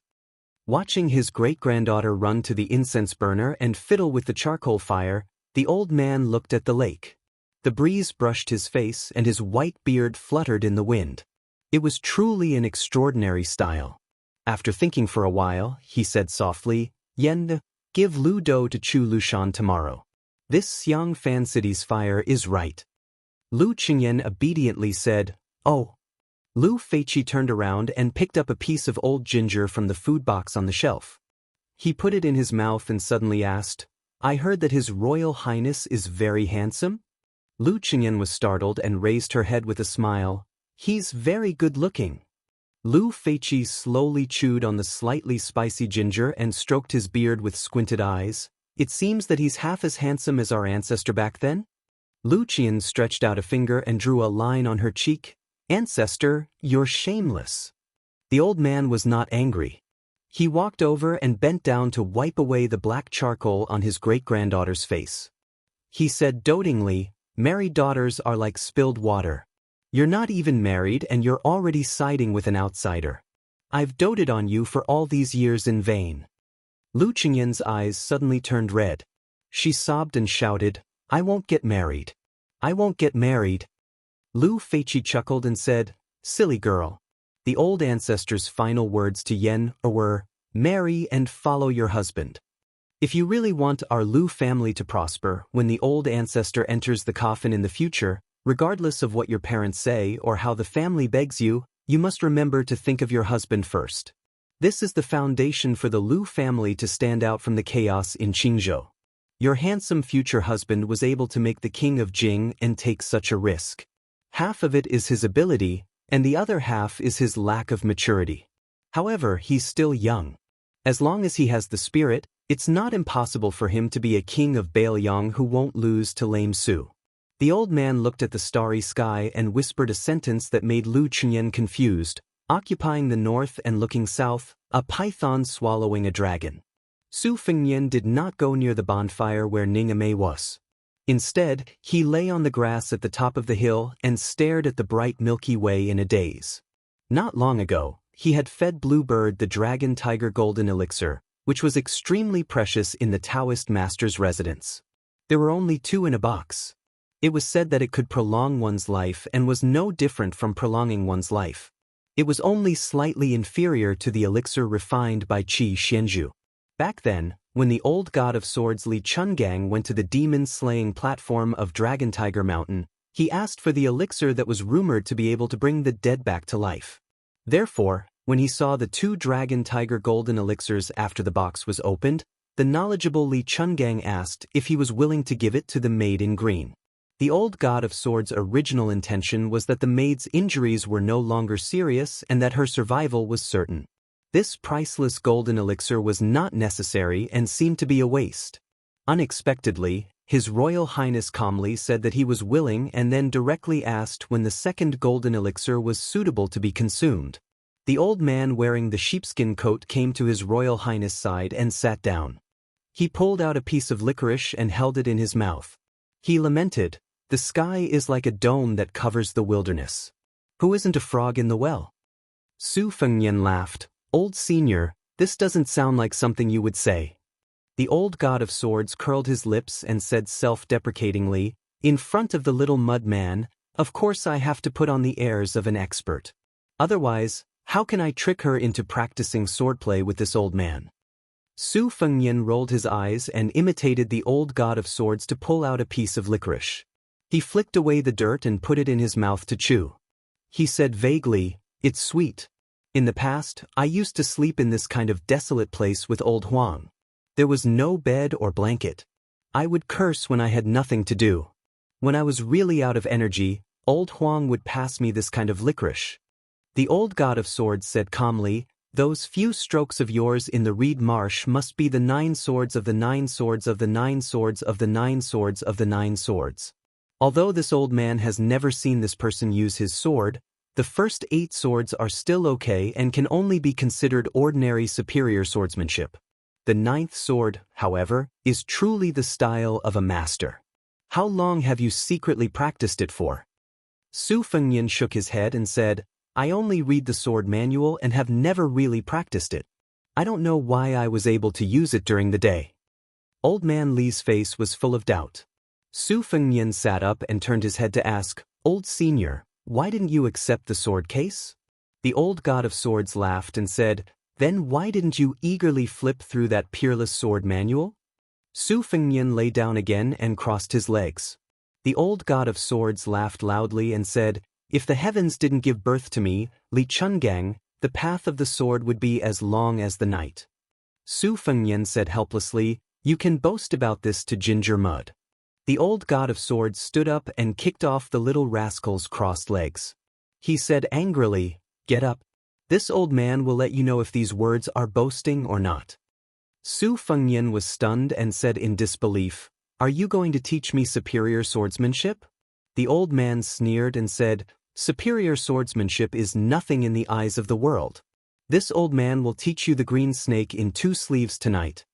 Watching his great-granddaughter run to the incense burner and fiddle with the charcoal fire, the old man looked at the lake. The breeze brushed his face and his white beard fluttered in the wind. It was truly an extraordinary style. After thinking for a while, he said softly, "Yen, give Lu Do to Chu Lushan tomorrow. This Xiang Fan City's fire is right. Lu Qingyan obediently said, "Oh." Lu Feiqi turned around and picked up a piece of old ginger from the food box on the shelf. He put it in his mouth and suddenly asked, "I heard that His Royal Highness is very handsome?" Lu Qingyan was startled and raised her head with a smile. "He's very good-looking." Lu Feiqi slowly chewed on the slightly spicy ginger and stroked his beard with squinted eyes. "It seems that he's half as handsome as our ancestor back then?" Lu Qian stretched out a finger and drew a line on her cheek. "Ancestor, you're shameless." The old man was not angry. He walked over and bent down to wipe away the black charcoal on his great-granddaughter's face. He said dotingly, "Married daughters are like spilled water. You're not even married and you're already siding with an outsider. I've doted on you for all these years in vain." Lu Qingyan's eyes suddenly turned red. She sobbed and shouted, "I won't get married. I won't get married." Lu Feiqi chuckled and said, "Silly girl." The old ancestor's final words to Yen were, "Marry and follow your husband." If you really want our Lu family to prosper, when the old ancestor enters the coffin in the future, regardless of what your parents say or how the family begs you, you must remember to think of your husband first. This is the foundation for the Lu family to stand out from the chaos in Qingzhou. Your handsome future husband was able to make the king of Jing and take such a risk. Half of it is his ability, and the other half is his lack of maturity. However, he's still young. As long as he has the spirit, it's not impossible for him to be a king of Bailiang who won't lose to Lame Su. The old man looked at the starry sky and whispered a sentence that made Lu Qingyan confused, occupying the north and looking south, a python swallowing a dragon. Su Fengnian did not go near the bonfire where Ning Amei was. Instead, he lay on the grass at the top of the hill and stared at the bright Milky Way in a daze. Not long ago, he had fed Bluebird the Dragon Tiger Golden Elixir, which was extremely precious in the Taoist master's residence. There were only 2 in a box. It was said that it could prolong one's life and was no different from prolonging one's life. It was only slightly inferior to the elixir refined by Qi Xianzhu. Back then, when the old god of swords Li Chungang went to the demon-slaying platform of Dragon Tiger Mountain, he asked for the elixir that was rumored to be able to bring the dead back to life. Therefore, when he saw the 2 Dragon Tiger Golden Elixirs after the box was opened, the knowledgeable Li Chungang asked if he was willing to give it to the maid in green. The old god of swords' original intention was that the maid's injuries were no longer serious and that her survival was certain. This priceless golden elixir was not necessary and seemed to be a waste. Unexpectedly, His Royal Highness calmly said that he was willing and then directly asked when the second golden elixir was suitable to be consumed. The old man wearing the sheepskin coat came to His Royal Highness' side and sat down. He pulled out a piece of licorice and held it in his mouth. He lamented, "The sky is like a dome that covers the wilderness. Who isn't a frog in the well?" Su Fengnian laughed. "Old senior, this doesn't sound like something you would say." The old god of swords curled his lips and said self-deprecatingly, "In front of the little mud man, of course I have to put on the airs of an expert. Otherwise, how can I trick her into practicing swordplay with this old man?" Su Fengnian rolled his eyes and imitated the old god of swords to pull out a piece of licorice. He flicked away the dirt and put it in his mouth to chew. He said vaguely, "It's sweet. In the past, I used to sleep in this kind of desolate place with old Huang. There was no bed or blanket. I would curse when I had nothing to do. When I was really out of energy, old Huang would pass me this kind of licorice." The old god of swords said calmly, "Those few strokes of yours in the reed marsh must be the 9 swords of the 9 swords of the 9 swords of the 9 swords of the 9 swords. Although this old man has never seen this person use his sword, the first 8 swords are still okay and can only be considered ordinary superior swordsmanship. The 9th sword, however, is truly the style of a master. How long have you secretly practiced it for?" Su Fengnian shook his head and said, "I only read the sword manual and have never really practiced it. I don't know why I was able to use it during the day." Old man Li's face was full of doubt. Su Fengnian sat up and turned his head to ask, "Old senior, why didn't you accept the sword case?" The old god of swords laughed and said, "Then why didn't you eagerly flip through that peerless sword manual?" Su Fengnian lay down again and crossed his legs. The old god of swords laughed loudly and said, "If the heavens didn't give birth to me, Li Chungang, the path of the sword would be as long as the night." Su Fengnian said helplessly, "You can boast about this to Ginger Mud." The old god of swords stood up and kicked off the little rascal's crossed legs. He said angrily, "Get up. This old man will let you know if these words are boasting or not." Su Fengnian was stunned and said in disbelief, "Are you going to teach me superior swordsmanship?" The old man sneered and said, "Superior swordsmanship is nothing in the eyes of the world. This old man will teach you the green snake in 2 sleeves tonight."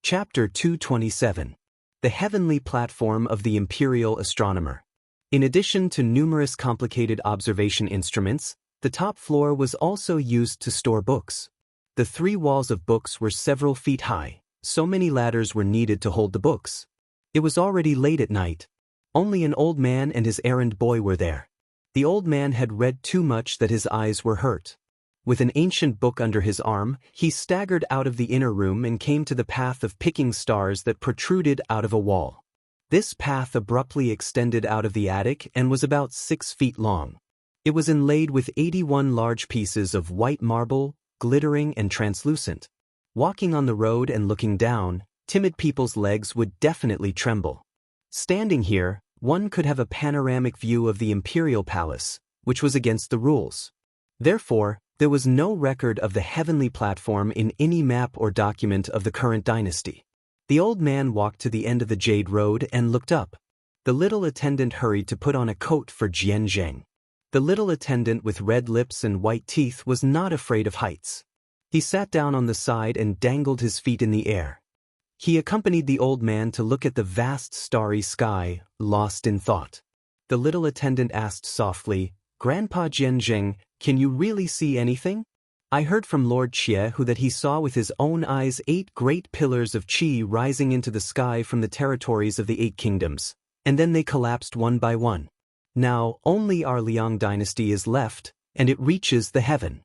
Chapter 227. The Heavenly Platform of the Imperial Astronomer. In addition to numerous complicated observation instruments, the top floor was also used to store books. The 3 walls of books were several feet high, so many ladders were needed to hold the books. It was already late at night. Only an old man and his errand boy were there. The old man had read too much that his eyes were hurt. With an ancient book under his arm, he staggered out of the inner room and came to the path of picking stars that protruded out of a wall. This path abruptly extended out of the attic and was about 6 feet long. It was inlaid with 81 large pieces of white marble, glittering and translucent. Walking on the road and looking down, timid people's legs would definitely tremble. Standing here, one could have a panoramic view of the imperial palace, which was against the rules. Therefore, there was no record of the heavenly platform in any map or document of the current dynasty. The old man walked to the end of the Jade Road and looked up. The little attendant hurried to put on a coat for Jian Zheng. The little attendant with red lips and white teeth was not afraid of heights. He sat down on the side and dangled his feet in the air. He accompanied the old man to look at the vast starry sky, lost in thought. The little attendant asked softly, "Grandpa Jianzheng, can you really see anything? I heard from Lord Xie that he saw with his own eyes 8 great pillars of qi rising into the sky from the territories of the 8 kingdoms, and then they collapsed one by one. Now, only our Liang dynasty is left, and it reaches the heaven."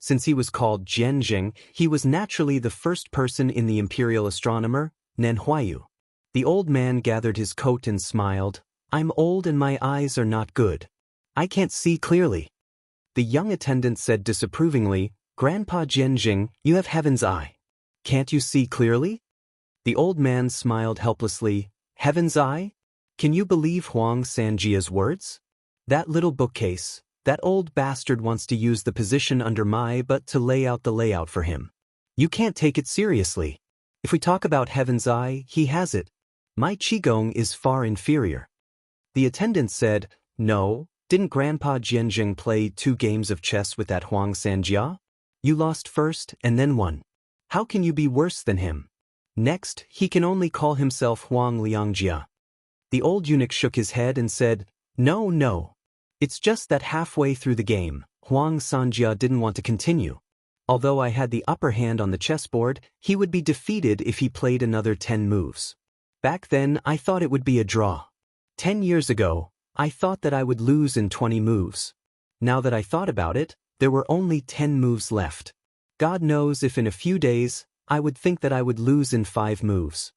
Since he was called Jianzheng, he was naturally the first person in the imperial astronomer, Nen Huayu. The old man gathered his coat and smiled, "I'm old and my eyes are not good. I can't see clearly." The young attendant said disapprovingly, "Grandpa Jianzheng, you have heaven's eye. Can't you see clearly?" The old man smiled helplessly, "Heaven's eye? Can you believe Huang Sanjia's words? That little bookcase, that old bastard wants to use the position under my butt to lay out the layout for him. You can't take it seriously. If we talk about heaven's eye, he has it. My qigong is far inferior." The attendant said, "No, didn't Grandpa Jianzheng play 2 games of chess with that Huang Sanjia? You lost first and then won. How can you be worse than him? Next, he can only call himself Huang Liangjia." The old eunuch shook his head and said, No. It's just that halfway through the game, Huang Sanjia didn't want to continue. Although I had the upper hand on the chessboard, he would be defeated if he played another 10 moves. Back then, I thought it would be a draw. 10 years ago, I thought that I would lose in 20 moves. Now that I thought about it, there were only 10 moves left. God knows if in a few days, I would think that I would lose in 5 moves.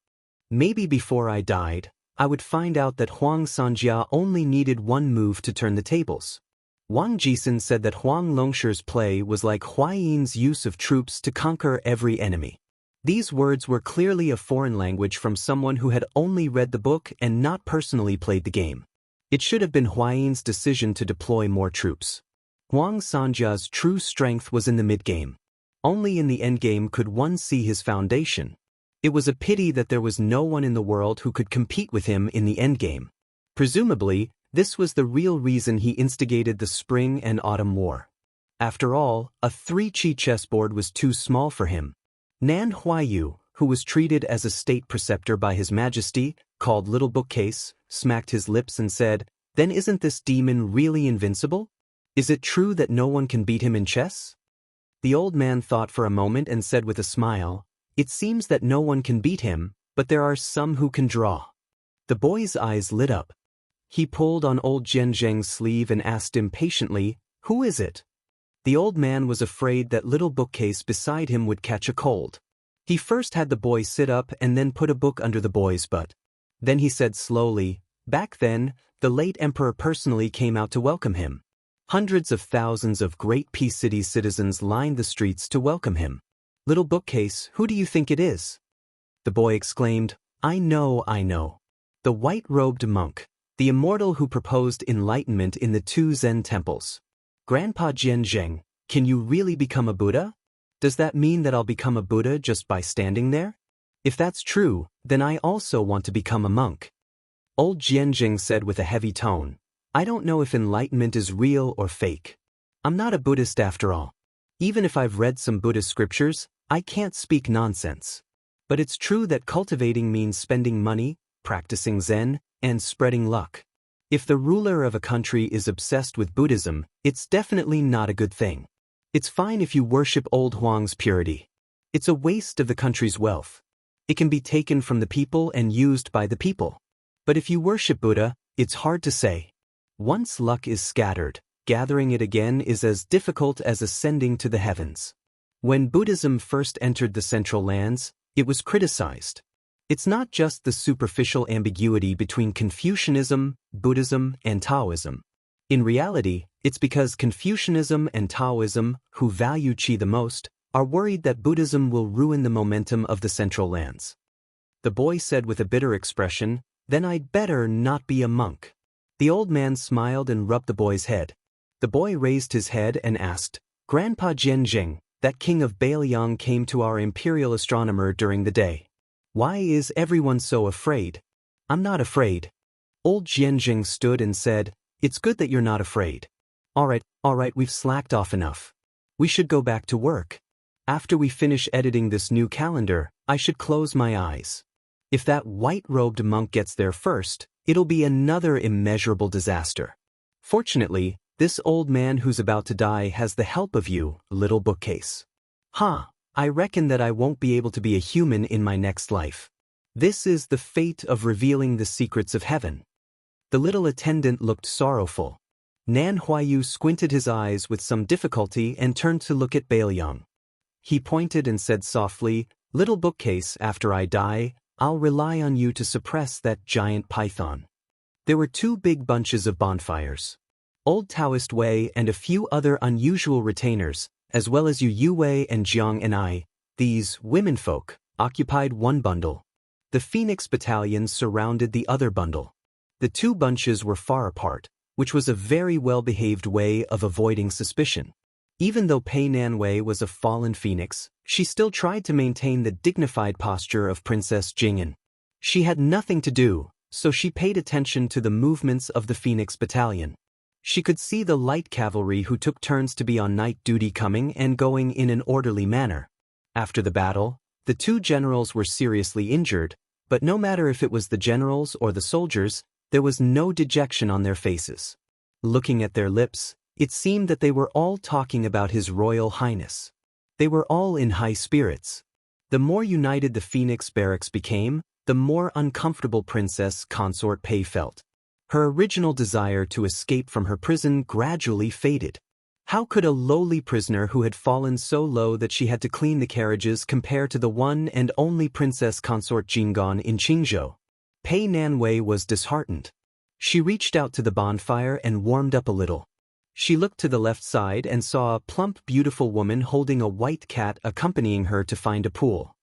Maybe before I died, I would find out that Huang Sanjia only needed 1 move to turn the tables. Wang Jisun said that Huang Longshi's play was like Huayi's use of troops to conquer every enemy. These words were clearly a foreign language from someone who had only read the book and not personally played the game. It should have been Huayi's decision to deploy more troops. Huang Sanjia's true strength was in the mid-game. Only in the endgame could one see his foundation. It was a pity that there was no one in the world who could compete with him in the endgame. Presumably, this was the real reason he instigated the Spring and Autumn War. After all, a 3-chi chessboard was too small for him. Nan Huayu, who was treated as a state preceptor by His Majesty, called Little Bookcase, smacked his lips and said, "Then isn't this demon really invincible? Is it true that no one can beat him in chess?" The old man thought for a moment and said with a smile, "It seems that no one can beat him, but there are some who can draw." The boy's eyes lit up. He pulled on old Jianzheng's sleeve and asked impatiently, "Who is it?" The old man was afraid that Little Bookcase beside him would catch a cold. He first had the boy sit up and then put a book under the boy's butt. Then he said slowly, "Back then, the late emperor personally came out to welcome him. Hundreds of thousands of great Peace City's citizens lined the streets to welcome him. Little bookcase, who do you think it is?" The boy exclaimed, I know. The white-robed monk, the immortal who proposed enlightenment in the 2 Zen temples. Grandpa Jianzheng, can you really become a Buddha? Does that mean that I'll become a Buddha just by standing there? If that's true, then I also want to become a monk. Old Jianzheng said with a heavy tone, I don't know if enlightenment is real or fake. I'm not a Buddhist after all. Even if I've read some Buddhist scriptures, I can't speak nonsense. But it's true that cultivating means spending money, practicing Zen, and spreading luck. If the ruler of a country is obsessed with Buddhism, it's definitely not a good thing. It's fine if you worship Old Huang's purity. It's a waste of the country's wealth. It can be taken from the people and used by the people. But if you worship Buddha, it's hard to say. Once luck is scattered, gathering it again is as difficult as ascending to the heavens. When Buddhism first entered the Central Lands, it was criticized. It's not just the superficial ambiguity between Confucianism, Buddhism, and Taoism. In reality, it's because Confucianism and Taoism, who value qi the most, are worried that Buddhism will ruin the momentum of the Central Lands. The boy said with a bitter expression, Then I'd better not be a monk. The old man smiled and rubbed the boy's head. The boy raised his head and asked, Grandpa Jianzheng, that king of Bailiang came to our imperial astronomer during the day. Why is everyone so afraid? I'm not afraid. Old Jianzheng stood and said, It's good that you're not afraid. All right, we've slacked off enough. We should go back to work. After we finish editing this new calendar, I should close my eyes. If that white-robed monk gets there first, it'll be another immeasurable disaster. Fortunately, this old man who's about to die has the help of you, little bookcase. I reckon that I won't be able to be a human in my next life. This is the fate of revealing the secrets of heaven. The little attendant looked sorrowful. Nan Huayu squinted his eyes with some difficulty and turned to look at Bailiang. He pointed and said softly, Little bookcase, after I die, I'll rely on you to suppress that giant python. There were 2 big bunches of bonfires. Old Taoist Wei and a few other unusual retainers, as well as Yu Wei and Jiang and I, these womenfolk, occupied one bundle. The Phoenix Battalion surrounded the other bundle. The 2 bunches were far apart, which was a very well-behaved way of avoiding suspicion. Even though Pei Nanwei was a fallen phoenix, she still tried to maintain the dignified posture of Princess Jing'an. She had nothing to do, so she paid attention to the movements of the Phoenix Battalion. She could see the light cavalry who took turns to be on night duty coming and going in an orderly manner. After the battle, the 2 generals were seriously injured, but no matter if it was the generals or the soldiers, there was no dejection on their faces. Looking at their lips, it seemed that they were all talking about His Royal Highness. They were all in high spirits. The more united the Phoenix barracks became, the more uncomfortable Princess Consort Pei felt. Her original desire to escape from her prison gradually faded. How could a lowly prisoner who had fallen so low that she had to clean the carriages compare to the one and only Princess Consort Jing'an in Qingzhou? Pei Nanwei was disheartened. She reached out to the bonfire and warmed up a little. She looked to the left side and saw a plump, beautiful woman holding a white cat accompanying her to find a pool.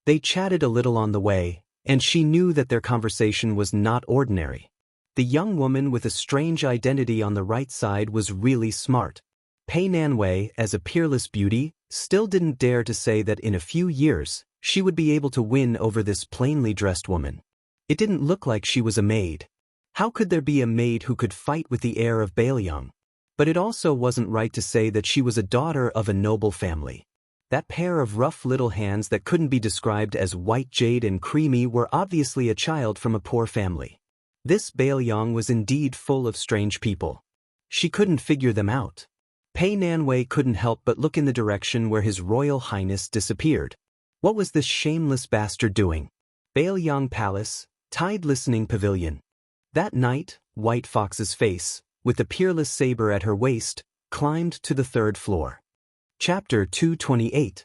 They chatted a little on the way, and she knew that their conversation was not ordinary. The young woman with a strange identity on the right side was really smart. Pei Nanwei, as a peerless beauty, still didn't dare to say that in a few years, she would be able to win over this plainly dressed woman. It didn't look like she was a maid. How could there be a maid who could fight with the heir of Bailiang? But it also wasn't right to say that she was a daughter of a noble family. That pair of rough little hands that couldn't be described as white jade and creamy were obviously a child from a poor family. This Bailiang was indeed full of strange people. She couldn't figure them out. Pei Nanwei couldn't help but look in the direction where His Royal Highness disappeared. What was this shameless bastard doing? Bailiang Palace, Tide Listening Pavilion. That night, White Fox's face, with the peerless saber at her waist, climbed to the 3rd floor. Chapter 228.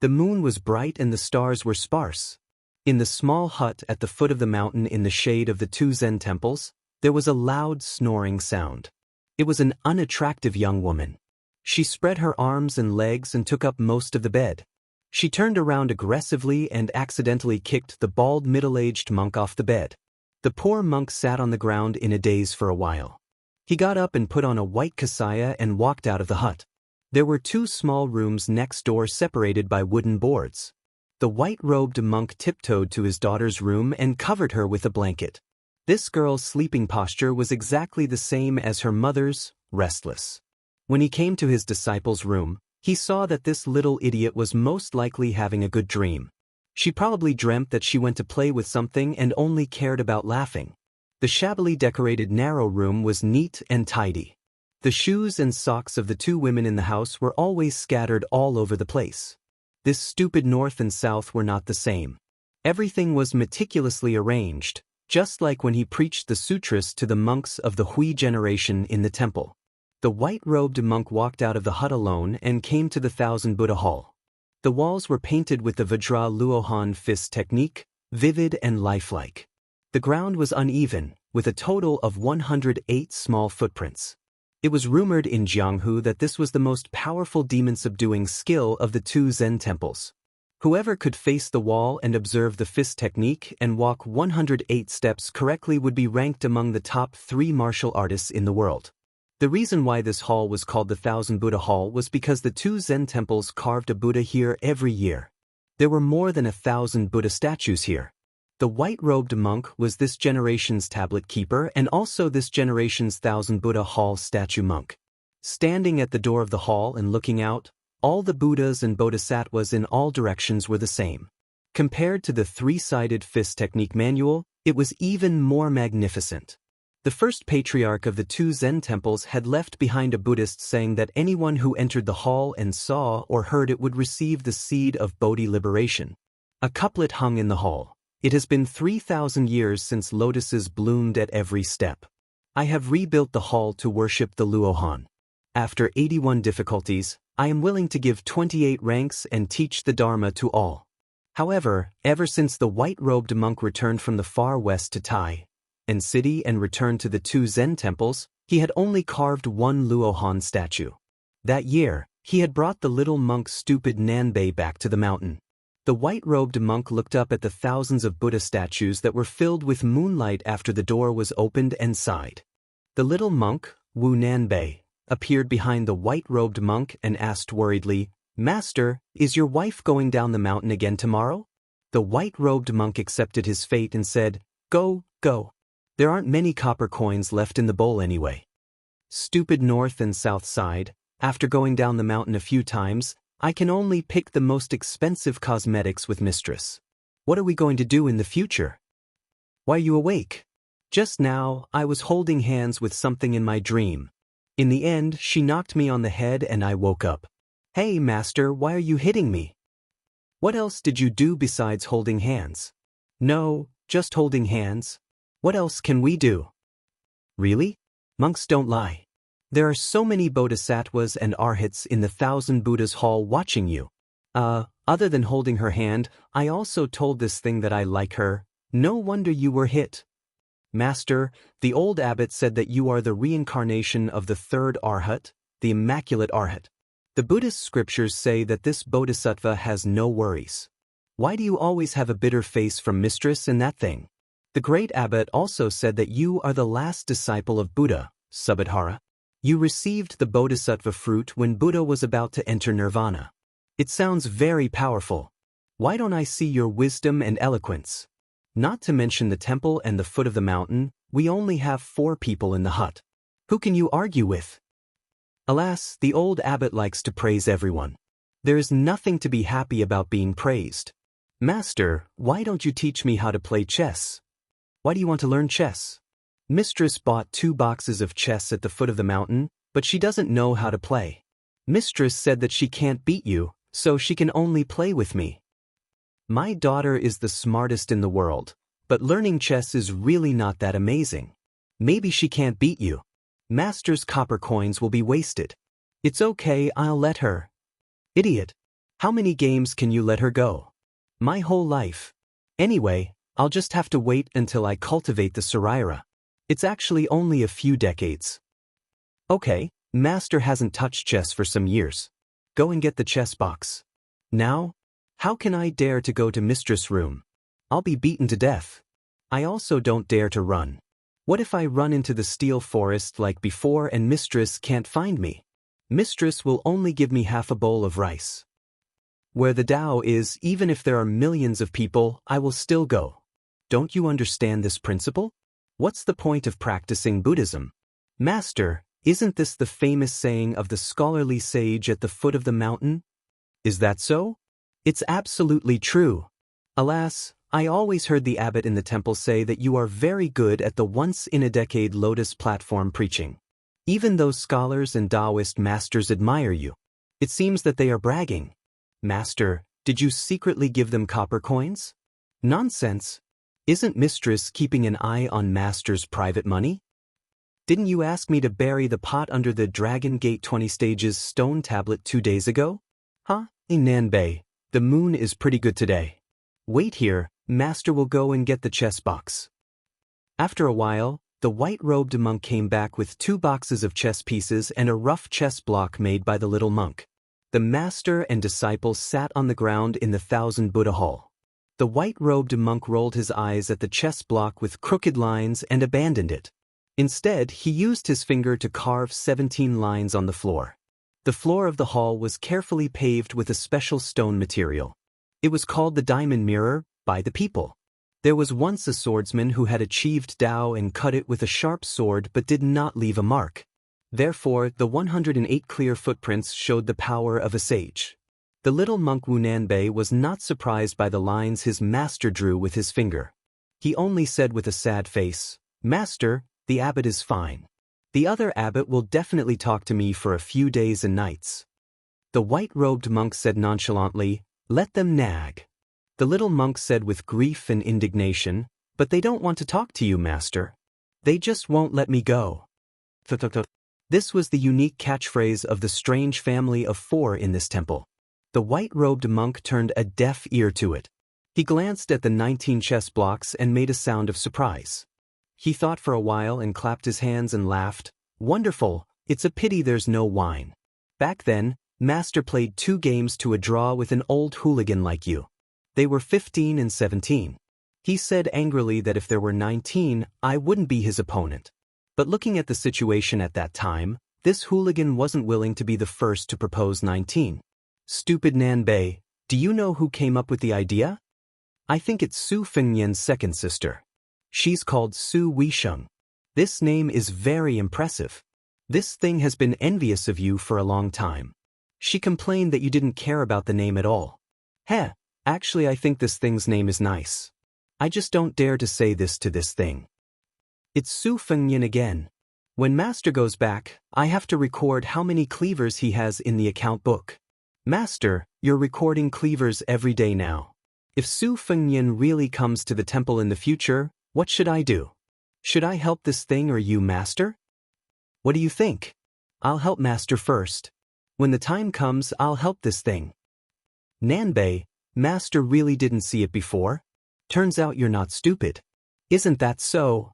The moon was bright and the stars were sparse. In the small hut at the foot of the mountain in the shade of the two Zen temples, there was a loud snoring sound. It was an unattractive young woman. She spread her arms and legs and took up most of the bed. She turned around aggressively and accidentally kicked the bald middle-aged monk off the bed. The poor monk sat on the ground in a daze for a while. He got up and put on a white kasaya and walked out of the hut. There were two small rooms next door separated by wooden boards. The white-robed monk tiptoed to his daughter's room and covered her with a blanket. This girl's sleeping posture was exactly the same as her mother's, restless. When he came to his disciple's room, he saw that this little idiot was most likely having a good dream. She probably dreamt that she went to play with something and only cared about laughing. The shabbily decorated narrow room was neat and tidy. The shoes and socks of the two women in the house were always scattered all over the place. This stupid north and south were not the same. Everything was meticulously arranged, just like when he preached the sutras to the monks of the Hui generation in the temple. The white-robed monk walked out of the hut alone and came to the Thousand Buddha Hall. The walls were painted with the Vajra Luohan fist technique, vivid and lifelike. The ground was uneven, with a total of 108 small footprints. It was rumored in Jianghu that this was the most powerful demon-subduing skill of the two Zen temples. Whoever could face the wall and observe the fist technique and walk 108 steps correctly would be ranked among the top 3 martial artists in the world. The reason why this hall was called the Thousand Buddha Hall was because the two Zen temples carved a Buddha here every year. There were more than 1,000 Buddha statues here. The white-robed monk was this generation's tablet keeper and also this generation's Thousand Buddha Hall statue monk. Standing at the door of the hall and looking out, all the Buddhas and Bodhisattvas in all directions were the same. Compared to the three-sided fist technique manual, it was even more magnificent. The first patriarch of the two Zen temples had left behind a Buddhist saying that anyone who entered the hall and saw or heard it would receive the seed of Bodhi liberation. A couplet hung in the hall. It has been 3,000 years since lotuses bloomed at every step. I have rebuilt the hall to worship the Luohan. After 81 difficulties, I am willing to give 28 ranks and teach the Dharma to all. However, ever since the white-robed monk returned from the far west to Tai and city and returned to the two Zen temples, he had only carved one Luohan statue. That year, he had brought the little monk's stupid Nanbei back to the mountain. The white-robed monk looked up at the thousands of Buddha statues that were filled with moonlight after the door was opened and sighed. The little monk, Wu Nanbei, appeared behind the white-robed monk and asked worriedly, "Master, is your wife going down the mountain again tomorrow?" The white-robed monk accepted his fate and said, "Go, go. There aren't many copper coins left in the bowl anyway." Stupid north and south side, after going down the mountain a few times, I can only pick the most expensive cosmetics with mistress. What are we going to do in the future? Why are you awake? Just now, I was holding hands with something in my dream. In the end, she knocked me on the head and I woke up. Hey, master, why are you hitting me? What else did you do besides holding hands? No, just holding hands. What else can we do? Really? Monks don't lie. There are so many bodhisattvas and arhats in the Thousand Buddhas Hall watching you. Other than holding her hand, I also told this thing that I like her. No wonder you were hit. Master, the old abbot said that you are the reincarnation of the third arhat, the immaculate arhat. The Buddhist scriptures say that this bodhisattva has no worries. Why do you always have a bitter face from mistress and that thing? The great abbot also said that you are the last disciple of Buddha, Subhadhara. You received the bodhisattva fruit when Buddha was about to enter nirvana. It sounds very powerful. Why don't I see your wisdom and eloquence? Not to mention the temple and the foot of the mountain, we only have 4 people in the hut. Who can you argue with? Alas, the old abbot likes to praise everyone. There is nothing to be happy about being praised. Master, why don't you teach me how to play chess? Why do you want to learn chess? Mistress bought 2 boxes of chess at the foot of the mountain, but she doesn't know how to play. Mistress said that she can't beat you, so she can only play with me. My daughter is the smartest in the world, but learning chess is really not that amazing. Maybe she can't beat you. Master's copper coins will be wasted. It's okay, I'll let her. Idiot. How many games can you let her go? My whole life. Anyway, I'll just have to wait until I cultivate the Saraira. It's actually only a few decades. Okay, Master hasn't touched chess for some years. Go and get the chess box. Now? How can I dare to go to Mistress' room? I'll be beaten to death. I also don't dare to run. What if I run into the steel forest like before and Mistress can't find me? Mistress will only give me half a bowl of rice. Where the Tao is, even if there are millions of people, I will still go. Don't you understand this principle? What's the point of practicing Buddhism? Master, isn't this the famous saying of the scholarly sage at the foot of the mountain? Is that so? It's absolutely true. Alas, I always heard the abbot in the temple say that you are very good at the once-in-a-decade lotus platform preaching. Even those scholars and Taoist masters admire you. It seems that they are bragging. Master, did you secretly give them copper coins? Nonsense. Isn't Mistress keeping an eye on Master's private money? Didn't you ask me to bury the pot under the Dragon Gate 20 Stages stone tablet 2 days ago? Huh? In Nanbei, the moon is pretty good today. Wait here, Master will go and get the chess box. After a while, the white-robed monk came back with 2 boxes of chess pieces and a rough chess block made by the little monk. The master and disciple sat on the ground in the Thousand Buddha Hall. The white-robed monk rolled his eyes at the chess block with crooked lines and abandoned it. Instead, he used his finger to carve 17 lines on the floor. The floor of the hall was carefully paved with a special stone material. It was called the diamond mirror by the people. There was once a swordsman who had achieved Tao and cut it with a sharp sword but did not leave a mark. Therefore, the 108 clear footprints showed the power of a sage. The little monk Wu Nanbei was not surprised by the lines his master drew with his finger. He only said with a sad face, "Master, the abbot is fine. The other abbot will definitely talk to me for a few days and nights." The white-robed monk said nonchalantly, "Let them nag." The little monk said with grief and indignation, "But they don't want to talk to you, Master. They just won't let me go." This was the unique catchphrase of the strange family of 4 in this temple. The white-robed monk turned a deaf ear to it. He glanced at the 19 chess blocks and made a sound of surprise. He thought for a while and clapped his hands and laughed. "Wonderful, it's a pity there's no wine. Back then, Master played 2 games to a draw with an old hooligan like you. They were 15 and 17. He said angrily that if there were 19, I wouldn't be his opponent. But looking at the situation at that time, this hooligan wasn't willing to be the first to propose 19. Stupid Nanbei, do you know who came up with the idea? I think it's Su Fengyan's second sister. She's called Su Weisheng. This name is very impressive. This thing has been envious of you for a long time. She complained that you didn't care about the name at all. Heh, actually I think this thing's name is nice. I just don't dare to say this to this thing. It's Su Fengyan again. When Master goes back, I have to record how many cleavers he has in the account book. Master, you're recording cleavers every day now. If Su Fengyan really comes to the temple in the future, what should I do? Should I help this thing or you, Master? What do you think? I'll help Master first. When the time comes, I'll help this thing. Nanbei, Master really didn't see it before. Turns out you're not stupid. Isn't that so?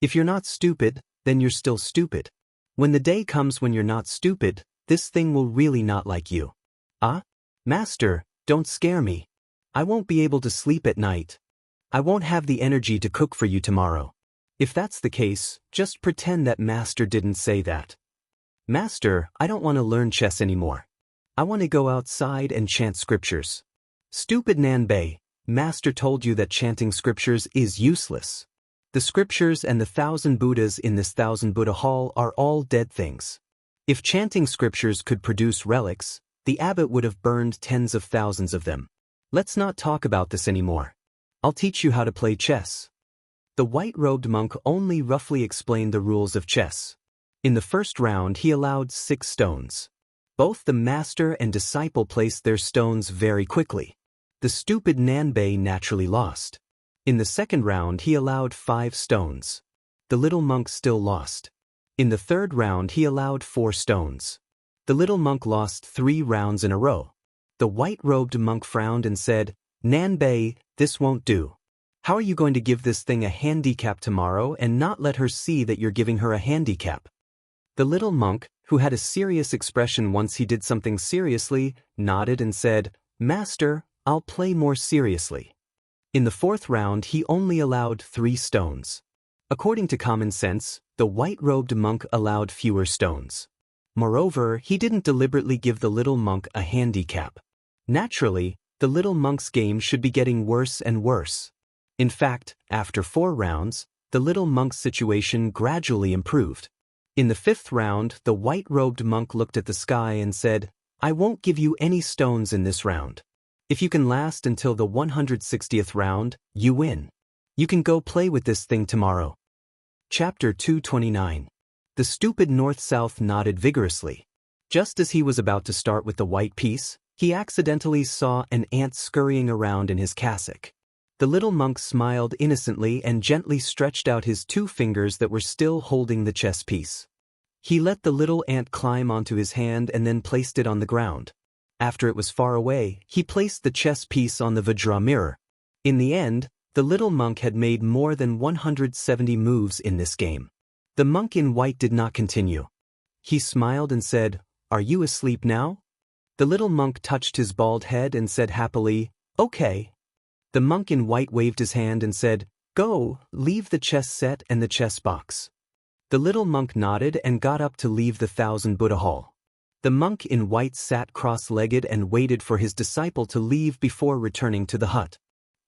If you're not stupid, then you're still stupid. When the day comes when you're not stupid, this thing will really not like you. Ah? Master, don't scare me. I won't be able to sleep at night. I won't have the energy to cook for you tomorrow. If that's the case, just pretend that Master didn't say that. Master, I don't want to learn chess anymore. I want to go outside and chant scriptures. Stupid Nanbei, Master told you that chanting scriptures is useless. The scriptures and the 1,000 Buddhas in this 1,000 Buddha hall are all dead things. If chanting scriptures could produce relics, the abbot would have burned tens of thousands of them. Let's not talk about this anymore. I'll teach you how to play chess. The white-robed monk only roughly explained the rules of chess. In the first round, he allowed 6 stones. Both the master and disciple placed their stones very quickly. The stupid Nanbei naturally lost. In the second round, he allowed 5 stones. The little monk still lost. In the third round, he allowed 4 stones. The little monk lost 3 rounds in a row. The white-robed monk frowned and said, "Nanbei, this won't do. How are you going to give this thing a handicap tomorrow and not let her see that you're giving her a handicap?" The little monk, who had a serious expression once he did something seriously, nodded and said, "Master, I'll play more seriously." In the fourth round he only allowed 3 stones. According to common sense, the white-robed monk allowed fewer stones. Moreover, he didn't deliberately give the little monk a handicap. Naturally, the little monk's game should be getting worse and worse. In fact, after 4 rounds, the little monk's situation gradually improved. In the 5th round, the white-robed monk looked at the sky and said, "I won't give you any stones in this round. If you can last until the 160th round, you win. You can go play with this thing tomorrow." Chapter 229. The stupid North-South nodded vigorously. Just as he was about to start with the white piece, he accidentally saw an ant scurrying around in his cassock. The little monk smiled innocently and gently stretched out his 2 fingers that were still holding the chess piece. He let the little ant climb onto his hand and then placed it on the ground. After it was far away, he placed the chess piece on the Vajra mirror. In the end, the little monk had made more than 170 moves in this game. The monk in white did not continue. He smiled and said, "Are you asleep now?" The little monk touched his bald head and said happily, "Okay." The monk in white waved his hand and said, "Go, leave the chess set and the chess box." The little monk nodded and got up to leave the Thousand Buddha Hall. The monk in white sat cross-legged and waited for his disciple to leave before returning to the hut.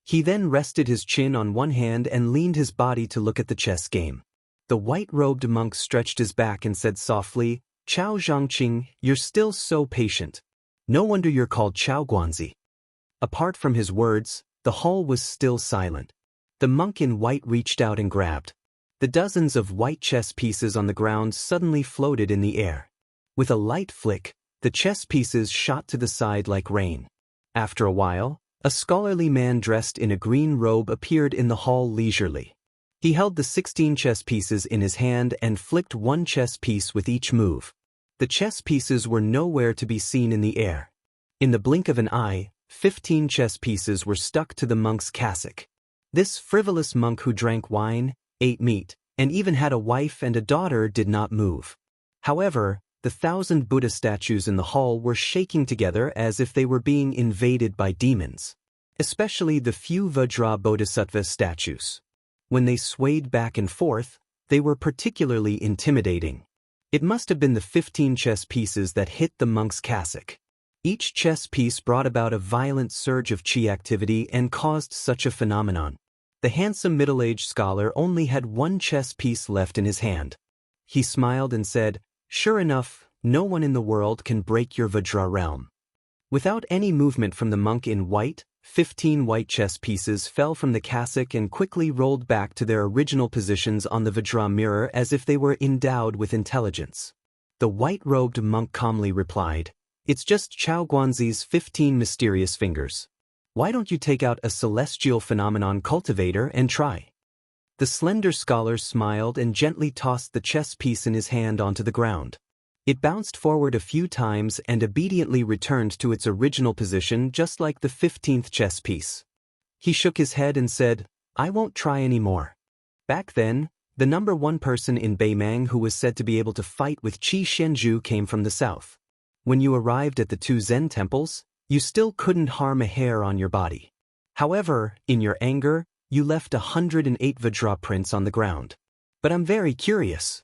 He then rested his chin on one hand and leaned his body to look at the chess game. The white-robed monk stretched his back and said softly, "Chao Zhangqing, you're still so patient. No wonder you're called Chao Guanzi." Apart from his words, the hall was still silent. The monk in white reached out and grabbed. The dozens of white chess pieces on the ground suddenly floated in the air. With a light flick, the chess pieces shot to the side like rain. After a while, a scholarly man dressed in a green robe appeared in the hall leisurely. He held the 16 chess pieces in his hand and flicked 1 chess piece with each move. The chess pieces were nowhere to be seen in the air. In the blink of an eye, 15 chess pieces were stuck to the monk's cassock. This frivolous monk who drank wine, ate meat, and even had a wife and a daughter did not move. However, the 1,000 Buddha statues in the hall were shaking together as if they were being invaded by demons. Especially the few Vajra Bodhisattva statues. When they swayed back and forth, they were particularly intimidating. It must have been the 15 chess pieces that hit the monk's cassock. Each chess piece brought about a violent surge of chi activity and caused such a phenomenon. The handsome middle-aged scholar only had 1 chess piece left in his hand. He smiled and said, "Sure enough, no one in the world can break your Vajra realm." Without any movement from the monk in white, 15 white chess pieces fell from the cassock and quickly rolled back to their original positions on the Vajra mirror as if they were endowed with intelligence. The white-robed monk calmly replied, "It's just Chao Guanzi's 15 mysterious fingers. Why don't you take out a celestial phenomenon cultivator and try?" The slender scholar smiled and gently tossed the chess piece in his hand onto the ground. It bounced forward a few times and obediently returned to its original position just like the 15th chess piece. He shook his head and said, "I won't try anymore." Back then, the number 1 person in Beimang who was said to be able to fight with Qi Shenju came from the south. When you arrived at the 2 Zen temples, you still couldn't harm a hair on your body. However, in your anger, you left 108 Vajra prints on the ground. But I'm very curious.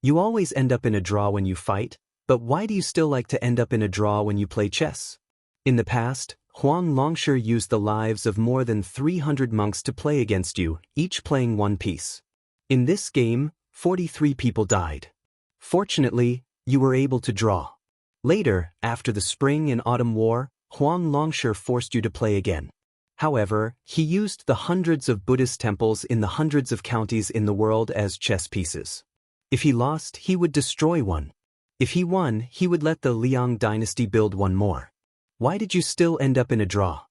You always end up in a draw when you fight, but why do you still like to end up in a draw when you play chess? In the past, Huang Longshi used the lives of more than 300 monks to play against you, each playing 1 piece. In this game, 43 people died. Fortunately, you were able to draw. Later, after the Spring and Autumn War, Huang Longshi forced you to play again. However, he used the hundreds of Buddhist temples in the hundreds of counties in the world as chess pieces. If he lost, he would destroy one. If he won, he would let the Liang dynasty build one more. Why did you still end up in a draw?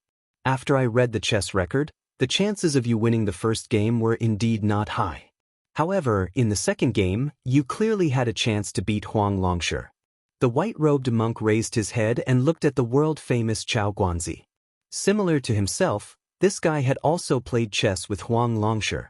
After I read the chess record, the chances of you winning the first game were indeed not high. However, in the second game, you clearly had a chance to beat Huang Longshi. The white-robed monk raised his head and looked at the world-famous Chao Guanzi. Similar to himself, this guy had also played chess with Huang Longshi.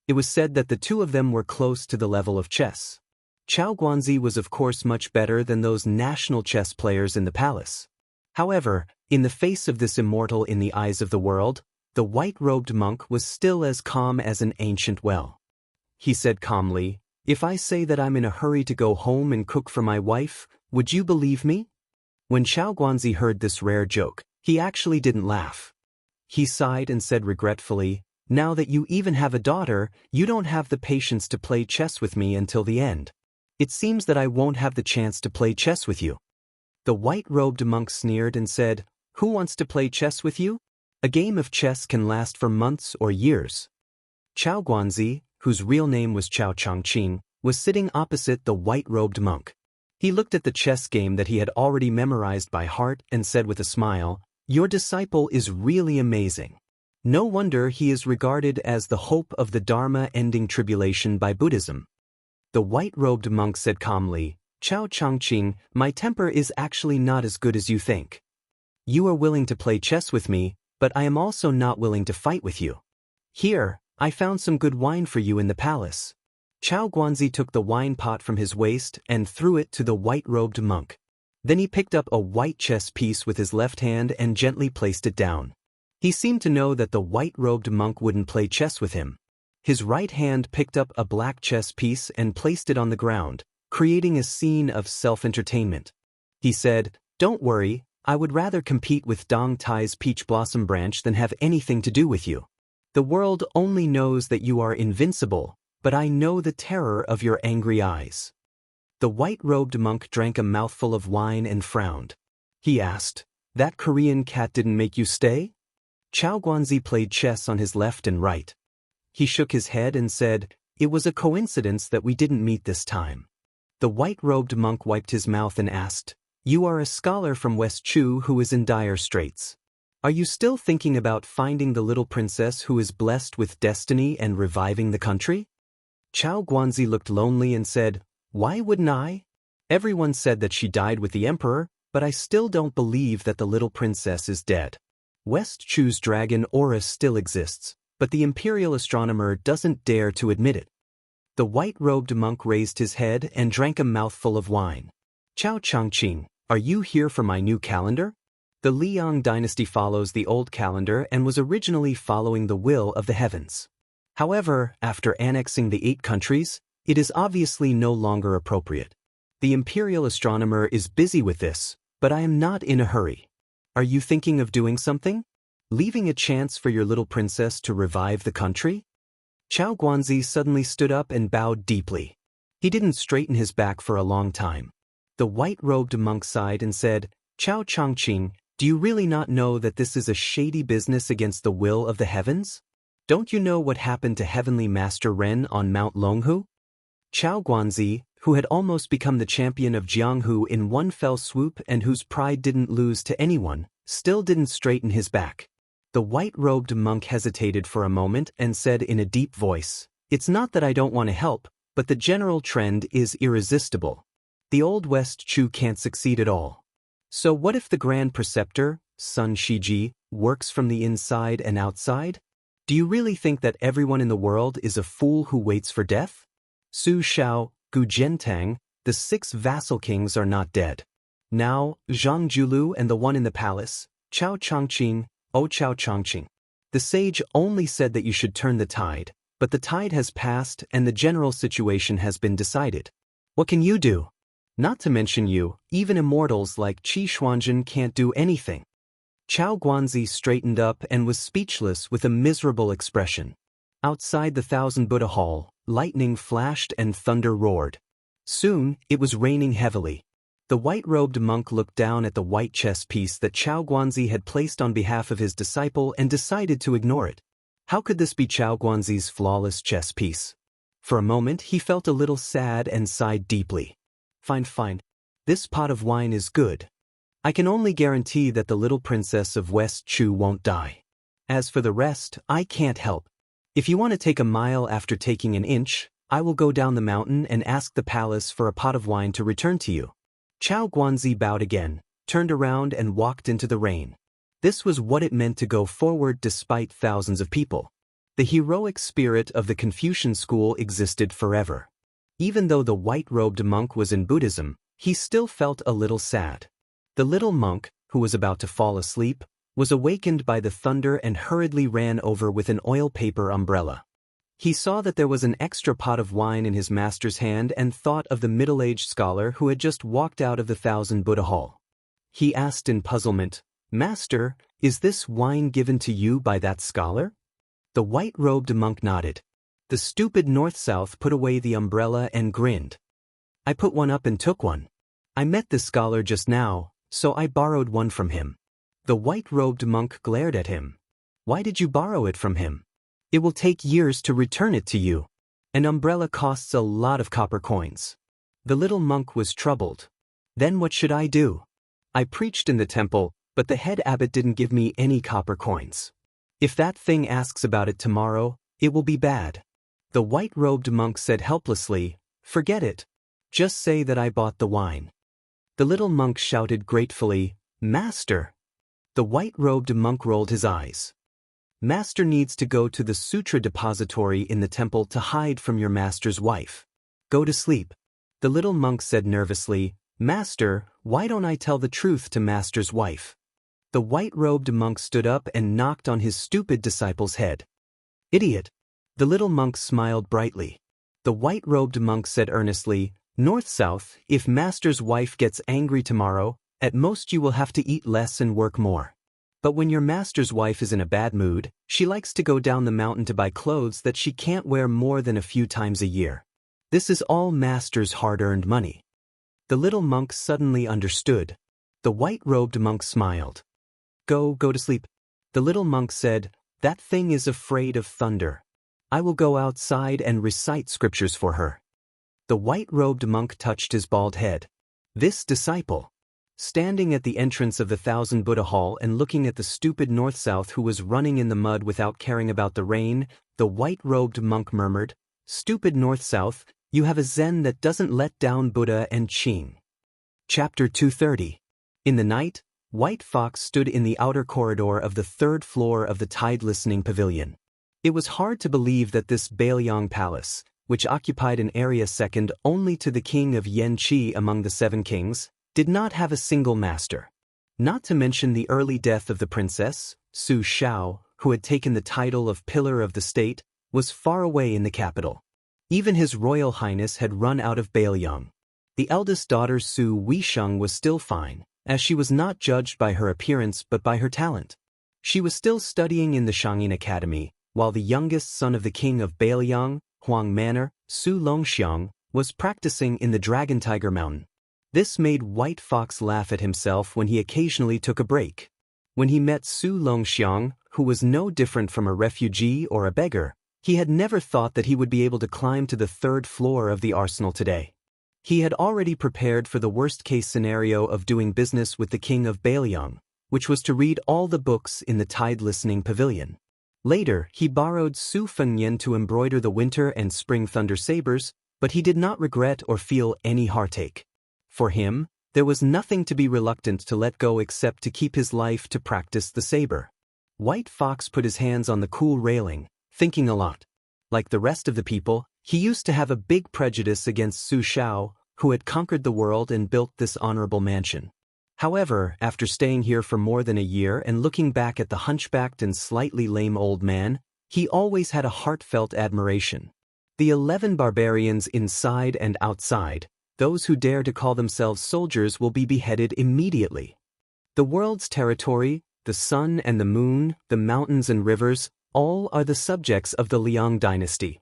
It was said that the two of them were close to the level of chess. Chao Guanzi was of course much better than those national chess players in the palace. However, in the face of this immortal in the eyes of the world, the white-robed monk was still as calm as an ancient well. He said calmly, "If I say that I'm in a hurry to go home and cook for my wife, would you believe me?" When Chao Guanzi heard this rare joke, he actually didn't laugh. He sighed and said regretfully, "Now that you even have a daughter, you don't have the patience to play chess with me until the end. It seems that I won't have the chance to play chess with you." The white-robed monk sneered and said, "Who wants to play chess with you? A game of chess can last for months or years." Chao Guanzi, whose real name was Chao Changqing, was sitting opposite the white-robed monk. He looked at the chess game that he had already memorized by heart and said with a smile, "Your disciple is really amazing. No wonder he is regarded as the hope of the Dharma ending tribulation by Buddhism." The white-robed monk said calmly, "Chao Changqing, my temper is actually not as good as you think. You are willing to play chess with me, but I am also not willing to fight with you. Here, I found some good wine for you in the palace." Chao Guanzi took the wine pot from his waist and threw it to the white-robed monk. Then he picked up a white chess piece with his left hand and gently placed it down. He seemed to know that the white-robed monk wouldn't play chess with him. His right hand picked up a black chess piece and placed it on the ground, creating a scene of self-entertainment. He said, "Don't worry, I would rather compete with Dong Tai's peach blossom branch than have anything to do with you. The world only knows that you are invincible, but I know the terror of your angry eyes." The white-robed monk drank a mouthful of wine and frowned. He asked, "That Korean cat didn't make you stay?" Chao Guanzi played chess on his left and right. He shook his head and said, "It was a coincidence that we didn't meet this time." The white-robed monk wiped his mouth and asked, "You are a scholar from West Chu who is in dire straits. Are you still thinking about finding the little princess who is blessed with destiny and reviving the country?" Chao Guanzi looked lonely and said, "Why wouldn't I? Everyone said that she died with the emperor, but I still don't believe that the little princess is dead. West Chu's dragon Horus still exists, but the imperial astronomer doesn't dare to admit it." The white-robed monk raised his head and drank a mouthful of wine. "Chao Changqing, are you here for my new calendar?" The Liang dynasty follows the old calendar and was originally following the will of the heavens. However, after annexing the 8 countries, it is obviously no longer appropriate. The imperial astronomer is busy with this, but I am not in a hurry. Are you thinking of doing something? Leaving a chance for your little princess to revive the country? Chao Guanzi suddenly stood up and bowed deeply. He didn't straighten his back for a long time. The white-robed monk sighed and said, "Chao Changqing, do you really not know that this is a shady business against the will of the heavens? Don't you know what happened to Heavenly Master Ren on Mount Longhu?" Chao Guanzi, who had almost become the champion of Jianghu in one fell swoop and whose pride didn't lose to anyone, still didn't straighten his back. The white-robed monk hesitated for a moment and said in a deep voice, "It's not that I don't want to help, but the general trend is irresistible. The old West Chu can't succeed at all. So what if the Grand Preceptor, Sun Shiji, works from the inside and outside? Do you really think that everyone in the world is a fool who waits for death? Su Shao, Gu Zhentang, the 6 vassal kings are not dead. Now, Zhang Julu and the one in the palace, Chao Changqing, O Chao Changqing. The sage only said that you should turn the tide, but the tide has passed and the general situation has been decided. What can you do? Not to mention you, even immortals like Qi Xuanzhen can't do anything." Chao Guanzi straightened up and was speechless with a miserable expression. Outside the Thousand Buddha Hall, lightning flashed and thunder roared. Soon, it was raining heavily. The white-robed monk looked down at the white chess piece that Chao Guanzi had placed on behalf of his disciple and decided to ignore it. How could this be Chao Guanzi's flawless chess piece? For a moment, he felt a little sad and sighed deeply. Fine. This pot of wine is good. I can only guarantee that the little princess of West Chu won't die. As for the rest, I can't help. If you want to take a mile after taking an inch, I will go down the mountain and ask the palace for a pot of wine to return to you." Chao Guanzi bowed again, turned around and walked into the rain. This was what it meant to go forward despite thousands of people. The heroic spirit of the Confucian school existed forever. Even though the white-robed monk was in Buddhism, he still felt a little sad. The little monk, who was about to fall asleep, was awakened by the thunder and hurriedly ran over with an oil paper umbrella. He saw that there was an extra pot of wine in his master's hand and thought of the middle-aged scholar who had just walked out of the Thousand Buddha Hall. He asked in puzzlement, "Master, is this wine given to you by that scholar?" The white-robed monk nodded. The stupid North-South put away the umbrella and grinned. "I put one up and took one. I met this scholar just now, so I borrowed one from him." The white-robed monk glared at him. "Why did you borrow it from him? It will take years to return it to you. An umbrella costs a lot of copper coins." The little monk was troubled. "Then what should I do? I preached in the temple, but the head abbot didn't give me any copper coins. If that thing asks about it tomorrow, it will be bad." The white-robed monk said helplessly, "Forget it. Just say that I bought the wine." The little monk shouted gratefully, "Master!" The white-robed monk rolled his eyes. "Master needs to go to the sutra depository in the temple to hide from your master's wife. Go to sleep." The little monk said nervously, "Master, why don't I tell the truth to master's wife?" The white-robed monk stood up and knocked on his stupid disciple's head. "Idiot!" The little monk smiled brightly. The white-robed monk said earnestly, "North-South, if master's wife gets angry tomorrow, at most you will have to eat less and work more. But when your master's wife is in a bad mood, she likes to go down the mountain to buy clothes that she can't wear more than a few times a year. This is all master's hard-earned money." The little monk suddenly understood. The white-robed monk smiled. Go to sleep." The little monk said, "That thing is afraid of thunder. I will go outside and recite scriptures for her." The white-robed monk touched his bald head. This disciple, standing at the entrance of the Thousand Buddha Hall and looking at the stupid North-South who was running in the mud without caring about the rain, the white-robed monk murmured, "Stupid North-South, you have a Zen that doesn't let down Buddha and Qing." Chapter 230. In the night, White Fox stood in the outer corridor of the third floor of the Tide Listening Pavilion. It was hard to believe that this Bailiang Palace, which occupied an area second only to the king of Yanqi among the seven kings, did not have a single master. Not to mention the early death of the princess, Su Xiao, who had taken the title of Pillar of the State, was far away in the capital. Even His Royal Highness had run out of Bailiang. The eldest daughter Su Weisheng was still fine, as she was not judged by her appearance but by her talent. She was still studying in the Shangyin Academy, while the youngest son of the king of Bailiang, Huang Manor, Su Longxiang, was practicing in the Dragon Tiger Mountain. This made White Fox laugh at himself when he occasionally took a break. When he met Su Longxiang, who was no different from a refugee or a beggar, he had never thought that he would be able to climb to the third floor of the arsenal today. He had already prepared for the worst-case scenario of doing business with the king of Bailiang, which was to read all the books in the Tide Listening Pavilion. Later, he borrowed Su Fengyan to embroider the winter and spring thunder sabers, but he did not regret or feel any heartache. For him, there was nothing to be reluctant to let go except to keep his life to practice the saber. White Fox put his hands on the cool railing, thinking a lot. Like the rest of the people, he used to have a big prejudice against Su Xiao, who had conquered the world and built this honorable mansion. However, after staying here for more than a year and looking back at the hunchbacked and slightly lame old man, he always had a heartfelt admiration. The 11 barbarians inside and outside, those who dare to call themselves soldiers, will be beheaded immediately. The world's territory, the sun and the moon, the mountains and rivers, all are the subjects of the Liang dynasty.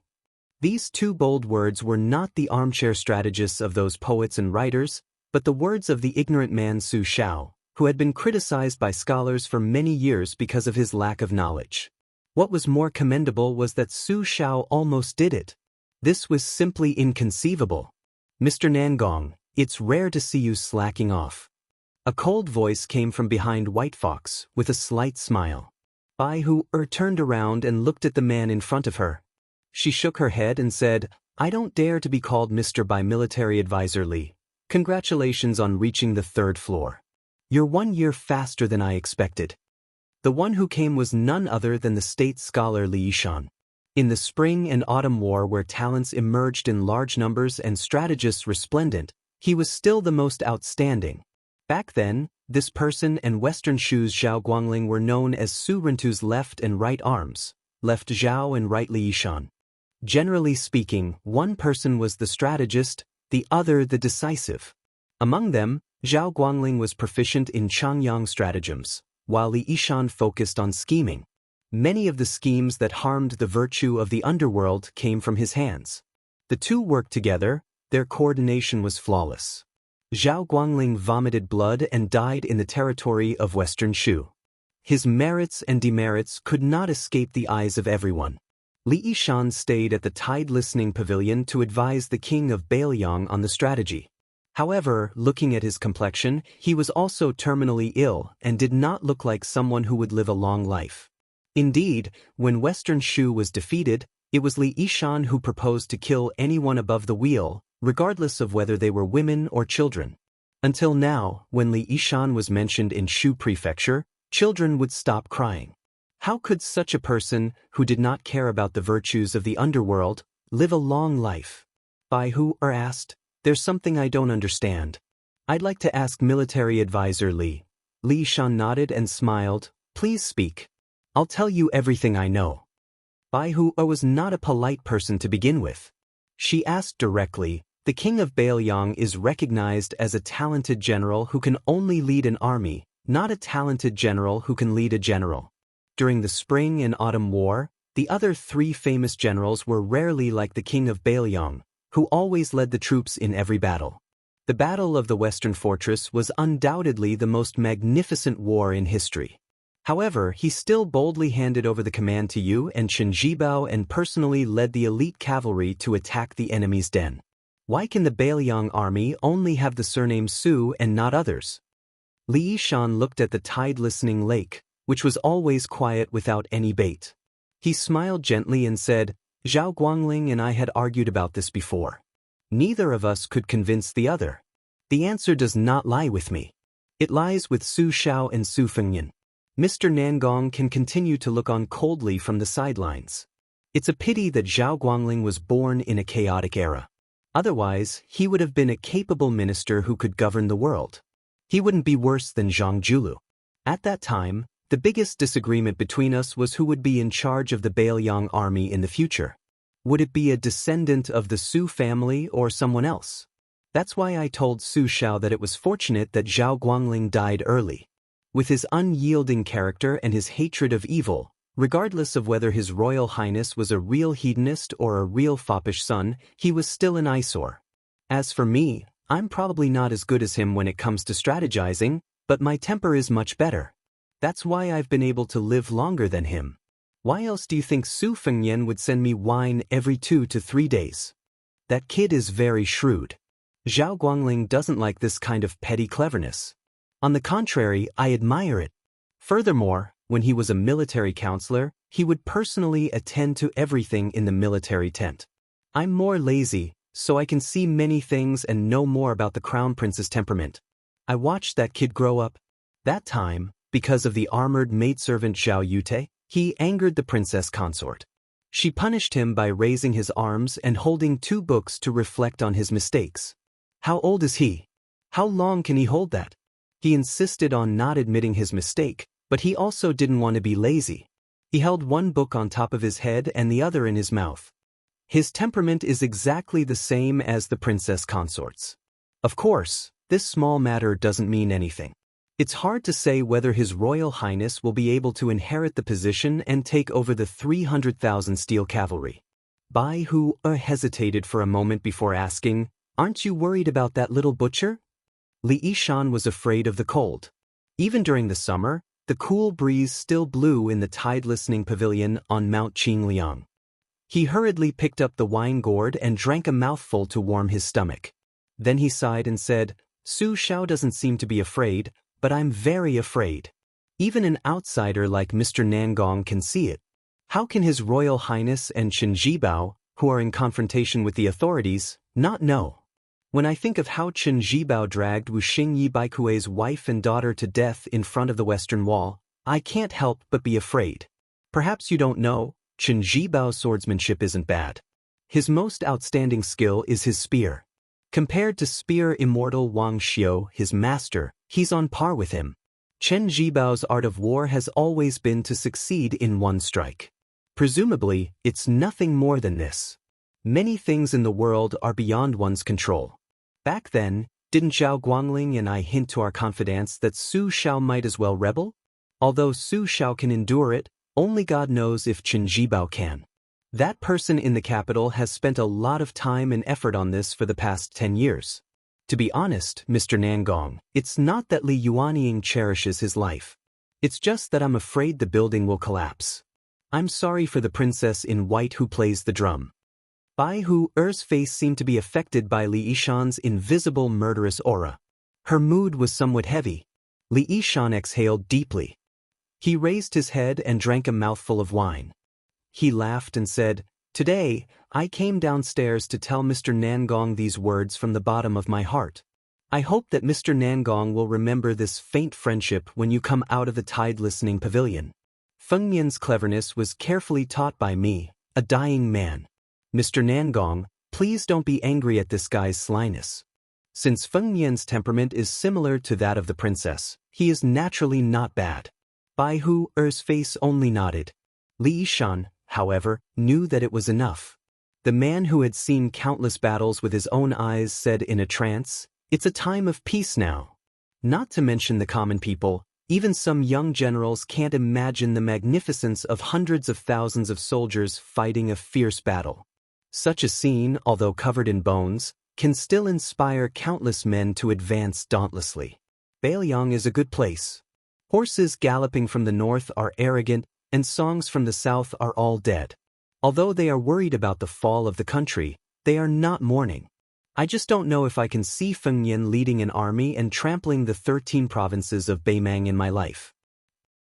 These two bold words were not the armchair strategists of those poets and writers, but the words of the ignorant man Su Xiao, who had been criticized by scholars for many years because of his lack of knowledge. What was more commendable was that Su Xiao almost did it. This was simply inconceivable. "Mr. Nangong, it's rare to see you slacking off." A cold voice came from behind White Fox, with a slight smile. Bai Hu turned around and looked at the man in front of her. She shook her head and said, "I don't dare to be called Mr. by military advisor Li. Congratulations on reaching the 3rd floor. You're 1 year faster than I expected. The one who came was none other than the state scholar Li Yishan. In the spring and autumn war where talents emerged in large numbers and strategists resplendent, he was still the most outstanding. Back then, this person and Western Shu's Zhao Guangling were known as Su Rentu's left and right arms, left Zhao and right Li Yishan. Generally speaking, one person was the strategist, the other the decisive. Among them, Zhao Guangling was proficient in Changyang stratagems, while Li Yishan focused on scheming. Many of the schemes that harmed the virtue of the underworld came from his hands. The two worked together, their coordination was flawless. Zhao Guangling vomited blood and died in the territory of Western Shu. His merits and demerits could not escape the eyes of everyone. Li Yishan stayed at the Tide Listening Pavilion to advise the king of Bailiang on the strategy. However, looking at his complexion, he was also terminally ill and did not look like someone who would live a long life. Indeed, when Western Shu was defeated, it was Li Yishan who proposed to kill anyone above the wheel, regardless of whether they were women or children. Until now, when Li Yishan was mentioned in Shu Prefecture, children would stop crying. How could such a person, who did not care about the virtues of the underworld, live a long life? Bai Hu asked, "There's something I don't understand. I'd like to ask military advisor Li." Li Yishan nodded and smiled. "Please speak. I'll tell you everything I know." Bai Hu was not a polite person to begin with. She asked directly, "The king of Bailiang is recognized as a talented general who can only lead an army, not a talented general who can lead a general." During the Spring and Autumn War, the other 3 famous generals were rarely like the king of Bailiang, who always led the troops in every battle. The Battle of the Western Fortress was undoubtedly the most magnificent war in history. However, he still boldly handed over the command to Yu and Chen Jibao and personally led the elite cavalry to attack the enemy's den. Why can the Bailiang army only have the surname Su and not others? Li Yishan looked at the tide-listening lake, which was always quiet without any bait. He smiled gently and said, "Zhao Guangling and I had argued about this before. Neither of us could convince the other. The answer does not lie with me. It lies with Su Shao and Su Fengyan. Mr. Nangong can continue to look on coldly from the sidelines. It's a pity that Zhao Guangling was born in a chaotic era. Otherwise, he would have been a capable minister who could govern the world. He wouldn't be worse than Zhang Julu. At that time, the biggest disagreement between us was who would be in charge of the Bailiang army in the future. Would it be a descendant of the Su family or someone else? That's why I told Su Shao that it was fortunate that Zhao Guangling died early. With his unyielding character and his hatred of evil, regardless of whether His Royal Highness was a real hedonist or a real foppish son, he was still an eyesore. As for me, I'm probably not as good as him when it comes to strategizing, but my temper is much better. That's why I've been able to live longer than him. Why else do you think Su Fengyan would send me wine every 2 to 3 days? That kid is very shrewd. Zhao Guangling doesn't like this kind of petty cleverness. On the contrary, I admire it. Furthermore, when he was a military counselor, he would personally attend to everything in the military tent. I'm more lazy, so I can see many things and know more about the crown prince's temperament. I watched that kid grow up. That time, because of the armored maidservant Zhao Yute, he angered the princess consort. She punished him by raising his arms and holding 2 books to reflect on his mistakes. How old is he? How long can he hold that? He insisted on not admitting his mistake, but he also didn't want to be lazy. He held one book on top of his head and the other in his mouth. His temperament is exactly the same as the princess consort's. Of course, this small matter doesn't mean anything. It's hard to say whether His Royal Highness will be able to inherit the position and take over the 300,000 steel cavalry. Bai Hu hesitated for a moment before asking, "Aren't you worried about that little butcher?" Li Yishan was afraid of the cold. Even during the summer, the cool breeze still blew in the tide-listening pavilion on Mount Qingliang. He hurriedly picked up the wine gourd and drank a mouthful to warm his stomach. Then he sighed and said, "Su Shao doesn't seem to be afraid, but I'm very afraid. Even an outsider like Mr. Nangong can see it. How can His Royal Highness and Chen Jibao, who are in confrontation with the authorities, not know?" When I think of how Chen Zhibao dragged Wu Xingyi Baikui's wife and daughter to death in front of the Western Wall, I can't help but be afraid. Perhaps you don't know, Chen Zhibao's swordsmanship isn't bad. His most outstanding skill is his spear. Compared to spear immortal Wang Xiu, his master, he's on par with him. Chen Zhibao's art of war has always been to succeed in one strike. Presumably, it's nothing more than this. Many things in the world are beyond one's control. Back then, didn't Zhao Guangling and I hint to our confidants that Su Xiao might as well rebel? Although Su Xiao can endure it, only God knows if Chen Zhibao can. That person in the capital has spent a lot of time and effort on this for the past 10 years. To be honest, Mr. Nangong, it's not that Li Yuanying cherishes his life. It's just that I'm afraid the building will collapse. I'm sorry for the princess in white who plays the drum. Bai Hu Er's face seemed to be affected by Li Yishan's invisible murderous aura. Her mood was somewhat heavy. Li Yishan exhaled deeply. He raised his head and drank a mouthful of wine. He laughed and said, "Today, I came downstairs to tell Mr. Nangong these words from the bottom of my heart. I hope that Mr. Nangong will remember this faint friendship when you come out of the tide-listening pavilion. Feng Yan's cleverness was carefully taught by me, a dying man. Mr. Nangong, please don't be angry at this guy's slyness. Since Feng Yan's temperament is similar to that of the princess, he is naturally not bad." Bai Hu Er's face only nodded. Li Yishan, however, knew that it was enough. The man who had seen countless battles with his own eyes said in a trance, "It's a time of peace now." Not to mention the common people, even some young generals can't imagine the magnificence of hundreds of thousands of soldiers fighting a fierce battle. Such a scene, although covered in bones, can still inspire countless men to advance dauntlessly. Bailiang is a good place. Horses galloping from the north are arrogant, and songs from the south are all dead. Although they are worried about the fall of the country, they are not mourning. I just don't know if I can see Feng Yan leading an army and trampling the 13 provinces of Beimang in my life.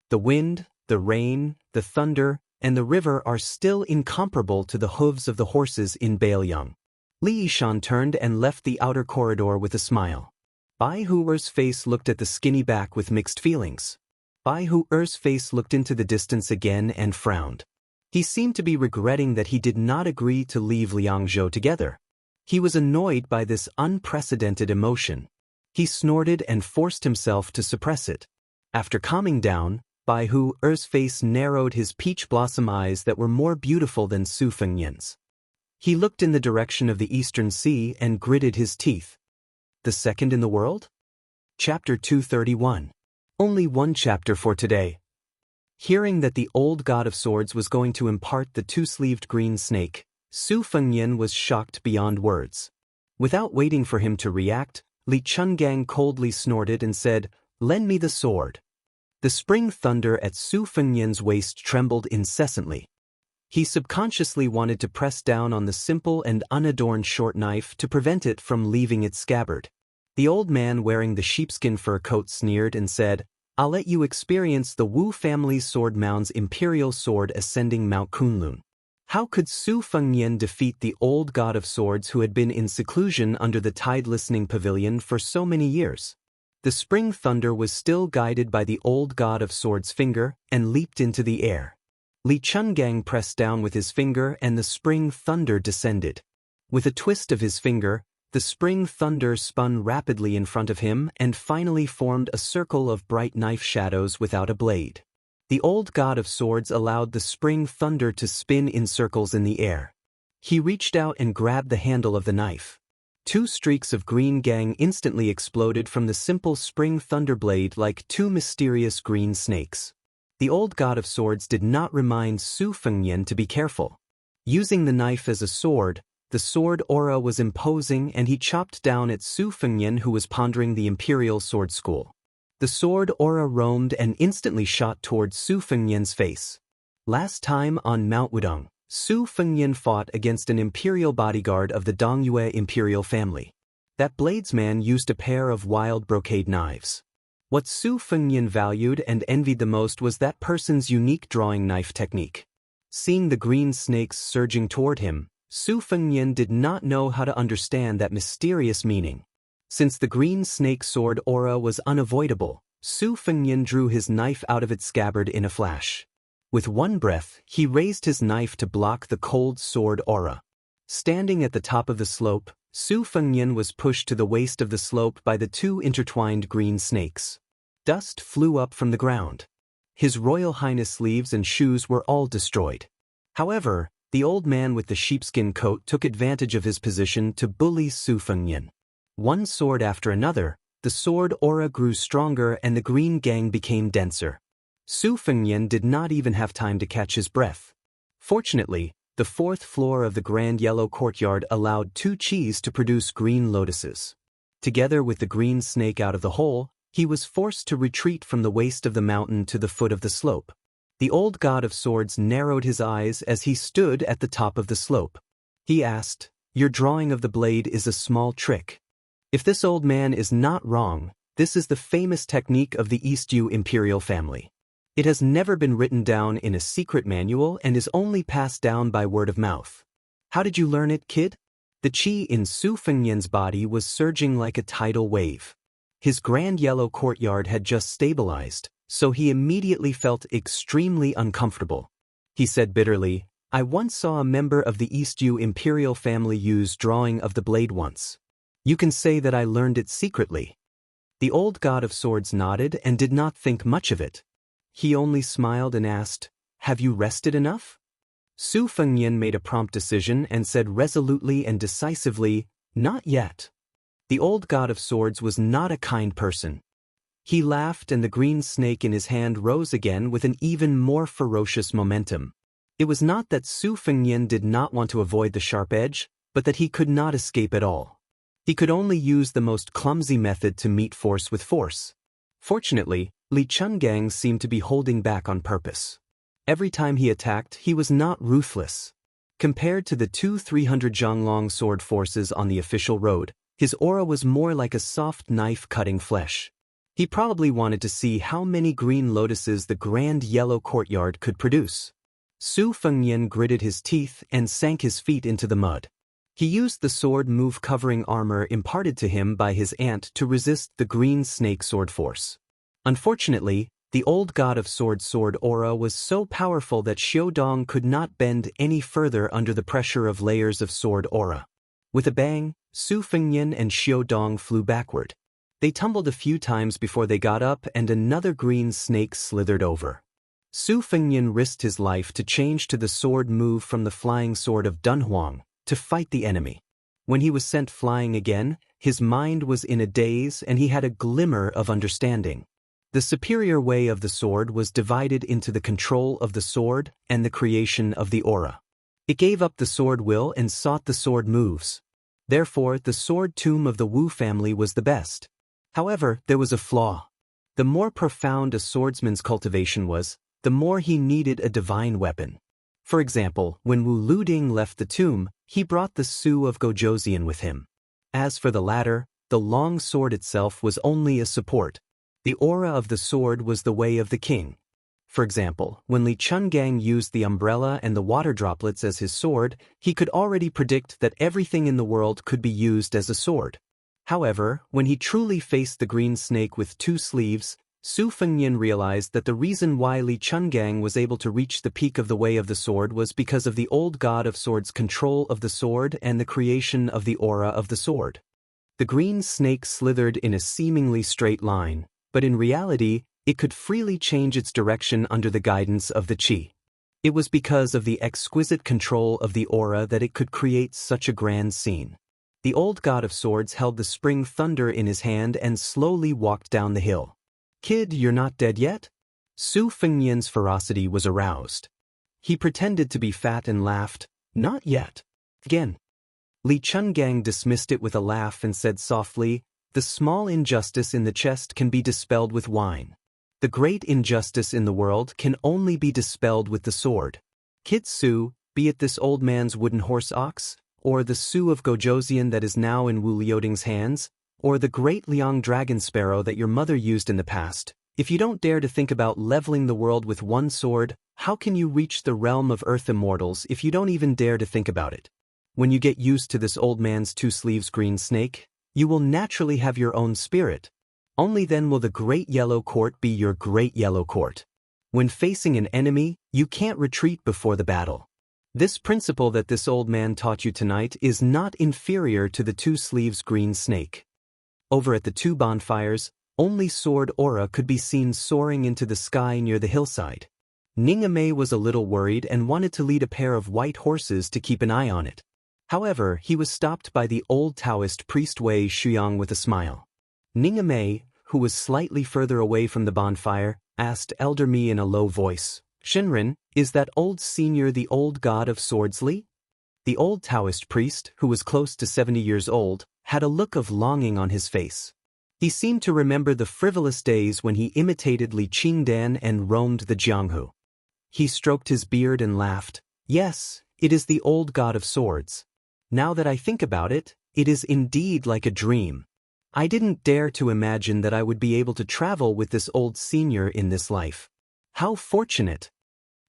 The wind, the rain, the thunder, and the river are still incomparable to the hooves of the horses in Bailiang. Li Yishan turned and left the outer corridor with a smile. Bai Hu Er's face looked at the skinny back with mixed feelings. Bai Hu Er's face looked into the distance again and frowned. He seemed to be regretting that he did not agree to leave Liangzhou together. He was annoyed by this unprecedented emotion. He snorted and forced himself to suppress it. After calming down, Bai Hu Er's face narrowed his peach blossom eyes that were more beautiful than Su Fengyan's. He looked in the direction of the eastern sea and gritted his teeth. The second in the world? Chapter 231. Only one chapter for today. Hearing that the old god of swords was going to impart the two-sleeved green snake, Su Fengyan was shocked beyond words. Without waiting for him to react, Li Chungang coldly snorted and said, "Lend me the sword." The spring thunder at Su Fengyan's waist trembled incessantly. He subconsciously wanted to press down on the simple and unadorned short knife to prevent it from leaving its scabbard. The old man wearing the sheepskin fur coat sneered and said, "I'll let you experience the Wu family's sword mound's imperial sword ascending Mount Kunlun." How could Su Fengyan defeat the old god of swords who had been in seclusion under the tide-listening pavilion for so many years? The spring thunder was still guided by the old god of swords' finger and leaped into the air. Li Chungang pressed down with his finger and the spring thunder descended. With a twist of his finger, the spring thunder spun rapidly in front of him and finally formed a circle of bright knife shadows without a blade. The old god of swords allowed the spring thunder to spin in circles in the air. He reached out and grabbed the handle of the knife. Two streaks of green gang instantly exploded from the simple spring thunder blade like two mysterious green snakes. The old god of swords did not remind Su Fengyan to be careful. Using the knife as a sword, the sword aura was imposing and he chopped down at Su Fengyan who was pondering the imperial sword school. The sword aura roamed and instantly shot towards Su Fengyan's face. Last time on Mount Wudong, Su Fengyan fought against an imperial bodyguard of the Dongyue imperial family. That bladesman used a pair of wild brocade knives. What Su Fengyan valued and envied the most was that person's unique drawing knife technique. Seeing the green snakes surging toward him, Su Fengnian did not know how to understand that mysterious meaning. Since the green snake sword aura was unavoidable, Su Fengnian drew his knife out of its scabbard in a flash. With one breath, he raised his knife to block the cold sword aura. Standing at the top of the slope, Su Fengnian was pushed to the waist of the slope by the two intertwined green snakes. Dust flew up from the ground. His Royal Highness sleeves and shoes were all destroyed. However, the old man with the sheepskin coat took advantage of his position to bully Su Fengnian. One sword after another, the sword aura grew stronger and the green gang became denser. Su Fengnian did not even have time to catch his breath. Fortunately, the fourth floor of the Grand Yellow Courtyard allowed two Qis to produce green lotuses. Together with the green snake out of the hole, he was forced to retreat from the waist of the mountain to the foot of the slope. The old god of swords narrowed his eyes as he stood at the top of the slope. He asked, "Your drawing of the blade is a small trick. If this old man is not wrong, this is the famous technique of the East Yu imperial family. It has never been written down in a secret manual and is only passed down by word of mouth. How did you learn it, kid?" The qi in Su Fengnian's body was surging like a tidal wave. His Grand Yellow Courtyard had just stabilized, so he immediately felt extremely uncomfortable. He said bitterly, "I once saw a member of the East Yu imperial family use drawing of the blade once. You can say that I learned it secretly." The old god of swords nodded and did not think much of it. He only smiled and asked, "Have you rested enough?" Su Fengnian made a prompt decision and said resolutely and decisively, "Not yet." The old god of swords was not a kind person. He laughed and the green snake in his hand rose again with an even more ferocious momentum. It was not that Su Fengnian did not want to avoid the sharp edge, but that he could not escape at all. He could only use the most clumsy method to meet force with force. Fortunately, Li Chungang seemed to be holding back on purpose. Every time he attacked, he was not ruthless. Compared to the 300 Zhonglong sword forces on the official road, his aura was more like a soft knife cutting flesh. He probably wanted to see how many green lotuses the Grand Yellow Courtyard could produce. Su Fengnian gritted his teeth and sank his feet into the mud. He used the sword move covering armor imparted to him by his aunt to resist the green snake sword force. Unfortunately, the old god of swords sword aura was so powerful that Xiaodong could not bend any further under the pressure of layers of sword aura. With a bang, Su Fengnian and Xiaodong flew backward. They tumbled a few times before they got up and another green snake slithered over. Su Fengnian risked his life to change to the sword move from the flying sword of Dunhuang to fight the enemy. When he was sent flying again, his mind was in a daze and he had a glimmer of understanding. The superior way of the sword was divided into the control of the sword and the creation of the aura. It gave up the sword will and sought the sword moves. Therefore, the sword tomb of the Wu family was the best. However, there was a flaw. The more profound a swordsman's cultivation was, the more he needed a divine weapon. For example, when Wu Luding left the tomb, he brought the Su of Gojoseon with him. As for the latter, the long sword itself was only a support. The aura of the sword was the way of the king. For example, when Li Chungang used the umbrella and the water droplets as his sword, he could already predict that everything in the world could be used as a sword. However, when he truly faced the green snake with two sleeves, Su Fengnian realized that the reason why Li Chungang was able to reach the peak of the way of the sword was because of the old god of swords' control of the sword and the creation of the aura of the sword. The green snake slithered in a seemingly straight line, but in reality, it could freely change its direction under the guidance of the qi. It was because of the exquisite control of the aura that it could create such a grand scene. The old god of swords held the spring thunder in his hand and slowly walked down the hill. "Kid, you're not dead yet?" Su Fengnian's ferocity was aroused. He pretended to be fat and laughed, "Not yet." Again. Li Chungang dismissed it with a laugh and said softly, "The small injustice in the chest can be dispelled with wine. The great injustice in the world can only be dispelled with the sword. Kid Su, be it this old man's wooden horse ox, or the Su of Gojoseon that is now in Wu Liuding's hands, or the great Liang dragon sparrow that your mother used in the past, if you don't dare to think about leveling the world with one sword, how can you reach the realm of earth immortals if you don't even dare to think about it?" When you get used to this old man's two sleeves green snake, you will naturally have your own spirit. Only then will the Great Yellow Court be your Great Yellow Court. When facing an enemy, you can't retreat before the battle. This principle that this old man taught you tonight is not inferior to the two sleeves green snake. Over at the two bonfires, only sword aura could be seen soaring into the sky near the hillside. Ningame was a little worried and wanted to lead a pair of white horses to keep an eye on it. However, he was stopped by the old Taoist priest Wei Shuyang with a smile. Ningame, who was slightly further away from the bonfire, asked Elder Mi in a low voice, "Shinrin, is that old senior the old god of Swordsley?" The old Taoist priest, who was close to 70 years old, had a look of longing on his face. He seemed to remember the frivolous days when he imitated Li Qingdan and roamed the Jianghu. He stroked his beard and laughed. "Yes, it is the old god of swords. Now that I think about it, it is indeed like a dream. I didn't dare to imagine that I would be able to travel with this old senior in this life. How fortunate!"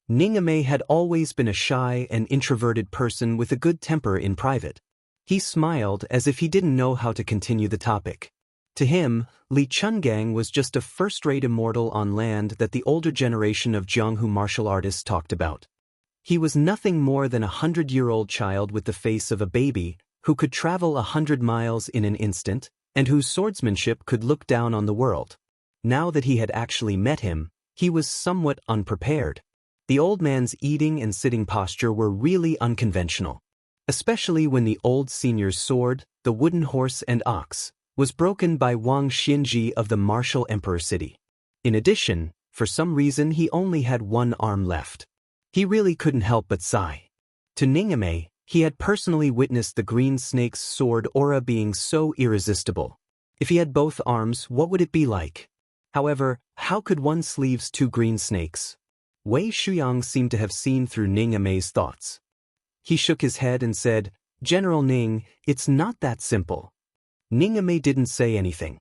Ningame had always been a shy and introverted person with a good temper in private. He smiled as if he didn't know how to continue the topic. To him, Li Chungang was just a first-rate immortal on land that the older generation of Jianghu martial artists talked about. He was nothing more than a 100-year-old child with the face of a baby, who could travel 100 miles in an instant, and whose swordsmanship could look down on the world. Now that he had actually met him, he was somewhat unprepared. The old man's eating and sitting posture were really unconventional, especially when the old senior's sword, the wooden horse and ox, was broken by Wang Xinji of the martial emperor city. In addition, for some reason he only had one arm left. He really couldn't help but sigh. To Ningame, he had personally witnessed the green snake's sword aura being so irresistible. If he had both arms, what would it be like? However, how could one sleeves two green snakes? Wei Shuyang seemed to have seen through Ningame's thoughts. He shook his head and said, "General Ning, it's not that simple." Ningame didn't say anything.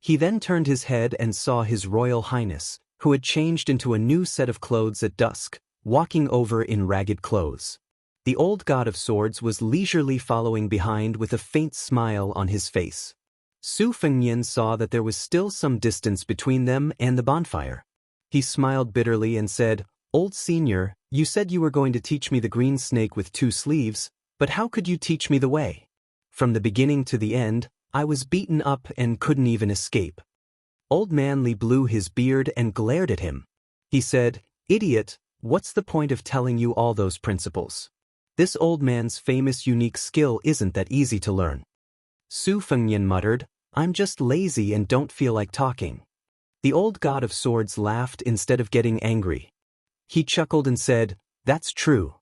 He then turned his head and saw His Royal Highness, who had changed into a new set of clothes at dusk, walking over in ragged clothes. The old god of swords was leisurely following behind with a faint smile on his face. Su Fengnian saw that there was still some distance between them and the bonfire. He smiled bitterly and said, "Old senior, you said you were going to teach me the green snake with two sleeves, but how could you teach me the way? From the beginning to the end, I was beaten up and couldn't even escape." Old Man Li blew his beard and glared at him. He said, "Idiot, what's the point of telling you all those principles? This old man's famous unique skill isn't that easy to learn." Su Fengnian muttered, "I'm just lazy and don't feel like talking." The old god of swords laughed instead of getting angry. He chuckled and said, "That's true.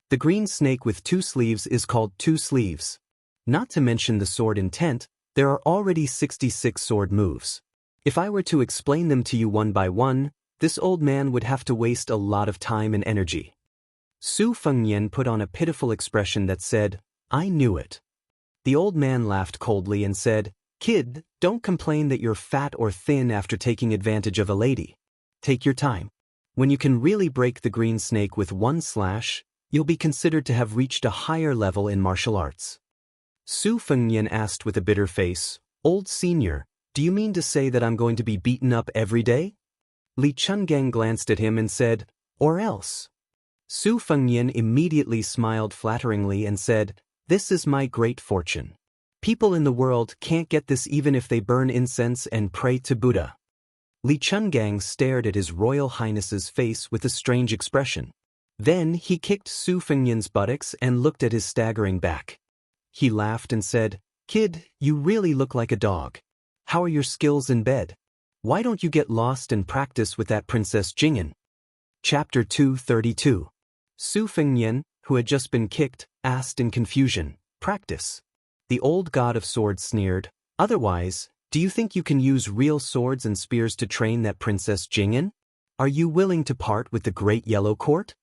The green snake with two sleeves is called two sleeves. Not to mention the sword intent, there are already 66 sword moves. If I were to explain them to you one by one, this old man would have to waste a lot of time and energy." Su Fengnian put on a pitiful expression that said, "I knew it." The old man laughed coldly and said, "Kid, don't complain that you're fat or thin after taking advantage of a lady. Take your time. When you can really break the green snake with one slash, you'll be considered to have reached a higher level in martial arts." Su Fengnian asked with a bitter face, "Old senior, do you mean to say that I'm going to be beaten up every day?" Li Chungang glanced at him and said, "Or else." Su Fengnian immediately smiled flatteringly and said, "This is my great fortune. People in the world can't get this even if they burn incense and pray to Buddha." Li Chungang stared at His Royal Highness's face with a strange expression. Then he kicked Su Fengnian's buttocks and looked at his staggering back. He laughed and said, "Kid, you really look like a dog. How are your skills in bed? Why don't you get lost and practice with that Princess Jing'an?" Chapter 232. Su Fengnian, who had just been kicked, asked in confusion, "Practice?" The old god of swords sneered, "Otherwise, do you think you can use real swords and spears to train that Princess Jing'an? Are you willing to part with the Great Yellow Court?"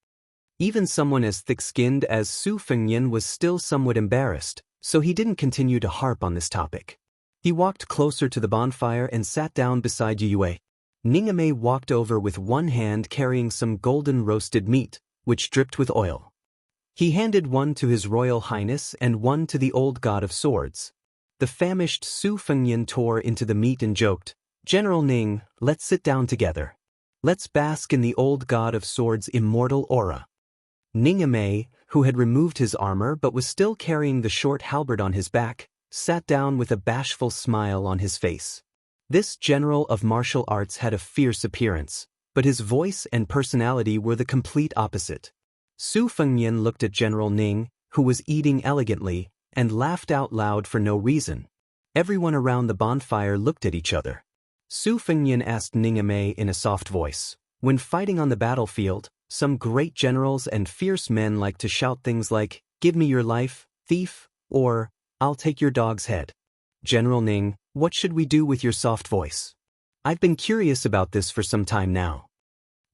Even someone as thick-skinned as Su Fengnian was still somewhat embarrassed, so he didn't continue to harp on this topic. He walked closer to the bonfire and sat down beside Yue. Ningame walked over with one hand carrying some golden roasted meat, which dripped with oil. He handed one to His Royal Highness and one to the old god of swords. The famished Su Fengnian tore into the meat and joked, "General Ning, let's sit down together. Let's bask in the old god of swords' immortal aura." Ning Amei, who had removed his armor but was still carrying the short halberd on his back, sat down with a bashful smile on his face. This general of martial arts had a fierce appearance, but his voice and personality were the complete opposite. Su Fengnian looked at General Ning, who was eating elegantly, and laughed out loud for no reason. Everyone around the bonfire looked at each other. Su Fengnian asked Ning Amei in a soft voice, "When fighting on the battlefield, some great generals and fierce men like to shout things like, 'Give me your life, thief,' or 'I'll take your dog's head.' General Ning, what should we do with your soft voice? I've been curious about this for some time now."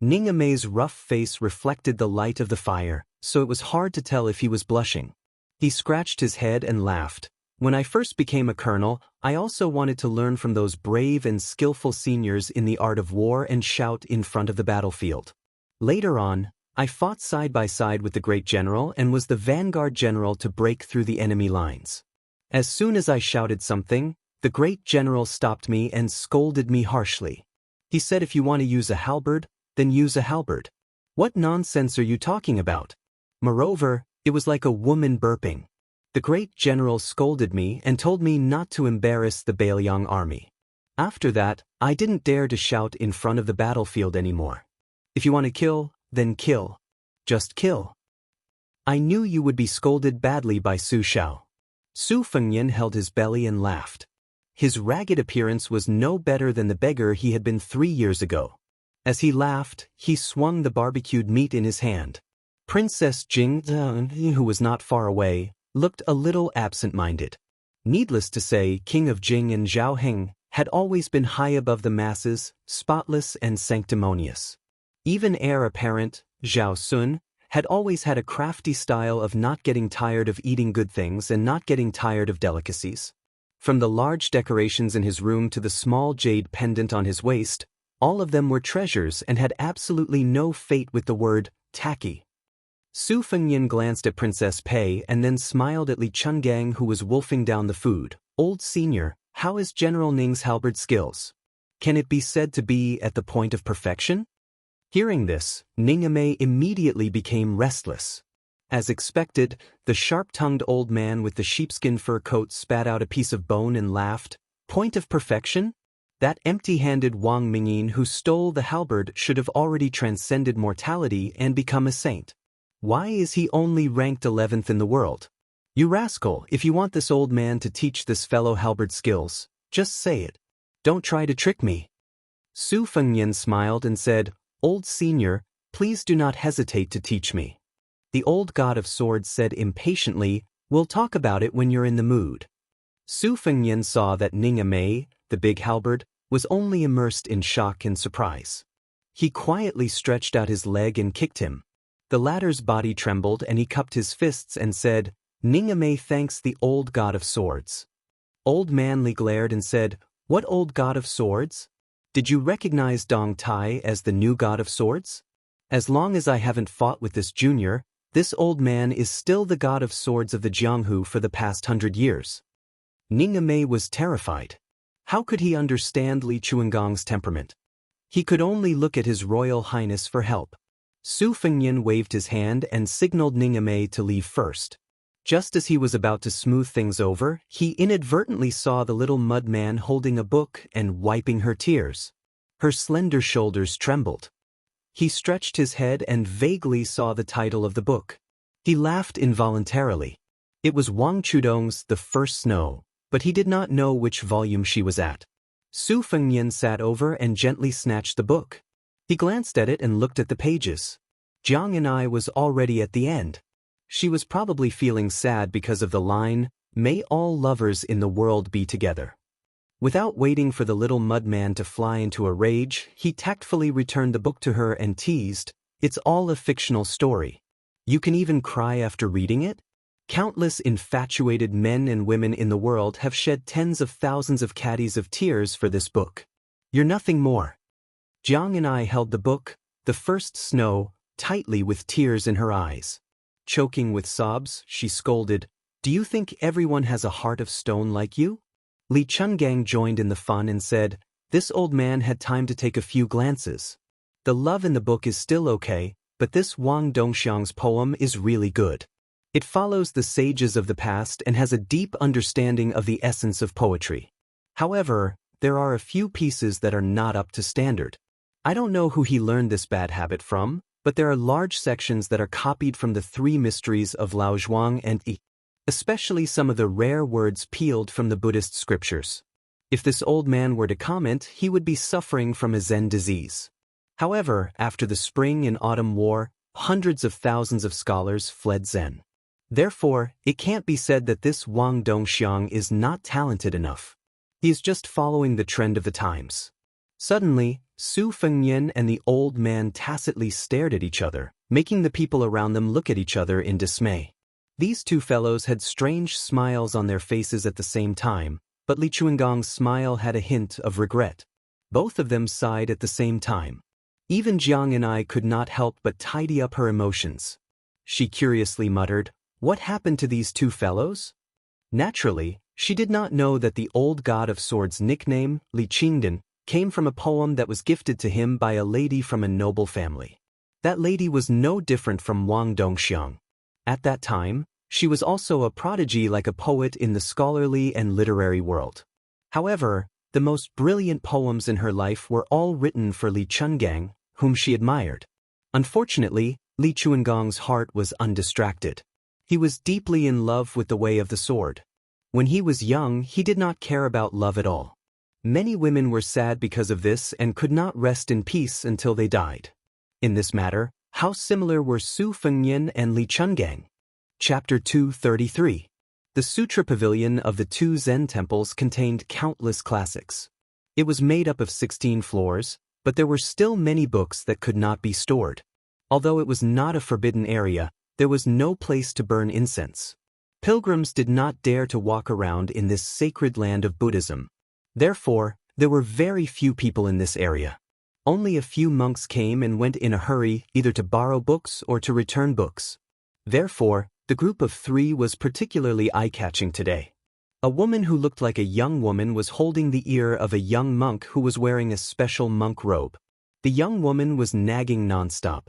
Ning Amei's rough face reflected the light of the fire, so it was hard to tell if he was blushing. He scratched his head and laughed. "When I first became a colonel, I also wanted to learn from those brave and skillful seniors in the art of war and shout in front of the battlefield. Later on, I fought side by side with the great general and was the vanguard general to break through the enemy lines. As soon as I shouted something, the great general stopped me and scolded me harshly. He said, 'If you want to use a halberd, then use a halberd. What nonsense are you talking about?' Moreover, it was like a woman burping. The great general scolded me and told me not to embarrass the Bailiang army. After that, I didn't dare to shout in front of the battlefield anymore. If you want to kill, then kill. Just kill." "I knew you would be scolded badly by Su Shao." Su Fengnian held his belly and laughed. His ragged appearance was no better than the beggar he had been 3 years ago. As he laughed, he swung the barbecued meat in his hand. Princess Jing, who was not far away, looked a little absent-minded. Needless to say, King of Jing and Zhao Heng had always been high above the masses, spotless and sanctimonious. Even heir apparent, Zhao Sun, had always had a crafty style of not getting tired of eating good things and not getting tired of delicacies. From the large decorations in his room to the small jade pendant on his waist, all of them were treasures and had absolutely no fate with the word tacky. Su Fengnian glanced at Princess Pei and then smiled at Li Chungang, who was wolfing down the food. "Old senior, how is General Ning's halberd skills? Can it be said to be at the point of perfection?" Hearing this, Ning Amei immediately became restless. As expected, the sharp-tongued old man with the sheepskin fur coat spat out a piece of bone and laughed. "Point of perfection? That empty-handed Wang Mingyin who stole the halberd should have already transcended mortality and become a saint. Why is he only ranked 11th in the world? You rascal, if you want this old man to teach this fellow halberd skills, just say it. Don't try to trick me." Su Fengnian smiled and said, "Old senior, please do not hesitate to teach me." The old god of swords said impatiently, "We'll talk about it when you're in the mood." Su Fengnian saw that Ning Amei, the big halberd, was only immersed in shock and surprise. He quietly stretched out his leg and kicked him. The latter's body trembled and he cupped his fists and said, "Ning Amei thanks the old god of swords." Old Manly glared and said, "What old god of swords? Did you recognize Dong Tai as the new god of swords? As long as I haven't fought with this junior, this old man is still the god of swords of the Jianghu for the past 100 years. Ning Amei was terrified. How could he understand Li Chuangong's temperament? He could only look at His Royal Highness for help. Su Fengnian waved his hand and signaled Ning Amei to leave first. Just as he was about to smooth things over, he inadvertently saw the little mud man holding a book and wiping her tears. Her slender shoulders trembled. He stretched his head and vaguely saw the title of the book. He laughed involuntarily. It was Wang Chudong's The First Snow, but he did not know which volume she was at. Su Fengnian sat over and gently snatched the book. He glanced at it and looked at the pages. Jiang and I was already at the end. She was probably feeling sad because of the line, "May all lovers in the world be together." Without waiting for the little mud man to fly into a rage, he tactfully returned the book to her and teased, "It's all a fictional story. You can even cry after reading it? Countless infatuated men and women in the world have shed tens of thousands of caddies of tears for this book. You're nothing more." Jiang and I held the book, The First Snow, tightly with tears in her eyes. Choking with sobs, she scolded, "Do you think everyone has a heart of stone like you?" Li Chungang joined in the fun and said, "This old man had time to take a few glances. The love in the book is still okay, but this Wang Dongxiang's poem is really good. It follows the sages of the past and has a deep understanding of the essence of poetry. However, there are a few pieces that are not up to standard. I don't know who he learned this bad habit from, but there are large sections that are copied from the three mysteries of Lao Zhuang and Yi, especially some of the rare words peeled from the Buddhist scriptures. If this old man were to comment, he would be suffering from a Zen disease." However, after the Spring and Autumn War, hundreds of thousands of scholars fled Zen. Therefore, it can't be said that this Wang Dongxiang is not talented enough. He is just following the trend of the times. Suddenly, Su Fengnian and the old man tacitly stared at each other, making the people around them look at each other in dismay. These two fellows had strange smiles on their faces at the same time, but Li Chuangong's smile had a hint of regret. Both of them sighed at the same time. Even Jiang and I could not help but tidy up her emotions. She curiously muttered, "What happened to these two fellows?" Naturally, she did not know that the old god of swords' nickname, Li Qingdan, came from a poem that was gifted to him by a lady from a noble family. That lady was no different from Wang Dongxiang. At that time, she was also a prodigy like a poet in the scholarly and literary world. However, the most brilliant poems in her life were all written for Li Chungang, whom she admired. Unfortunately, Li Chuangong's heart was undistracted. He was deeply in love with the way of the sword. When he was young, he did not care about love at all. Many women were sad because of this and could not rest in peace until they died. In this matter, how similar were Su Fengnian and Li Chungang? Chapter 233. The Sutra Pavilion of the two Zen temples contained countless classics. It was made up of 16 floors, but there were still many books that could not be stored. Although it was not a forbidden area, there was no place to burn incense. Pilgrims did not dare to walk around in this sacred land of Buddhism. Therefore, there were very few people in this area. Only a few monks came and went in a hurry, either to borrow books or to return books. Therefore, the group of three was particularly eye-catching today. A woman who looked like a young woman was holding the ear of a young monk who was wearing a special monk robe. The young woman was nagging nonstop.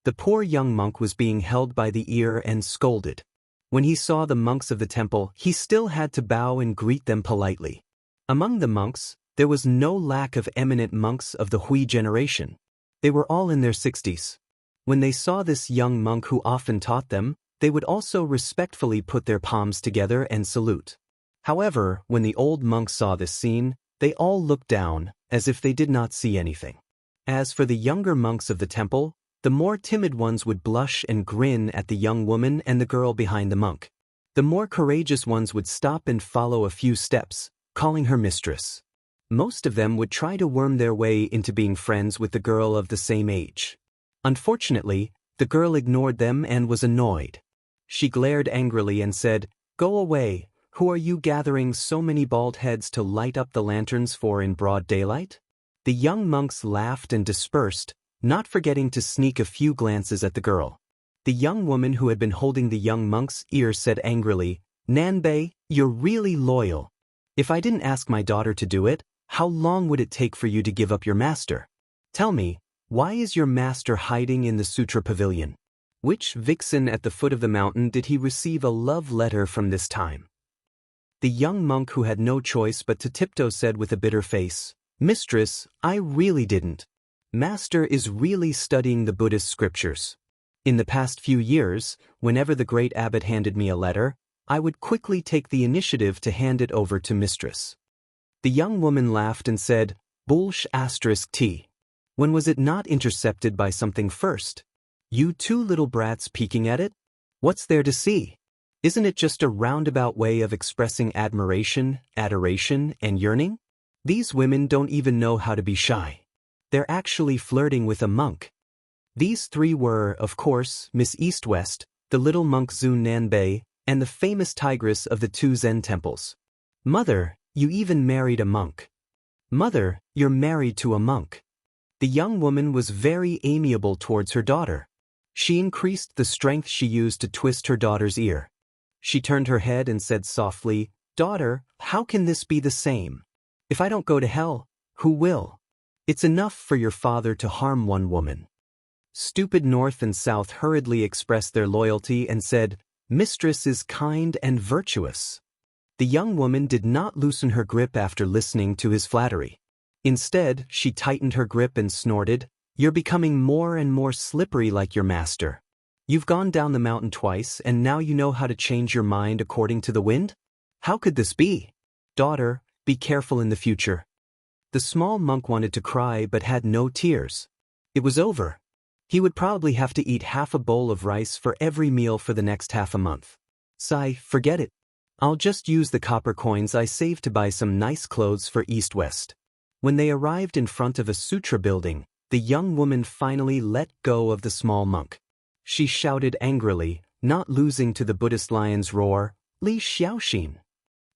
The poor young monk was being held by the ear and scolded. When he saw the monks of the temple, he still had to bow and greet them politely. Among the monks, there was no lack of eminent monks of the Hui generation. They were all in their 60s. When they saw this young monk who often taught them, they would also respectfully put their palms together and salute. However, when the old monks saw this scene, they all looked down, as if they did not see anything. As for the younger monks of the temple, the more timid ones would blush and grin at the young woman and the girl behind the monk. The more courageous ones would stop and follow a few steps, calling her mistress. Most of them would try to worm their way into being friends with the girl of the same age. Unfortunately, the girl ignored them and was annoyed. She glared angrily and said, "Go away, who are you gathering so many bald heads to light up the lanterns for in broad daylight?" The young monks laughed and dispersed, not forgetting to sneak a few glances at the girl. The young woman who had been holding the young monk's ear said angrily, "Nanbei, you're really loyal. If I didn't ask my daughter to do it, how long would it take for you to give up your master? Tell me, why is your master hiding in the Sutra Pavilion? Which vixen at the foot of the mountain did he receive a love letter from this time?" The young monk who had no choice but to tiptoe said with a bitter face, "Mistress, I really didn't. Master is really studying the Buddhist scriptures. In the past few years, whenever the great abbot handed me a letter, I would quickly take the initiative to hand it over to mistress." The young woman laughed and said, "Bullsh *t. When was it not intercepted by something first? You two little brats peeking at it? What's there to see? Isn't it just a roundabout way of expressing admiration, adoration, and yearning? These women don't even know how to be shy. They're actually flirting with a monk." These three were, of course, Miss East-West, the little monk Zun Nanbei, and the famous tigress of the two Zen temples. "Mother, you even married a monk. Mother, you're married to a monk." The young woman was very amiable towards her daughter. She increased the strength she used to twist her daughter's ear. She turned her head and said softly, "Daughter, how can this be the same? If I don't go to hell, who will? It's enough for your father to harm one woman." Stupid North and South hurriedly expressed their loyalty and said, "Mistress is kind and virtuous." The young woman did not loosen her grip after listening to his flattery. Instead, she tightened her grip and snorted, "You're becoming more and more slippery like your master. You've gone down the mountain twice and now you know how to change your mind according to the wind? How could this be? Daughter, be careful in the future." The small monk wanted to cry but had no tears. It was over. He would probably have to eat half a bowl of rice for every meal for the next half a month. Sigh, forget it. I'll just use the copper coins I saved to buy some nice clothes for East-West. When they arrived in front of a sutra building, the young woman finally let go of the small monk. She shouted angrily, not losing to the Buddhist lion's roar, "Li Xiaoxin."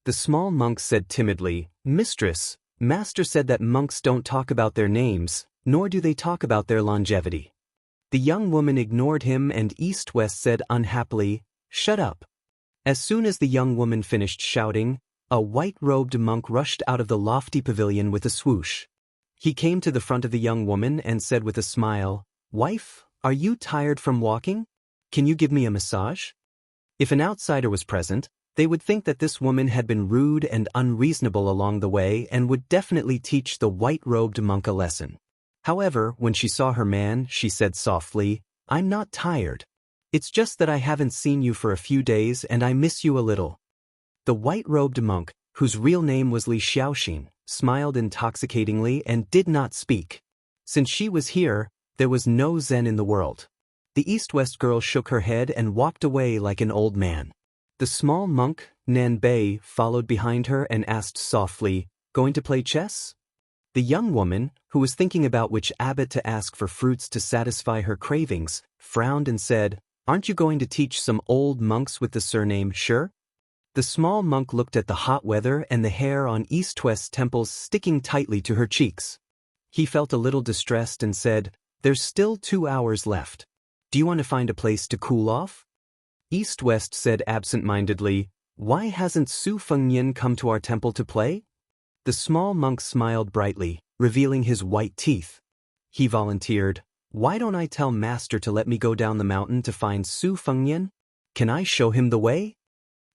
The small monk said timidly, "Mistress, Master said that monks don't talk about their names, nor do they talk about their longevity." The young woman ignored him and East-West said unhappily, "Shut up." As soon as the young woman finished shouting, a white-robed monk rushed out of the lofty pavilion with a swoosh. He came to the front of the young woman and said with a smile, "Wife, are you tired from walking? Can you give me a massage?" If an outsider was present, they would think that this woman had been rude and unreasonable along the way and would definitely teach the white-robed monk a lesson. However, when she saw her man, she said softly, "I'm not tired. It's just that I haven't seen you for a few days and I miss you a little." The white-robed monk, whose real name was Li Xiaoxin, smiled intoxicatingly and did not speak. Since she was here, there was no zen in the world. The East-West girl shook her head and walked away like an old man. The small monk, Nanbei, followed behind her and asked softly, "Going to play chess?" The young woman, who was thinking about which abbot to ask for fruits to satisfy her cravings, frowned and said, "Aren't you going to teach some old monks with the surname Shi?" The small monk looked at the hot weather and the hair on East-West's temples sticking tightly to her cheeks. He felt a little distressed and said, "There's still 2 hours left. Do you want to find a place to cool off?" East-West said absent-mindedly, "Why hasn't Su Fengnian come to our temple to play?" The small monk smiled brightly, revealing his white teeth. He volunteered, "Why don't I tell Master to let me go down the mountain to find Su Fengnian? Can I show him the way?"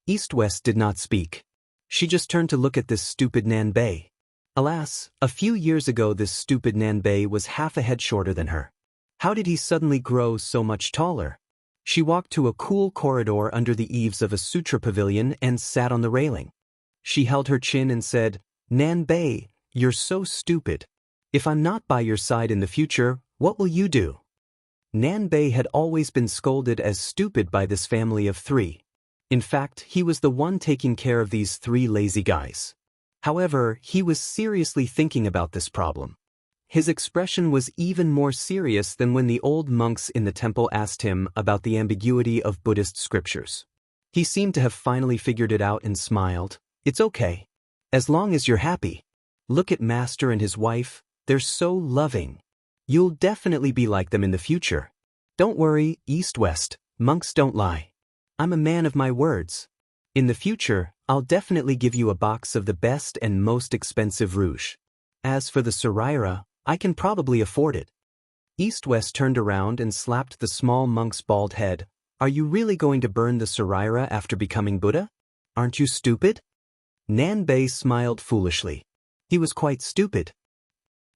East-West did not speak. She just turned to look at this stupid Nanbei. Alas, a few years ago this stupid Nanbei was half a head shorter than her. How did he suddenly grow so much taller? She walked to a cool corridor under the eaves of a sutra pavilion and sat on the railing. She held her chin and said, "Nanbei, you're so stupid. If I'm not by your side in the future, what will you do?" Nanbei had always been scolded as stupid by this family of 3. In fact, he was the one taking care of these 3 lazy guys. However, he was seriously thinking about this problem. His expression was even more serious than when the old monks in the temple asked him about the ambiguity of Buddhist scriptures. He seemed to have finally figured it out and smiled. "It's okay. As long as you're happy. Look at Master and his wife, they're so loving. You'll definitely be like them in the future. Don't worry, East-West, monks don't lie. I'm a man of my words. In the future, I'll definitely give you a box of the best and most expensive rouge. As for the saraira, I can probably afford it." East-West turned around and slapped the small monk's bald head. "Are you really going to burn the saraira after becoming Buddha? Aren't you stupid?" Nanbei smiled foolishly. He was quite stupid.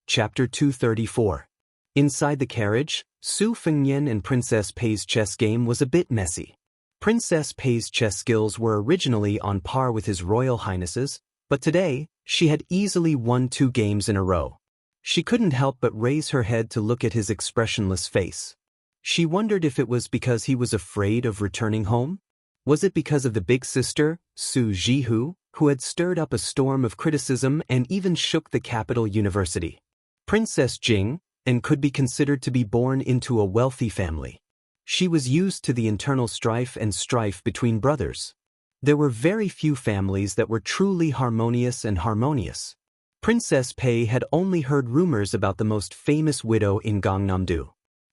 Chapter 234. Inside the carriage, Su Fengnian and Princess Pei's chess game was a bit messy. Princess Pei's chess skills were originally on par with His Royal Highness's, but today, she had easily won 2 games in a row. She couldn't help but raise her head to look at his expressionless face. She wondered if it was because he was afraid of returning home? Was it because of the big sister, Su Jihu, who had stirred up a storm of criticism and even shook the capital university? Princess Jing, and could be considered to be born into a wealthy family. She was used to the internal strife between brothers. There were very few families that were truly harmonious. Princess Pei had only heard rumors about the most famous widow in Gangnam-do.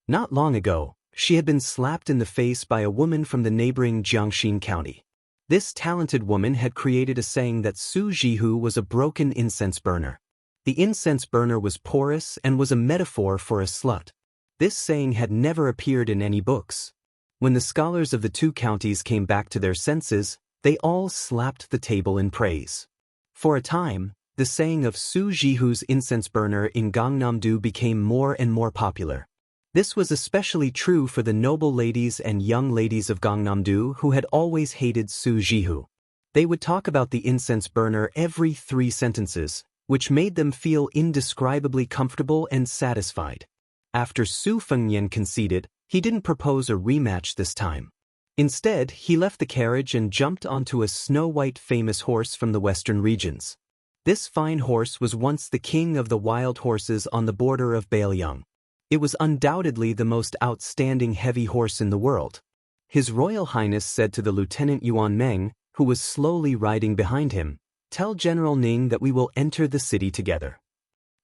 Not long ago, She had been slapped in the face by a woman from the neighboring Jiangxin county. This talented woman had created a saying that Su Jihu was a broken incense burner. The incense burner was porous and was a metaphor for a slut. This saying had never appeared in any books. When the scholars of the two counties came back to their senses, they all slapped the table in praise. For a time, the saying of Su Jihu's incense burner in Gangnam-do became more and more popular. This was especially true for the noble ladies and young ladies of Gangnam-do who had always hated Su Jihu. They would talk about the incense burner every 3 sentences, which made them feel indescribably comfortable and satisfied. After Su Fengnian conceded, he didn't propose a rematch this time. Instead, he left the carriage and jumped onto a snow-white famous horse from the western regions. This fine horse was once the king of the wild horses on the border of Bailiang. It was undoubtedly the most outstanding heavy horse in the world. His Royal Highness said to the Lieutenant Yuan Meng, who was slowly riding behind him, "Tell General Ning that we will enter the city together."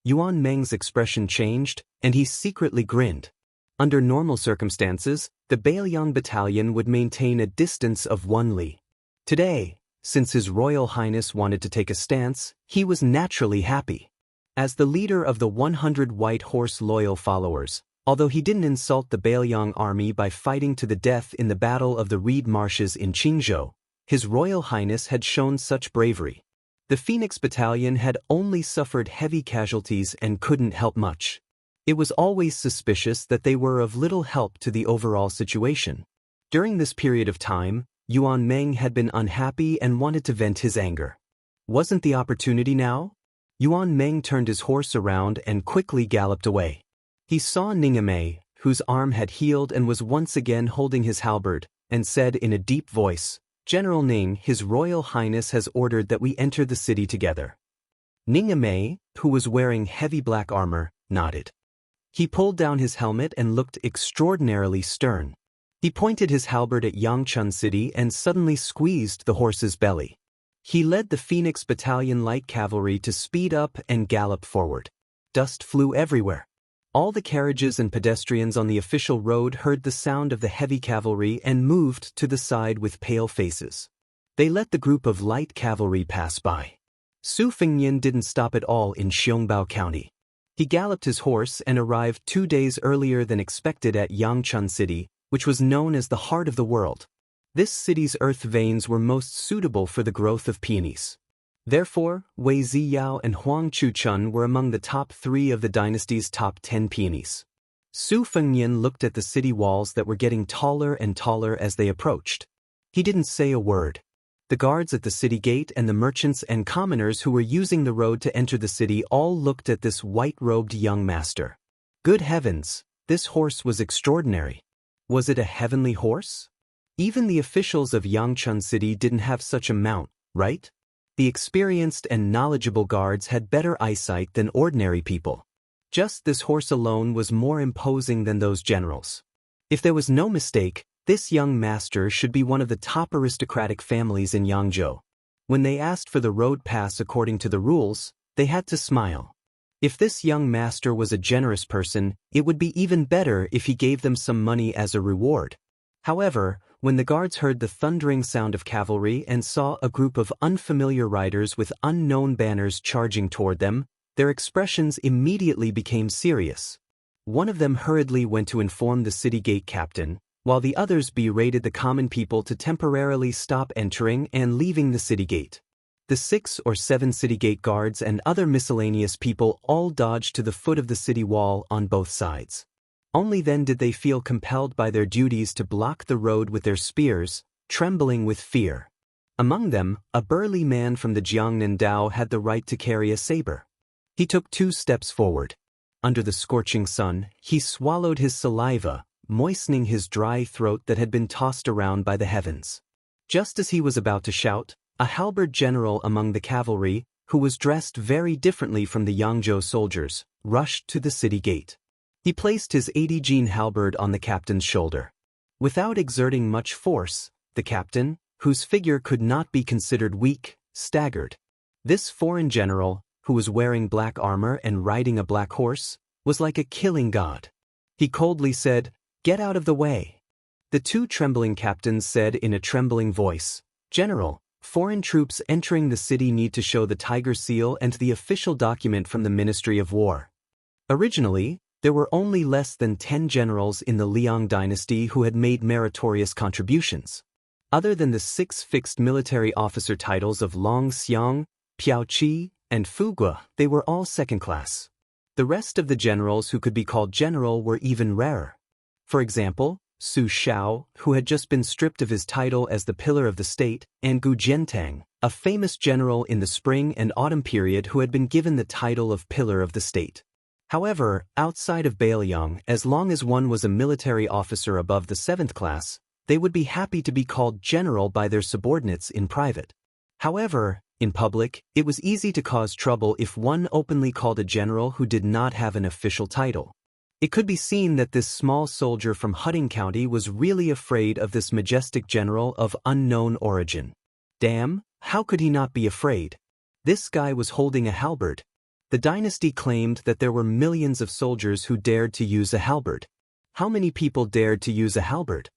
Yuan Meng's expression changed, and he secretly grinned. Under normal circumstances, the Bailiang battalion would maintain a distance of 1 li. Today, since His Royal Highness wanted to take a stance, he was naturally happy. As the leader of the 100 white horse loyal followers, although he didn't insult the Bailiang army by fighting to the death in the Battle of the Reed Marshes in Qingzhou, His Royal Highness had shown such bravery. The Phoenix Battalion had only suffered heavy casualties and couldn't help much. It was always suspicious that they were of little help to the overall situation. During this period of time, Yuan Meng had been unhappy and wanted to vent his anger. Wasn't the opportunity now? Yuan Meng turned his horse around and quickly galloped away. He saw Ningame, whose arm had healed and was once again holding his halberd, and said in a deep voice, "General Ning, His Royal Highness has ordered that we enter the city together." Ningame, who was wearing heavy black armor, nodded. He pulled down his helmet and looked extraordinarily stern. He pointed his halberd at Yangchun City and suddenly squeezed the horse's belly. He led the Phoenix Battalion Light Cavalry to speed up and gallop forward. Dust flew everywhere. All the carriages and pedestrians on the official road heard the sound of the heavy cavalry and moved to the side with pale faces. They let the group of light cavalry pass by. Su Fengnian didn't stop at all in Xiangbao County. He galloped his horse and arrived 2 days earlier than expected at Yangchun City, which was known as the heart of the world. This city's earth veins were most suitable for the growth of peonies. Therefore, Wei Ziyao and Huang Chuchun were among the top 3 of the dynasty's top 10 peonies. Su Fengnian looked at the city walls that were getting taller and taller as they approached. He didn't say a word. The guards at the city gate and the merchants and commoners who were using the road to enter the city all looked at this white-robed young master. Good heavens, this horse was extraordinary. Was it a heavenly horse? Even the officials of Yangchun City didn't have such a mount, right? The experienced and knowledgeable guards had better eyesight than ordinary people. Just this horse alone was more imposing than those generals. If there was no mistake, this young master should be one of the top aristocratic families in Yangzhou. When they asked for the road pass according to the rules, they had to smile. If this young master was a generous person, it would be even better if he gave them some money as a reward. However, when the guards heard the thundering sound of cavalry and saw a group of unfamiliar riders with unknown banners charging toward them, their expressions immediately became serious. One of them hurriedly went to inform the city gate captain, while the others berated the common people to temporarily stop entering and leaving the city gate. The 6 or 7 city gate guards and other miscellaneous people all dodged to the foot of the city wall on both sides. Only then did they feel compelled by their duties to block the road with their spears, trembling with fear. Among them, a burly man from the Jiangnan Dao had the right to carry a saber. He took 2 steps forward. Under the scorching sun, he swallowed his saliva, moistening his dry throat that had been tossed around by the heavens. Just as he was about to shout, a halberd general among the cavalry, who was dressed very differently from the Yangzhou soldiers, rushed to the city gate. He placed his 80-gene halberd on the captain's shoulder. Without exerting much force, the captain, whose figure could not be considered weak, staggered. This foreign general, who was wearing black armor and riding a black horse, was like a killing god. He coldly said, Get out of the way. The two trembling captains said in a trembling voice, General, foreign troops entering the city need to show the tiger seal and the official document from the Ministry of War. Originally, there were only less than 10 generals in the Liang dynasty who had made meritorious contributions. Other than the 6 fixed military officer titles of Long Xiang, Piao Qi, and Fu Gua, they were all second class. The rest of the generals who could be called general were even rarer. For example, Su Xiao, who had just been stripped of his title as the pillar of the state, and Gu Jiantang, a famous general in the spring and autumn period who had been given the title of pillar of the state. However, outside of Bailiang, as long as one was a military officer above the 7th class, they would be happy to be called general by their subordinates in private. However, in public, it was easy to cause trouble if one openly called a general who did not have an official title. It could be seen that this small soldier from Hutting County was really afraid of this majestic general of unknown origin. Damn, how could he not be afraid? This guy was holding a halberd. The dynasty claimed that there were millions of soldiers who dared to use a halberd. How many people dared to use a halberd?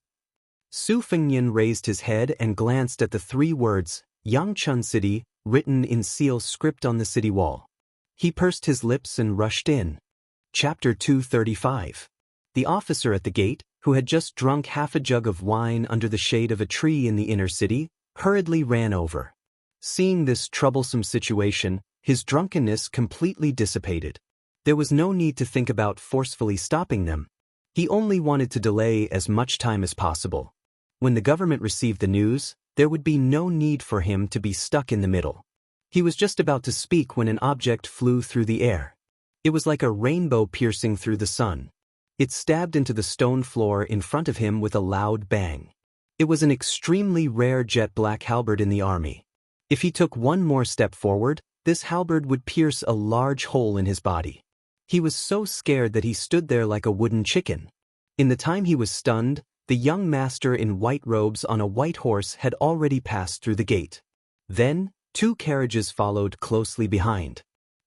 Su Fengnian raised his head and glanced at the 3 words, Yangchun City, written in seal script on the city wall. He pursed his lips and rushed in. Chapter 235. The officer at the gate, who had just drunk half a jug of wine under the shade of a tree in the inner city, hurriedly ran over. Seeing this troublesome situation, his drunkenness completely dissipated. There was no need to think about forcefully stopping them. He only wanted to delay as much time as possible. When the government received the news, there would be no need for him to be stuck in the middle. He was just about to speak when an object flew through the air. It was like a rainbow piercing through the sun. It stabbed into the stone floor in front of him with a loud bang. It was an extremely rare jet black halberd in the army. If he took one more step forward, this halberd would pierce a large hole in his body. He was so scared that he stood there like a wooden chicken. In the time he was stunned, the young master in white robes on a white horse had already passed through the gate. Then, 2 carriages followed closely behind.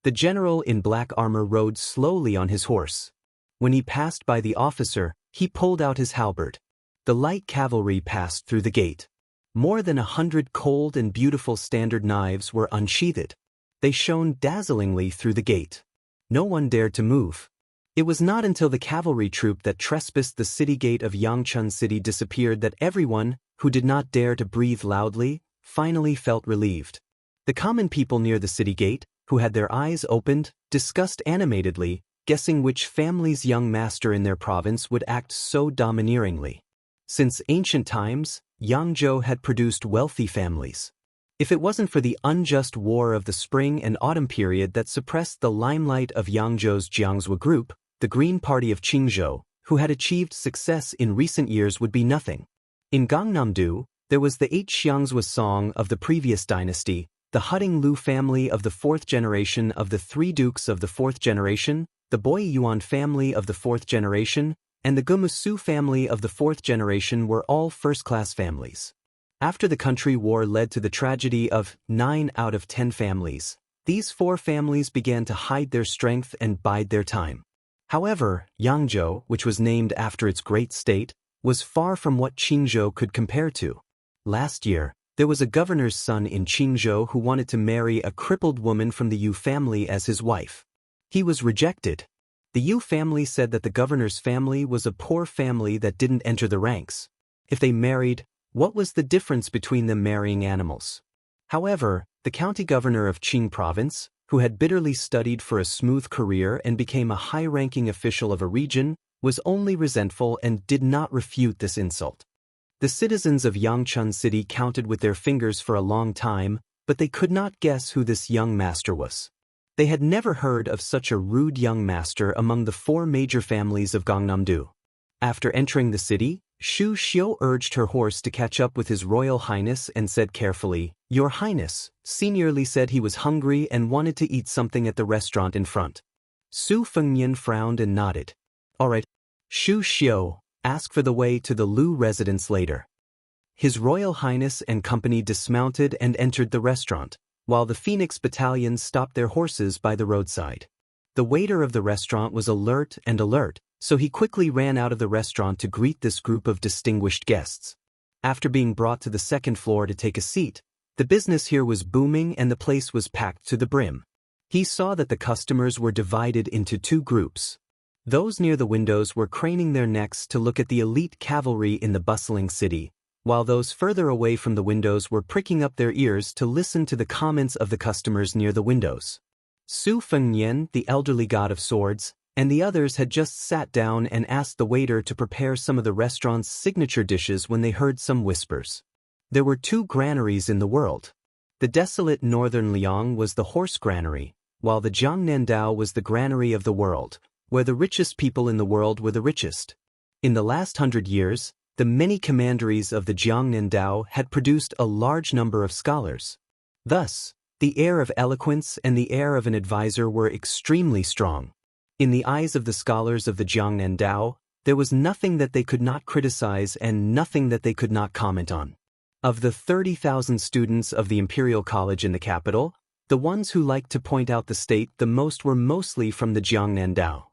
The general in black armor rode slowly on his horse. When he passed by the officer, he pulled out his halberd. The light cavalry passed through the gate. More than 100 cold and beautiful standard knives were unsheathed. They shone dazzlingly through the gate. No one dared to move. It was not until the cavalry troop that trespassed the city gate of Yangchun City disappeared that everyone, who did not dare to breathe loudly, finally felt relieved. The common people near the city gate, who had their eyes opened, discussed animatedly, guessing which family's young master in their province would act so domineeringly. Since ancient times, Yangzhou had produced wealthy families. If it wasn't for the unjust war of the spring and autumn period that suppressed the limelight of Yangzhou's Jiangzhou group, the Green Party of Qingzhou, who had achieved success in recent years, would be nothing. In Gangnam-do, there was the 8 Xianxia song of the previous dynasty, the Hutting Lu family of the 4th generation of the 3 dukes of the 4th generation, the Boi Yuan family of the 4th generation, and the Gumusu family of the 4th generation were all first-class families. After the country war led to the tragedy of 9 out of 10 families, these 4 families began to hide their strength and bide their time. However, Yangzhou, which was named after its great state, was far from what Qingzhou could compare to. Last year, there was a governor's son in Qingzhou who wanted to marry a crippled woman from the Yu family as his wife. He was rejected. The Yu family said that the governor's family was a poor family that didn't enter the ranks. If they married, what was the difference between them marrying animals? However, the county governor of Qing province, who had bitterly studied for a smooth career and became a high-ranking official of a region, was only resentful and did not refute this insult. The citizens of Yangchun City counted with their fingers for a long time, but they could not guess who this young master was. They had never heard of such a rude young master among the 4 major families of Gangnam-do. After entering the city, Shu Xiu urged her horse to catch up with His Royal Highness and said carefully, "Your Highness," seniorly said he was hungry and wanted to eat something at the restaurant in front. Su Fengnian frowned and nodded. "All right, Shu Xiu, ask for the way to the Lu residence later." His Royal Highness and company dismounted and entered the restaurant, while the Phoenix Battalion stopped their horses by the roadside. The waiter of the restaurant was alert, so he quickly ran out of the restaurant to greet this group of distinguished guests. After being brought to the second floor to take a seat, the business here was booming and the place was packed to the brim. He saw that the customers were divided into two groups. Those near the windows were craning their necks to look at the elite cavalry in the bustling city, while those further away from the windows were pricking up their ears to listen to the comments of the customers near the windows. Su Fengnian, the elderly god of swords, and the others had just sat down and asked the waiter to prepare some of the restaurant's signature dishes when they heard some whispers. There were two granaries in the world. The desolate northern Liang was the horse granary, while the Jiangnandao was the granary of the world, where the richest people in the world were the richest. In the last 100 years, the many commanderies of the Jiangnandao had produced a large number of scholars. Thus, the air of eloquence and the air of an advisor were extremely strong. In the eyes of the scholars of the Jiangnandao, there was nothing that they could not criticize and nothing that they could not comment on. Of the 30,000 students of the Imperial College in the capital, the ones who liked to point out the state the most were mostly from the Jiangnandao.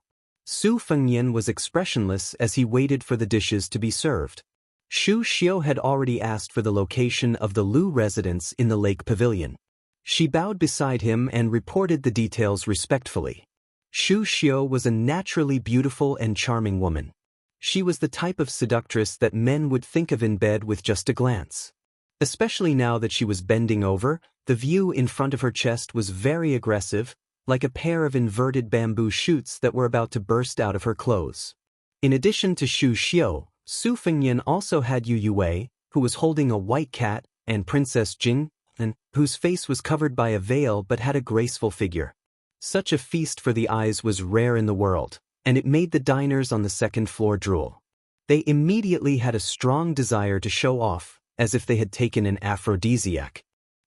Su Fengnian was expressionless as he waited for the dishes to be served. Xu Xiu had already asked for the location of the Lu residence in the lake pavilion. She bowed beside him and reported the details respectfully. Xu Xiu was a naturally beautiful and charming woman. She was the type of seductress that men would think of in bed with just a glance. Especially now that she was bending over, the view in front of her chest was very aggressive, like a pair of inverted bamboo shoots that were about to burst out of her clothes. In addition to Xu Xiu, Su Fengnian also had Yu Yue, who was holding a white cat, and Princess Jing, whose face was covered by a veil but had a graceful figure. Such a feast for the eyes was rare in the world, and it made the diners on the second floor drool. They immediately had a strong desire to show off, as if they had taken an aphrodisiac.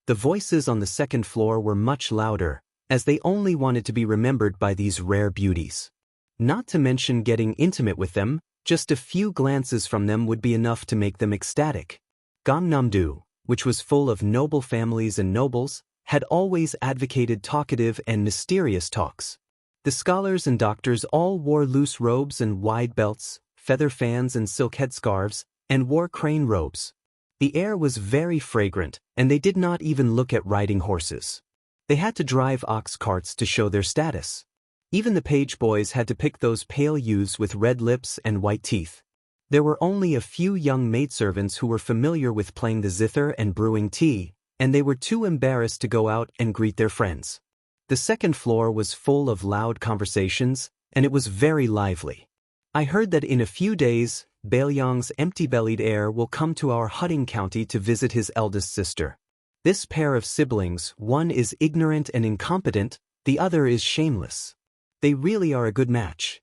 The voices on the second floor were much louder, as they only wanted to be remembered by these rare beauties. Not to mention getting intimate with them, just a few glances from them would be enough to make them ecstatic. Gangnam-do, which was full of noble families and nobles, had always advocated talkative and mysterious talks. The scholars and doctors all wore loose robes and wide belts, feather fans and silk headscarves, and wore crane robes. The air was very fragrant, and they did not even look at riding horses. They had to drive ox carts to show their status. Even the page boys had to pick those pale youths with red lips and white teeth. There were only a few young maidservants who were familiar with playing the zither and brewing tea, and they were too embarrassed to go out and greet their friends. The second floor was full of loud conversations, and it was very lively. I heard that in a few days, Bailiang's empty-bellied heir will come to our Hutting County to visit his eldest sister. This pair of siblings, one is ignorant and incompetent, the other is shameless. They really are a good match.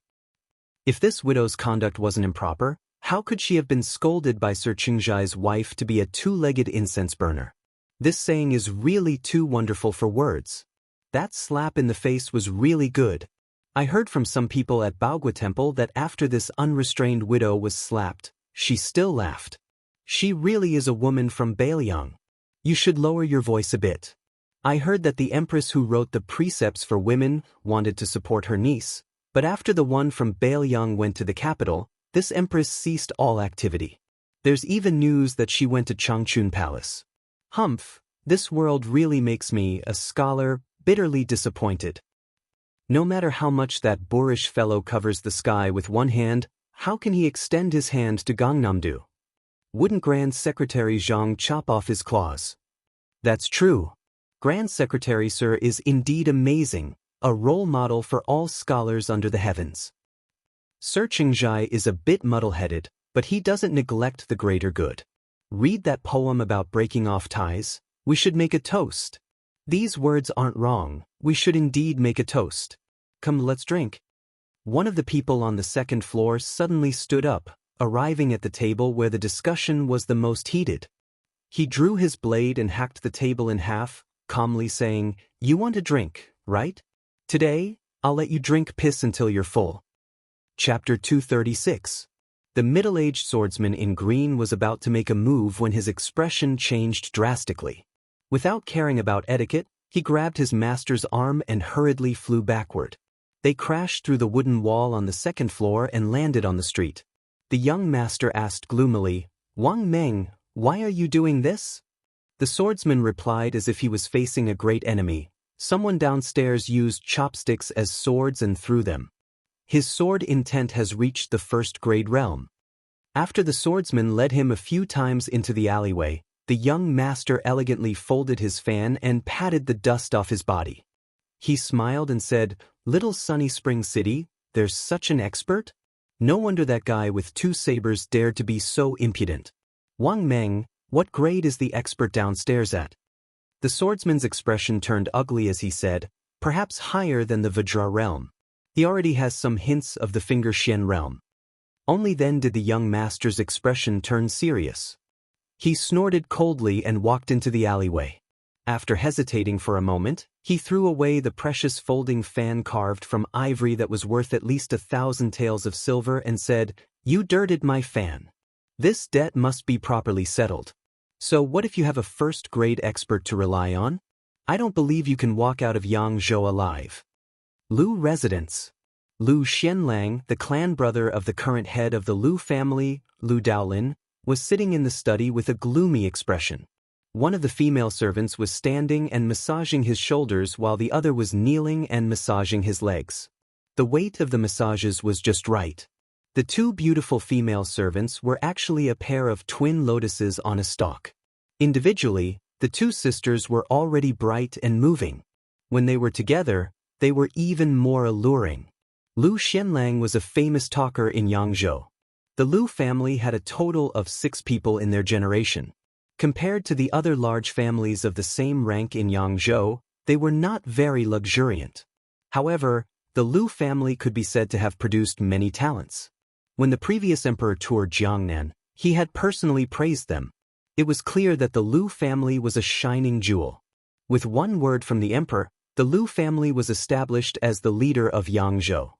If this widow's conduct wasn't improper, how could she have been scolded by Sir Qingzhai's wife to be a two-legged incense burner? This saying is really too wonderful for words. That slap in the face was really good. I heard from some people at Baogua Temple that after this unrestrained widow was slapped, she still laughed. She really is a woman from Bailiang. You should lower your voice a bit. I heard that the empress who wrote the precepts for women wanted to support her niece, but after the one from Bailiang went to the capital, this empress ceased all activity. There's even news that she went to Changchun Palace. Humph, this world really makes me, a scholar, bitterly disappointed. No matter how much that boorish fellow covers the sky with one hand, how can he extend his hand to Gangnam-do? Wouldn't Grand Secretary Zhang chop off his claws? That's true. Grand Secretary Sir is indeed amazing, a role model for all scholars under the heavens. Sir Qingzhai is a bit muddle-headed, but he doesn't neglect the greater good. Read that poem about breaking off ties. We should make a toast. These words aren't wrong. We should indeed make a toast. Come, let's drink. One of the people on the second floor suddenly stood up, arriving at the table where the discussion was the most heated. He drew his blade and hacked the table in half, calmly saying, "You want a drink, right? Today, I'll let you drink piss until you're full." Chapter 236. The middle-aged swordsman in green was about to make a move when his expression changed drastically. Without caring about etiquette, he grabbed his master's arm and hurriedly flew backward. They crashed through the wooden wall on the second floor and landed on the street. The young master asked gloomily, "Wang Meng, why are you doing this?" The swordsman replied as if he was facing a great enemy. Someone downstairs used chopsticks as swords and threw them. His sword intent has reached the first-grade realm. After the swordsman led him a few times into the alleyway, the young master elegantly folded his fan and patted the dust off his body. He smiled and said, "Little Sunny Spring City, there's such an expert? No wonder that guy with 2 sabers dared to be so impudent. Wang Meng, what grade is the expert downstairs at?" The swordsman's expression turned ugly as he said, "Perhaps higher than the Vajra realm. He already has some hints of the Finger Xian realm." Only then did the young master's expression turn serious. He snorted coldly and walked into the alleyway. After hesitating for a moment, he threw away the precious folding fan carved from ivory that was worth at least 1,000 taels of silver and said, "You dirted my fan. This debt must be properly settled. So what if you have a first-grade expert to rely on? I don't believe you can walk out of Yangzhou alive." Lu residence. Lu Xianlang, the clan brother of the current head of the Lu family, Lu Daolin, was sitting in the study with a gloomy expression. One of the female servants was standing and massaging his shoulders while the other was kneeling and massaging his legs. The weight of the massages was just right. The 2 beautiful female servants were actually a pair of twin lotuses on a stalk. Individually, the 2 sisters were already bright and moving. When they were together, they were even more alluring. Lu Xianlang was a famous talker in Yangzhou. The Lu family had a total of 6 people in their generation. Compared to the other large families of the same rank in Yangzhou, they were not very luxuriant. However, the Lu family could be said to have produced many talents. When the previous emperor toured Jiangnan, he had personally praised them. It was clear that the Lu family was a shining jewel. With one word from the emperor, the Lu family was established as the leader of Yangzhou.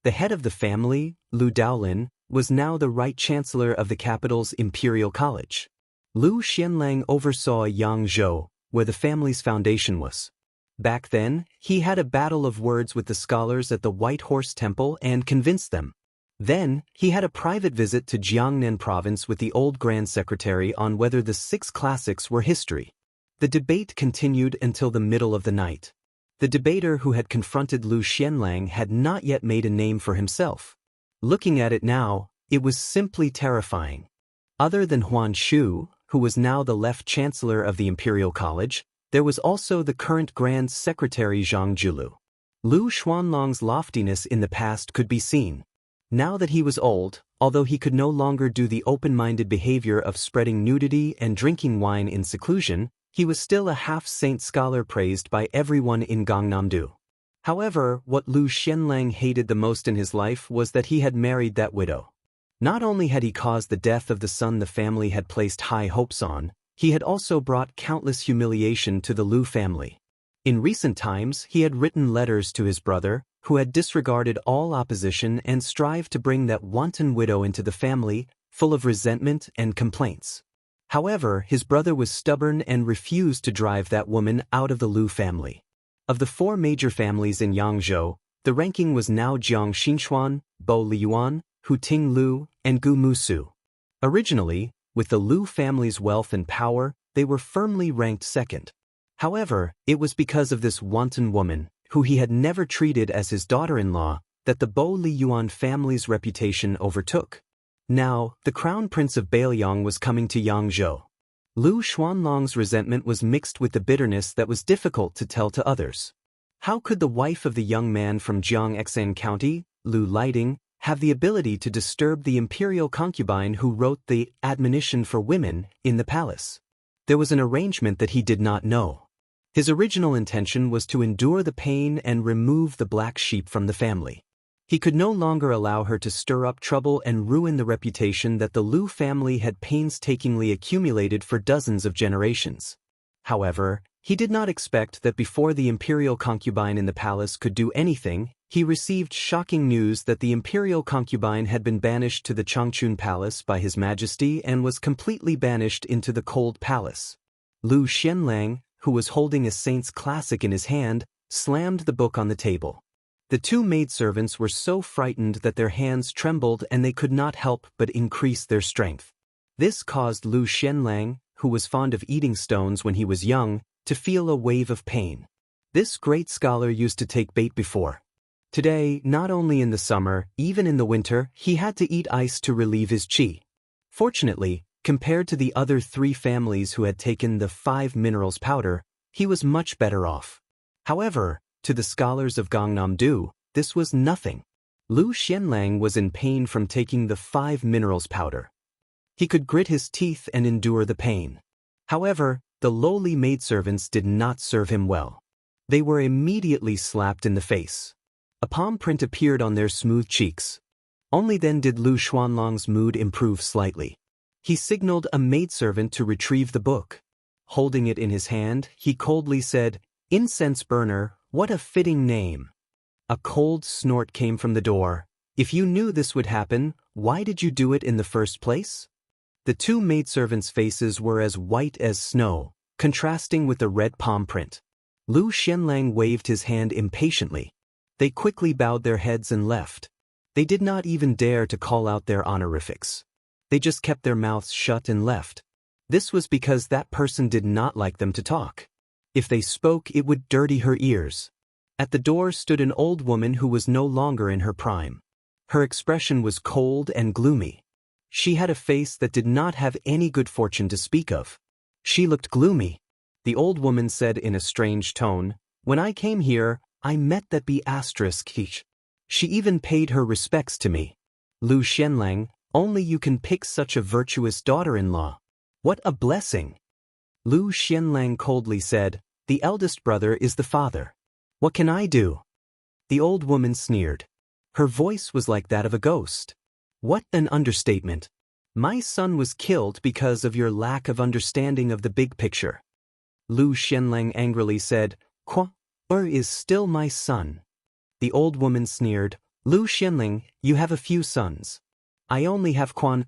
The head of the family, Lu Daolin, was now the right chancellor of the capital's Imperial College. Lu Xianlang oversaw Yangzhou, where the family's foundation was. Back then, he had a battle of words with the scholars at the White Horse Temple and convinced them. Then, he had a private visit to Jiangnan province with the old Grand Secretary on whether the 6 classics were history. The debate continued until the middle of the night. The debater who had confronted Lu Xianlang had not yet made a name for himself. Looking at it now, it was simply terrifying. Other than Huan Shu, who was now the left chancellor of the Imperial College, there was also the current Grand Secretary Zhang Julu. Lu Xuanlong's loftiness in the past could be seen. Now that he was old, although he could no longer do the open-minded behavior of spreading nudity and drinking wine in seclusion, he was still a half-saint scholar praised by everyone in Gangnam-do. However, what Lu Xianlang hated the most in his life was that he had married that widow. Not only had he caused the death of the son the family had placed high hopes on, he had also brought countless humiliation to the Lu family. In recent times, he had written letters to his brother, who had disregarded all opposition and strived to bring that wanton widow into the family, full of resentment and complaints. However, his brother was stubborn and refused to drive that woman out of the Lu family. Of the 4 major families in Yangzhou, the ranking was now Jiang Xinxuan, Bo Liyuan, Hu Ting Lu, and Gu Musu. Originally, with the Lu family's wealth and power, they were firmly ranked second. However, it was because of this wanton woman, who he had never treated as his daughter-in-law, that the Bo Liyuan family's reputation overtook. Now, the crown prince of Bailiang was coming to Yangzhou. Lu Xuanlong's resentment was mixed with the bitterness that was difficult to tell to others. How could the wife of the young man from Jiangxan County, Lu Lighting, have the ability to disturb the imperial concubine who wrote the admonition for women in the palace? There was an arrangement that he did not know. His original intention was to endure the pain and remove the black sheep from the family. He could no longer allow her to stir up trouble and ruin the reputation that the Lu family had painstakingly accumulated for dozens of generations. However, he did not expect that before the imperial concubine in the palace could do anything, he received shocking news that the imperial concubine had been banished to the Changchun Palace by His Majesty and was completely banished into the Cold Palace. Lu Xianlang, who was holding a saint's classic in his hand, slammed the book on the table. The two maidservants were so frightened that their hands trembled and they could not help but increase their strength. This caused Lu Xianlang, who was fond of eating stones when he was young, to feel a wave of pain. This great scholar used to take bait before. Today, not only in the summer, even in the winter, he had to eat ice to relieve his qi. Fortunately, compared to the other 3 families who had taken the 5 minerals powder, he was much better off. However, to the scholars of Gangnam-do, this was nothing. Lu Xianlang was in pain from taking the 5 minerals powder. He could grit his teeth and endure the pain. However, the lowly maidservants did not serve him well. They were immediately slapped in the face. A palm print appeared on their smooth cheeks. Only then did Lu Xuanlang's mood improve slightly. He signaled a maidservant to retrieve the book. Holding it in his hand, he coldly said, "Incense burner, what a fitting name." A cold snort came from the door. "If you knew this would happen, why did you do it in the first place?" The 2 maidservants' faces were as white as snow, contrasting with the red palm print. Lu Xianlang waved his hand impatiently. They quickly bowed their heads and left. They did not even dare to call out their honorifics. They just kept their mouths shut and left. This was because that person did not like them to talk. If they spoke, it would dirty her ears. At the door stood an old woman who was no longer in her prime. Her expression was cold and gloomy. She had a face that did not have any good fortune to speak of. She looked gloomy. The old woman said in a strange tone, "When I came here, I met that B***. She even paid her respects to me. Lu Xianlang, only you can pick such a virtuous daughter-in-law. What a blessing." Lu Xianlang coldly said, "The eldest brother is the father. What can I do?" The old woman sneered. Her voice was like that of a ghost. "What an understatement. My son was killed because of your lack of understanding of the big picture." Lu Xianlang angrily said, "Quan is still my son." The old woman sneered, "Lu Xianlang, you have a few sons. I only have Quan."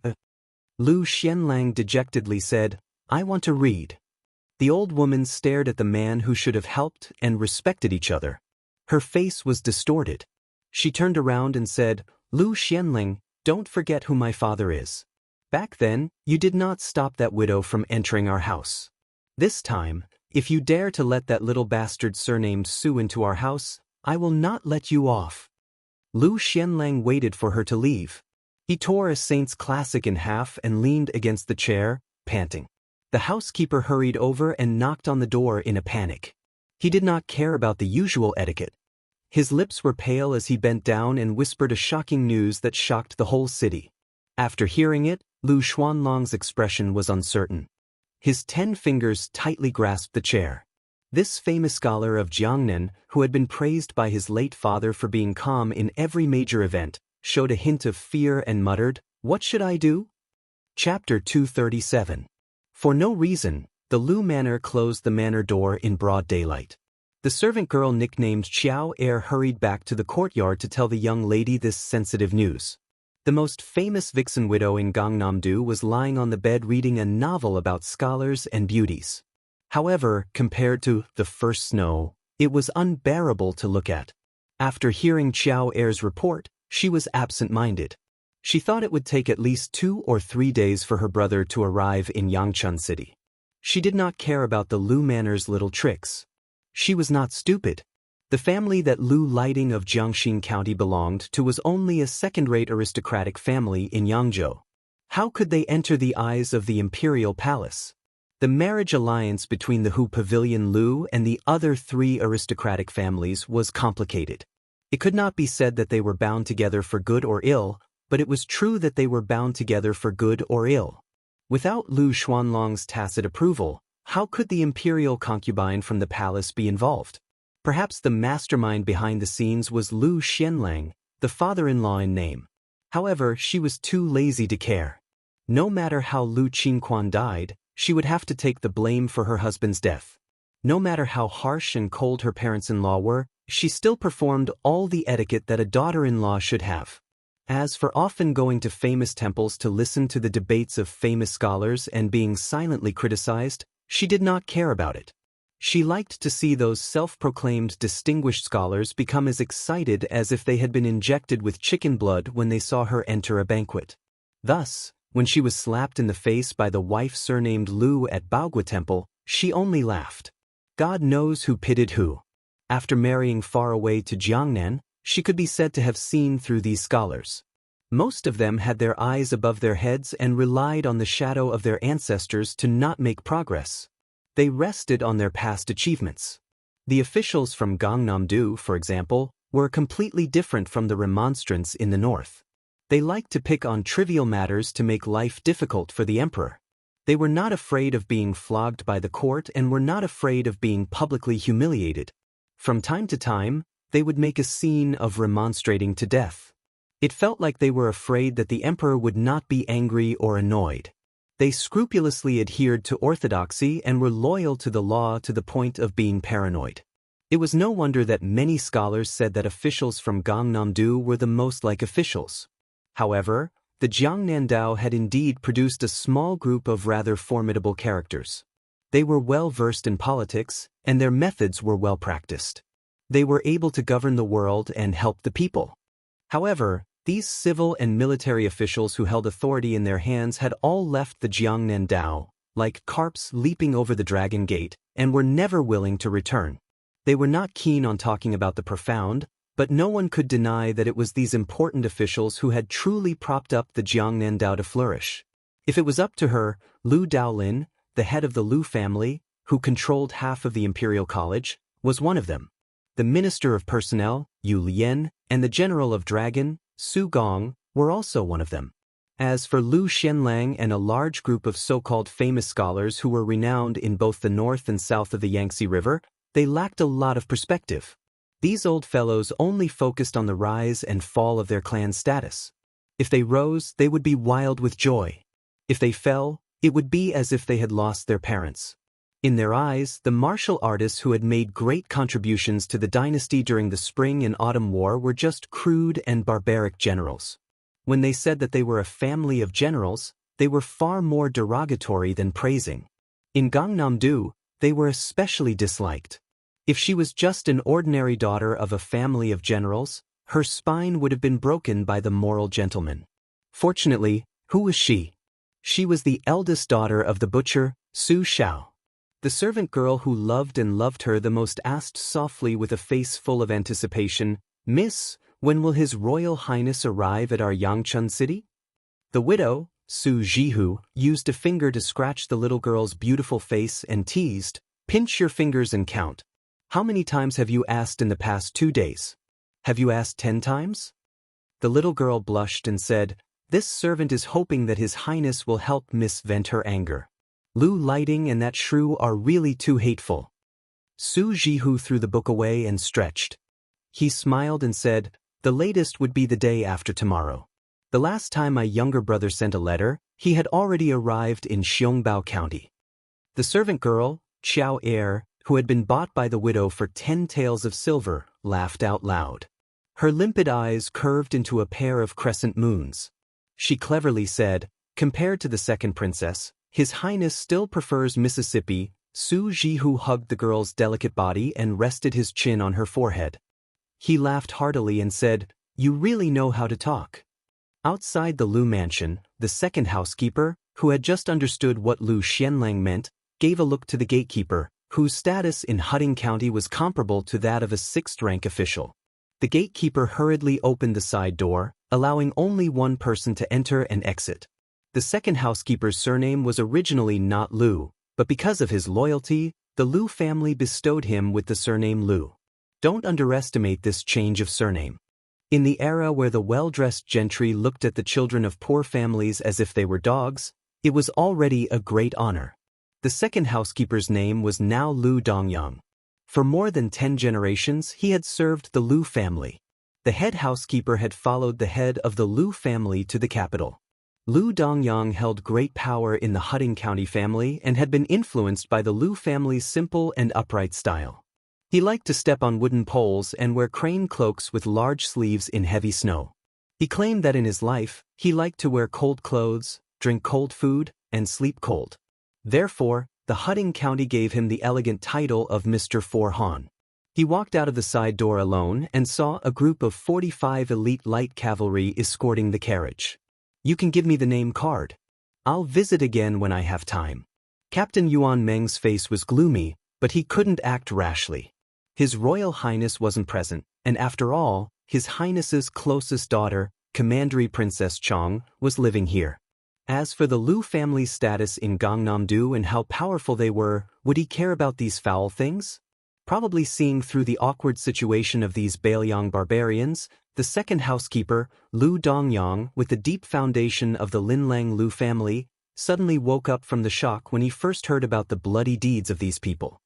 Lu Xianlang dejectedly said, "I want to read." The old woman stared at the man who should have helped and respected each other. Her face was distorted. She turned around and said, "Lu Xianlang, don't forget who my father is. Back then, you did not stop that widow from entering our house. This time, if you dare to let that little bastard surnamed Su into our house, I will not let you off." Lu Xianlang waited for her to leave. He tore a Saint's Classic in half and leaned against the chair, panting. The housekeeper hurried over and knocked on the door in a panic. He did not care about the usual etiquette. His lips were pale as he bent down and whispered a shocking news that shocked the whole city. After hearing it, Lu Xuanlang's expression was uncertain. His 10 fingers tightly grasped the chair. This famous scholar of Jiangnan, who had been praised by his late father for being calm in every major event, showed a hint of fear and muttered, "What should I do?" Chapter 237. For no reason, the Lu manor closed the manor door in broad daylight. The servant girl nicknamed Xiao Er hurried back to the courtyard to tell the young lady this sensitive news. The most famous vixen widow in Gangnam-do was lying on the bed reading a novel about scholars and beauties. However, compared to The First Snow, it was unbearable to look at. After hearing Xiao Er's report, she was absent-minded. She thought it would take at least 2 or 3 days for her brother to arrive in Yangchun City. She did not care about the Lu manor's little tricks. She was not stupid. The family that Lu Lighting of Jiangxin County belonged to was only a second-rate aristocratic family in Yangzhou. How could they enter the eyes of the imperial palace? The marriage alliance between the Hu Pavilion Lu and the other 3 aristocratic families was complicated. It could not be said that they were bound together for good or ill, but it was true that they were bound together for good or ill. Without Lu Xuanlang's tacit approval, how could the imperial concubine from the palace be involved? Perhaps the mastermind behind the scenes was Lu Xianlang, the father-in-law in name. However, she was too lazy to care. No matter how Lu Qingquan died, she would have to take the blame for her husband's death. No matter how harsh and cold her parents-in-law were, she still performed all the etiquette that a daughter-in-law should have. As for often going to famous temples to listen to the debates of famous scholars and being silently criticized, she did not care about it. She liked to see those self-proclaimed distinguished scholars become as excited as if they had been injected with chicken blood when they saw her enter a banquet. Thus, when she was slapped in the face by the wife surnamed Lu at Baogua Temple, she only laughed. God knows who pitted who. After marrying far away to Jiangnan, she could be said to have seen through these scholars. Most of them had their eyes above their heads and relied on the shadow of their ancestors to not make progress. They rested on their past achievements. The officials from Gangnam-do, for example, were completely different from the remonstrants in the north. They liked to pick on trivial matters to make life difficult for the emperor. They were not afraid of being flogged by the court and were not afraid of being publicly humiliated. From time to time, they would make a scene of remonstrating to death. It felt like they were afraid that the emperor would not be angry or annoyed. They scrupulously adhered to orthodoxy and were loyal to the law to the point of being paranoid. It was no wonder that many scholars said that officials from Gangnam-do were the most like officials. However, the Jiangnan Dao had indeed produced a small group of rather formidable characters. They were well versed in politics, and their methods were well practiced. They were able to govern the world and help the people. However, these civil and military officials who held authority in their hands had all left the Jiangnan Dao, like carps leaping over the Dragon Gate, and were never willing to return. They were not keen on talking about the profound, but no one could deny that it was these important officials who had truly propped up the Jiangnan Dao to flourish. If it was up to her, Lu Daolin, the head of the Lu family, who controlled half of the Imperial College, was one of them. The Minister of Personnel, Yu Lian, and the General of Dragon, Su Gong, were also one of them. As for Lu Xianlang and a large group of so-called famous scholars who were renowned in both the north and south of the Yangtze River, they lacked a lot of perspective. These old fellows only focused on the rise and fall of their clan's status. If they rose, they would be wild with joy. If they fell, it would be as if they had lost their parents. In their eyes, the martial artists who had made great contributions to the dynasty during the Spring and Autumn War were just crude and barbaric generals. When they said that they were a family of generals, they were far more derogatory than praising. In Gangnam-do, they were especially disliked. If she was just an ordinary daughter of a family of generals, her spine would have been broken by the moral gentleman. Fortunately, who was she? She was the eldest daughter of the butcher, Su Shao. The servant girl who loved and loved her the most asked softly with a face full of anticipation, "Miss, when will His Royal Highness arrive at our Yangchun city?" The widow, Su Jihu, used a finger to scratch the little girl's beautiful face and teased, "Pinch your fingers and count. How many times have you asked in the past 2 days? Have you asked 10 times? The little girl blushed and said, "This servant is hoping that His Highness will help Miss vent her anger. Lu Lighting and that shrew are really too hateful." Su Jihu threw the book away and stretched. He smiled and said, "The latest would be the day after tomorrow. The last time my younger brother sent a letter, he had already arrived in Xiongbao County." The servant girl, Xiao Er, who had been bought by the widow for 10 taels of silver, laughed out loud. Her limpid eyes curved into a pair of crescent moons. She cleverly said, "Compared to the second princess, His Highness still prefers Mississippi." Su Jihu hugged the girl's delicate body and rested his chin on her forehead. He laughed heartily and said, "You really know how to talk." Outside the Lu mansion, the second housekeeper, who had just understood what Lu Xianlang meant, gave a look to the gatekeeper, whose status in Hutting County was comparable to that of a 6th-rank official. The gatekeeper hurriedly opened the side door, allowing only one person to enter and exit. The second housekeeper's surname was originally not Lu, but because of his loyalty, the Lu family bestowed him with the surname Lu. Don't underestimate this change of surname. In the era where the well-dressed gentry looked at the children of poor families as if they were dogs, it was already a great honor. The second housekeeper's name was now Lu Dongyang. For more than 10 generations, he had served the Lu family. The head housekeeper had followed the head of the Lu family to the capital. Lu Dongyang held great power in the Hutting County family and had been influenced by the Lu family's simple and upright style. He liked to step on wooden poles and wear crane cloaks with large sleeves in heavy snow. He claimed that in his life, he liked to wear cold clothes, drink cold food, and sleep cold. Therefore, the Hutting County gave him the elegant title of Mr. Four Han. He walked out of the side door alone and saw a group of 45 elite light cavalry escorting the carriage. "You can give me the name card. I'll visit again when I have time." Captain Yuan Meng's face was gloomy, but he couldn't act rashly. His Royal Highness wasn't present, and after all, His Highness's closest daughter, Commandery Princess Chong, was living here. As for the Lu family's status in Gangnam-do and how powerful they were, would he care about these foul things? Probably seeing through the awkward situation of these Bailiang barbarians, the second housekeeper, Lu Dongyang, with the deep foundation of the Linlang Lu family, suddenly woke up from the shock when he first heard about the bloody deeds of these people.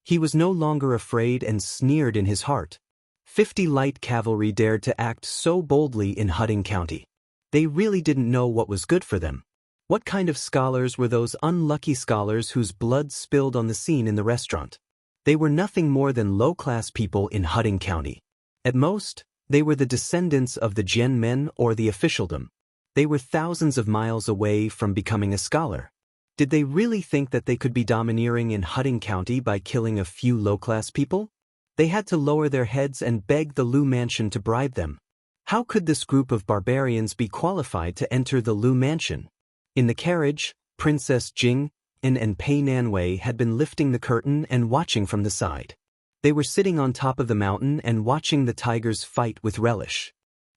He was no longer afraid and sneered in his heart. 50 light cavalry dared to act so boldly in Hutting County. They really didn't know what was good for them. What kind of scholars were those unlucky scholars whose blood spilled on the scene in the restaurant? They were nothing more than low-class people in Hutting County. At most, they were the descendants of the Jian men or the officialdom. They were thousands of miles away from becoming a scholar. Did they really think that they could be domineering in Hutting County by killing a few low-class people? They had to lower their heads and beg the Lu mansion to bribe them. How could this group of barbarians be qualified to enter the Lu mansion? In the carriage, Princess Jing and Pei Nanwei had been lifting the curtain and watching from the side. They were sitting on top of the mountain and watching the tigers fight with relish.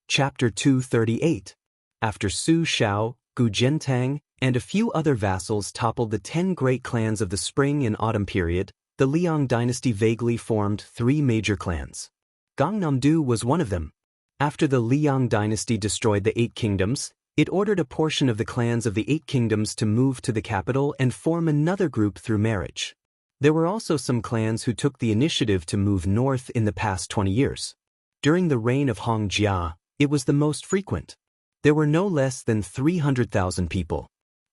Chapter 238. After Su Xiao, Gu Zhentang, and a few other vassals toppled the 10 great clans of the spring and autumn period, the Liang dynasty vaguely formed 3 major clans. Gangnam-do was one of them. After the Liang dynasty destroyed the 8 kingdoms, it ordered a portion of the clans of the 8 kingdoms to move to the capital and form another group through marriage. There were also some clans who took the initiative to move north in the past 20 years. During the reign of Hong Jia, it was the most frequent. There were no less than 300,000 people.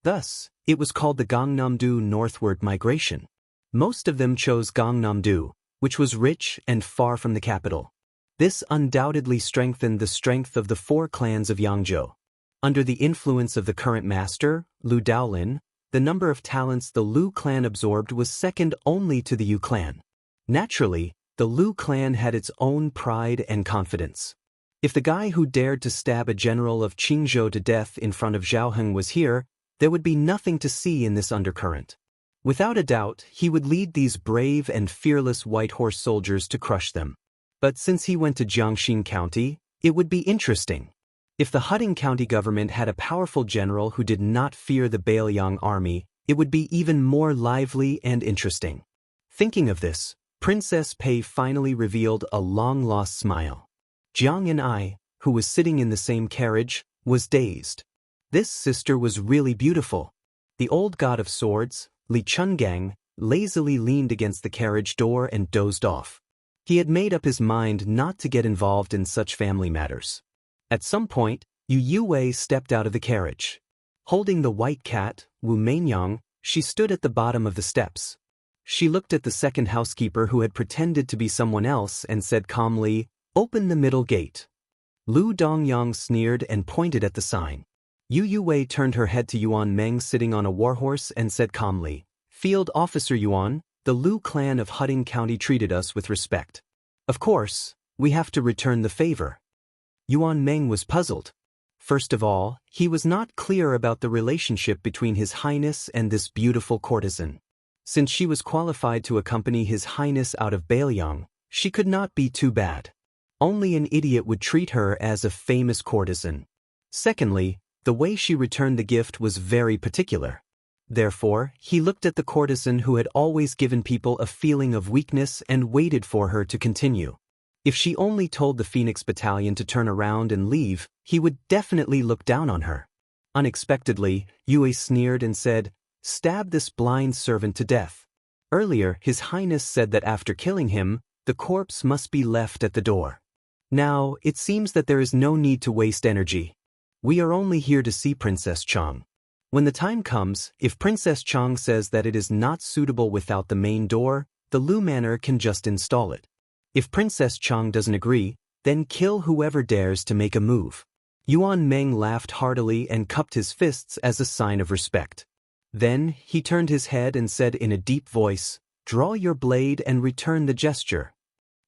Thus, it was called the Gangnam-do northward migration. Most of them chose Gangnam-do, which was rich and far from the capital. This undoubtedly strengthened the strength of the 4 clans of Yangzhou. Under the influence of the current master, Lu Daolin, the number of talents the Lu clan absorbed was second only to the Yu clan. Naturally, the Lu clan had its own pride and confidence. If the guy who dared to stab a general of Qingzhou to death in front of Zhaoheng was here, there would be nothing to see in this undercurrent. Without a doubt, he would lead these brave and fearless white horse soldiers to crush them. But since he went to Jiangxin County, it would be interesting. If the Hutting County government had a powerful general who did not fear the Bailiang army, it would be even more lively and interesting. Thinking of this, Princess Pei finally revealed a long-lost smile. Jiang and I, who was sitting in the same carriage, was dazed. This sister was really beautiful. The old god of swords, Li Chungang, lazily leaned against the carriage door and dozed off. He had made up his mind not to get involved in such family matters. At some point, Yu Wei stepped out of the carriage. Holding the white cat, Wu Mainyang, she stood at the bottom of the steps. She looked at the second housekeeper who had pretended to be someone else and said calmly, "Open the middle gate." Lu Dongyang sneered and pointed at the sign. Yu Wei turned her head to Yuan Meng sitting on a warhorse and said calmly, "Field Officer Yuan, the Lu clan of Hutting County treated us with respect. Of course, we have to return the favor." Yuan Meng was puzzled. First of all, he was not clear about the relationship between His Highness and this beautiful courtesan. Since she was qualified to accompany His Highness out of Bailiang, she could not be too bad. Only an idiot would treat her as a famous courtesan. Secondly, the way she returned the gift was very particular. Therefore, he looked at the courtesan who had always given people a feeling of weakness and waited for her to continue. If she only told the Phoenix Battalion to turn around and leave, he would definitely look down on her. Unexpectedly, Yue sneered and said, "Stab this blind servant to death." Earlier, His Highness said that after killing him, the corpse must be left at the door. Now, it seems that there is no need to waste energy. We are only here to see Princess Chang. When the time comes, if Princess Chang says that it is not suitable without the main door, the Lu Manor can just install it. If Princess Chang doesn't agree, then kill whoever dares to make a move. Yuan Meng laughed heartily and cupped his fists as a sign of respect. Then he turned his head and said in a deep voice, "Draw your blade and return the gesture."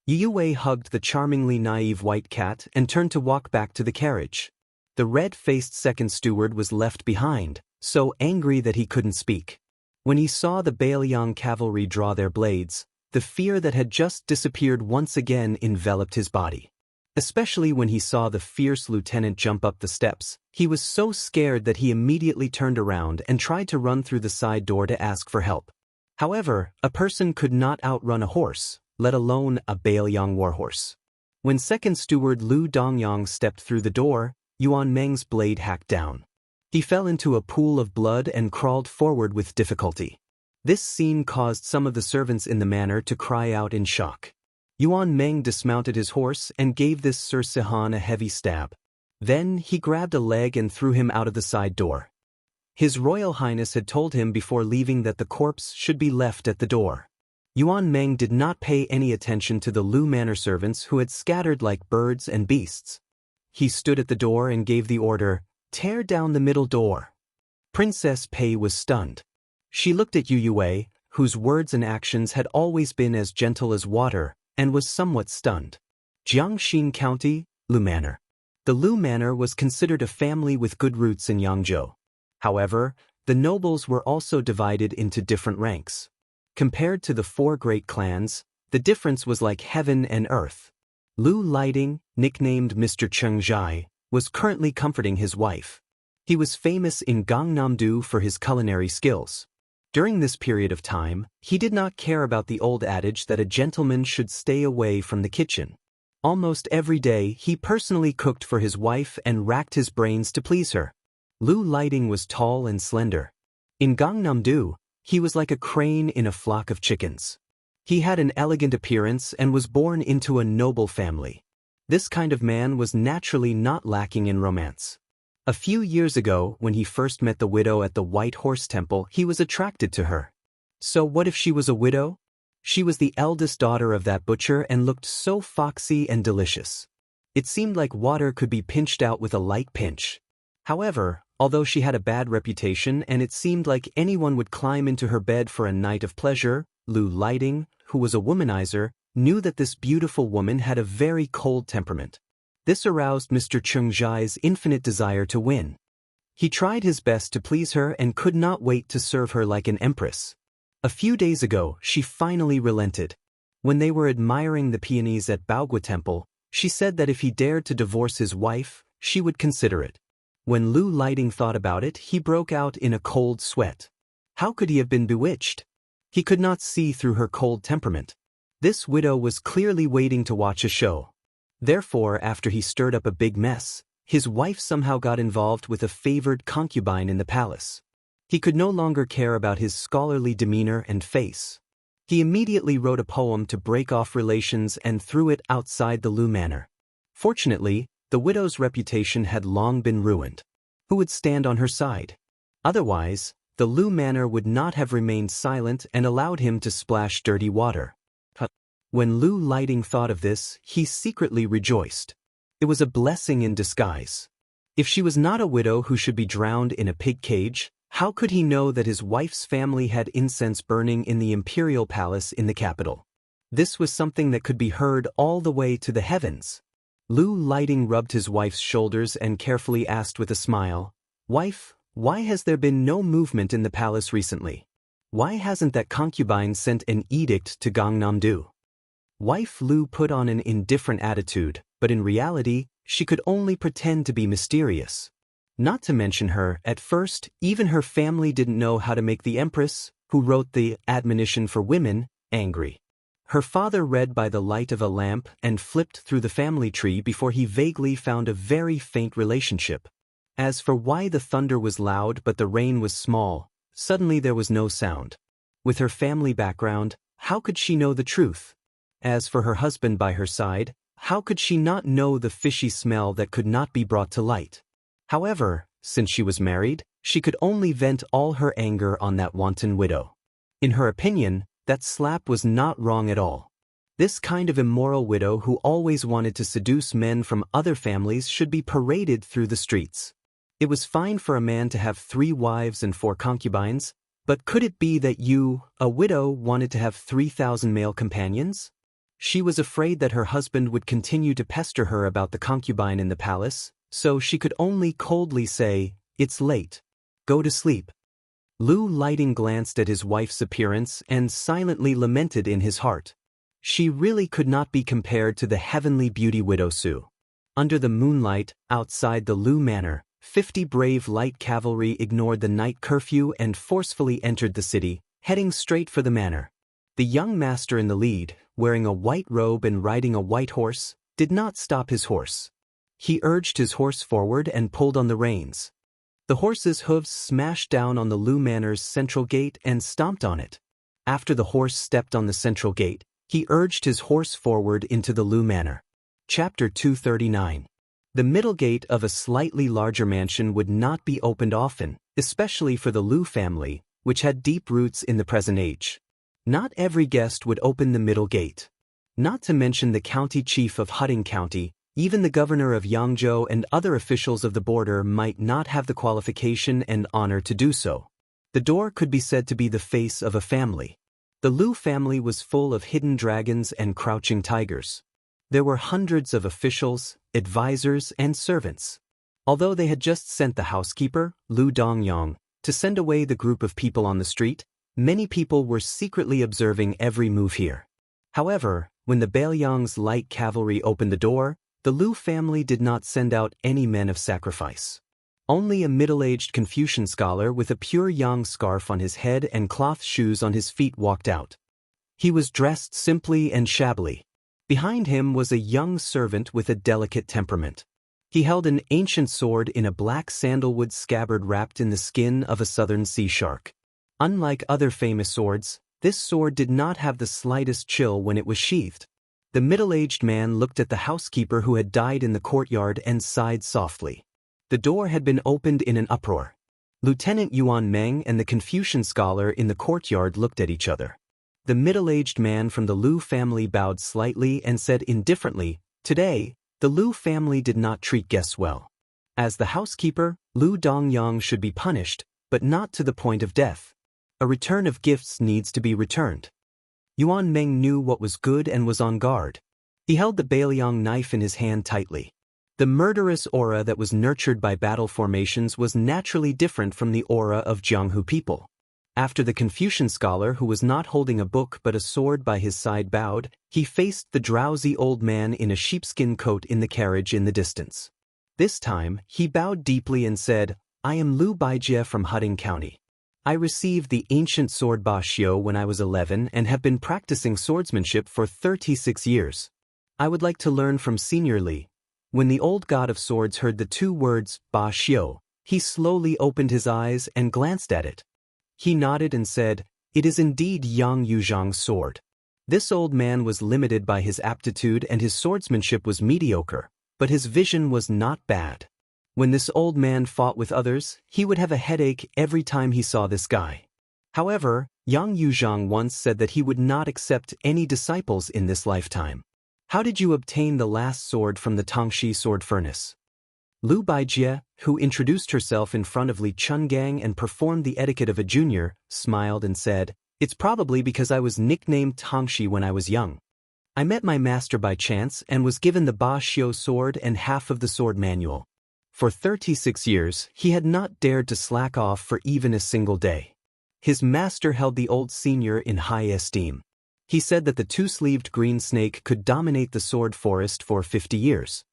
Yue hugged the charmingly naive white cat and turned to walk back to the carriage. The red-faced second steward was left behind, so angry that he couldn't speak. When he saw the Bailiang cavalry draw their blades, the fear that had just disappeared once again enveloped his body. Especially when he saw the fierce lieutenant jump up the steps, he was so scared that he immediately turned around and tried to run through the side door to ask for help. However, a person could not outrun a horse, let alone a Bailiang warhorse. When second steward Lu Dongyang stepped through the door, Yuan Meng's blade hacked down. He fell into a pool of blood and crawled forward with difficulty. This scene caused some of the servants in the manor to cry out in shock. Yuan Meng dismounted his horse and gave this Sir Sihan a heavy stab. Then he grabbed a leg and threw him out of the side door. His Royal Highness had told him before leaving that the corpse should be left at the door. Yuan Meng did not pay any attention to the Lu Manor servants who had scattered like birds and beasts. He stood at the door and gave the order, "Tear down the middle door." Princess Pei was stunned. She looked at Yue, whose words and actions had always been as gentle as water, and was somewhat stunned. Jiangxin County, Lu Manor. The Lu Manor was considered a family with good roots in Yangzhou. However, the nobles were also divided into different ranks. Compared to the four great clans, the difference was like heaven and earth. Lu Lighting, nicknamed Mr. Chengzhai, was currently comforting his wife. He was famous in Gangnam-do for his culinary skills. During this period of time, he did not care about the old adage that a gentleman should stay away from the kitchen. Almost every day he personally cooked for his wife and racked his brains to please her. Lu Lighting was tall and slender. In Gangnam-do, he was like a crane in a flock of chickens. He had an elegant appearance and was born into a noble family. This kind of man was naturally not lacking in romance. A few years ago, when he first met the widow at the White Horse Temple, he was attracted to her. So what if she was a widow? She was the eldest daughter of that butcher and looked so foxy and delicious. It seemed like water could be pinched out with a light pinch. However, although she had a bad reputation and it seemed like anyone would climb into her bed for a night of pleasure, Lu Lighting, who was a womanizer, knew that this beautiful woman had a very cold temperament. This aroused Mr. Chengzhai's infinite desire to win. He tried his best to please her and could not wait to serve her like an empress. A few days ago, she finally relented. When they were admiring the peonies at Baogua Temple, she said that if he dared to divorce his wife, she would consider it. When Lu Lighting thought about it, he broke out in a cold sweat. How could he have been bewitched? He could not see through her cold temperament. This widow was clearly waiting to watch a show. Therefore, after he stirred up a big mess, his wife somehow got involved with a favored concubine in the palace. He could no longer care about his scholarly demeanor and face. He immediately wrote a poem to break off relations and threw it outside the Lu Manor. Fortunately, the widow's reputation had long been ruined. Who would stand on her side? Otherwise, the Lu Manor would not have remained silent and allowed him to splash dirty water. When Lu Lighting thought of this, he secretly rejoiced. It was a blessing in disguise. If she was not a widow who should be drowned in a pig cage, how could he know that his wife's family had incense burning in the imperial palace in the capital? This was something that could be heard all the way to the heavens. Lu Lighting rubbed his wife's shoulders and carefully asked with a smile, "Wife, why has there been no movement in the palace recently? Why hasn't that concubine sent an edict to Gangnam-do?" Wife Lu put on an indifferent attitude, but in reality, she could only pretend to be mysterious. Not to mention her, at first, even her family didn't know how to make the empress, who wrote the admonition for women, angry. Her father read by the light of a lamp and flipped through the family tree before he vaguely found a very faint relationship. As for why the thunder was loud but the rain was small, suddenly there was no sound. With her family background, how could she know the truth? As for her husband by her side, how could she not know the fishy smell that could not be brought to light? However, since she was married, she could only vent all her anger on that wanton widow. In her opinion, that slap was not wrong at all. This kind of immoral widow who always wanted to seduce men from other families should be paraded through the streets. It was fine for a man to have 3 wives and 4 concubines, but could it be that you, a widow, wanted to have 3,000 male companions? She was afraid that her husband would continue to pester her about the concubine in the palace, so she could only coldly say, "It's late. Go to sleep." Lu Lighting glanced at his wife's appearance and silently lamented in his heart. She really could not be compared to the heavenly beauty widow Su. Under the moonlight, outside the Lu Manor, 50 brave light cavalry ignored the night curfew and forcefully entered the city, heading straight for the manor. The young master in the lead, wearing a white robe and riding a white horse, did not stop his horse. He urged his horse forward and pulled on the reins. The horse's hooves smashed down on the Lu Manor's central gate and stomped on it. After the horse stepped on the central gate, he urged his horse forward into the Lu Manor. Chapter 239. The middle gate of a slightly larger mansion would not be opened often, especially for the Lu family, which had deep roots in the present age. Not every guest would open the middle gate. Not to mention the county chief of Huding County, even the governor of Yangzhou and other officials of the border might not have the qualification and honor to do so. The door could be said to be the face of a family. The Lu family was full of hidden dragons and crouching tigers. There were hundreds of officials, advisors, and servants. Although they had just sent the housekeeper, Lu Dongyong, to send away the group of people on the street, many people were secretly observing every move here. However, when the Bailiang's light cavalry opened the door, the Lu family did not send out any men of sacrifice. Only a middle-aged Confucian scholar with a pure yang scarf on his head and cloth shoes on his feet walked out. He was dressed simply and shabbily. Behind him was a young servant with a delicate temperament. He held an ancient sword in a black sandalwood scabbard wrapped in the skin of a southern sea shark. Unlike other famous swords, this sword did not have the slightest chill when it was sheathed. The middle-aged man looked at the housekeeper who had died in the courtyard and sighed softly. The door had been opened in an uproar. Lieutenant Yuan Meng and the Confucian scholar in the courtyard looked at each other. The middle-aged man from the Lu family bowed slightly and said indifferently, "Today, the Lu family did not treat guests well. As the housekeeper, Lu Dongyang should be punished, but not to the point of death. A return of gifts needs to be returned." Yuan Meng knew what was good and was on guard. He held the Bailiang knife in his hand tightly. The murderous aura that was nurtured by battle formations was naturally different from the aura of Jianghu people. After the Confucian scholar who was not holding a book but a sword by his side bowed, he faced the drowsy old man in a sheepskin coat in the carriage in the distance. This time, he bowed deeply and said, "I am Lu Baijie from Huding County. I received the ancient sword Ba Xiu when I was 11 and have been practicing swordsmanship for 36 years. I would like to learn from Senior Li." When the old god of swords heard the 2 words, Ba Xiu, he slowly opened his eyes and glanced at it. He nodded and said, "It is indeed Yang Yuzhang's sword." This old man was limited by his aptitude and his swordsmanship was mediocre, but his vision was not bad. When this old man fought with others, he would have a headache every time he saw this guy. However, Yang Yuzhang once said that he would not accept any disciples in this lifetime. "How did you obtain the last sword from the Tongxi sword furnace?" Lu Baijie, who introduced herself in front of Li Chungang and performed the etiquette of a junior, smiled and said, "It's probably because I was nicknamed Tongxi when I was young. I met my master by chance and was given the Ba Xiu sword and half of the sword manual. For 36 years, he had not dared to slack off for even a single day. His master held the old senior in high esteem. He said that the 2-sleeved green snake could dominate the sword forest for 50 years.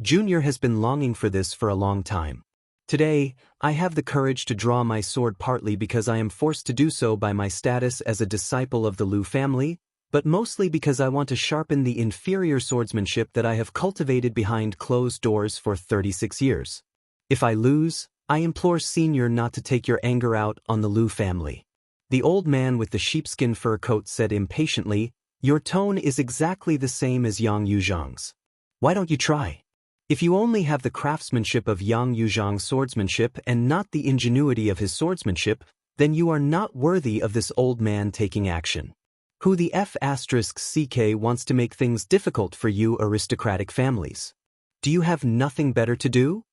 Junior has been longing for this for a long time. Today, I have the courage to draw my sword partly because I am forced to do so by my status as a disciple of the Lu family, but mostly because I want to sharpen the inferior swordsmanship that I have cultivated behind closed doors for 36 years. If I lose, I implore Senior not to take your anger out on the Lu family." The old man with the sheepskin fur coat said impatiently, "Your tone is exactly the same as Yang Yuzhang's. Why don't you try? If you only have the craftsmanship of Yang Yuzhang's swordsmanship and not the ingenuity of his swordsmanship, then you are not worthy of this old man taking action. Who the F***CK wants to make things difficult for you aristocratic families? Do you have nothing better to do?"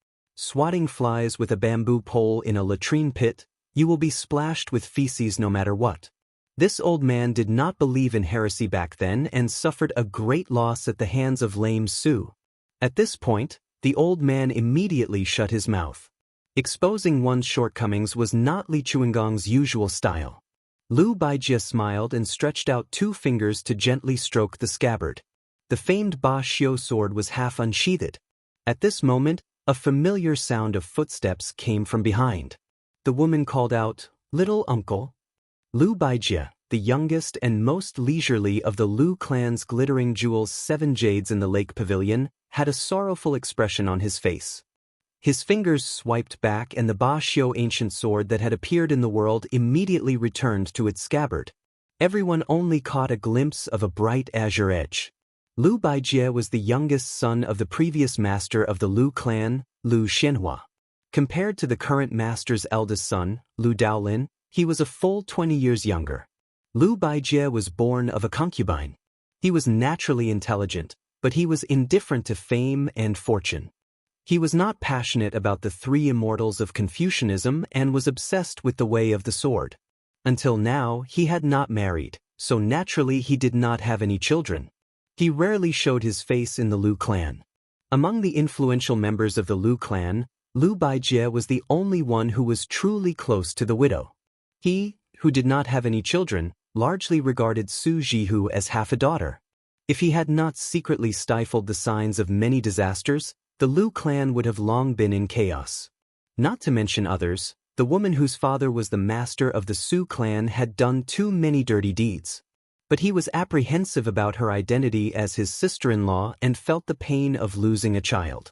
swatting flies with a bamboo pole in a latrine pit, you will be splashed with feces no matter what. This old man did not believe in heresy back then and suffered a great loss at the hands of lame Su. At this point, the old man immediately shut his mouth. Exposing one's shortcomings was not Li Chuangong's usual style. Lu Baijie smiled and stretched out 2 fingers to gently stroke the scabbard. The famed Ba Xiu sword was half unsheathed. At this moment, a familiar sound of footsteps came from behind. The woman called out, "Little uncle." Lu Baijie, the youngest and most leisurely of the Lu clan's glittering jewels 7 jades in the lake pavilion, had a sorrowful expression on his face. His fingers swiped back and the Ba Xiu ancient sword that had appeared in the world immediately returned to its scabbard. Everyone only caught a glimpse of a bright azure edge. Lu Baijie was the youngest son of the previous master of the Lu clan, Lu Xianxia. Compared to the current master's eldest son, Lu Daolin, he was a full 20 years younger. Lu Baijie was born of a concubine. He was naturally intelligent, but he was indifferent to fame and fortune. He was not passionate about the 3 immortals of Confucianism and was obsessed with the way of the sword. Until now, he had not married, so naturally he did not have any children. He rarely showed his face in the Lu clan. Among the influential members of the Lu clan, Lu Baijie was the only one who was truly close to the widow. He, who did not have any children, largely regarded Su Jihu as half a daughter. If he had not secretly stifled the signs of many disasters, the Lu clan would have long been in chaos. Not to mention others, the woman whose father was the master of the Su clan had done too many dirty deeds. But he was apprehensive about her identity as his sister-in-law and felt the pain of losing a child.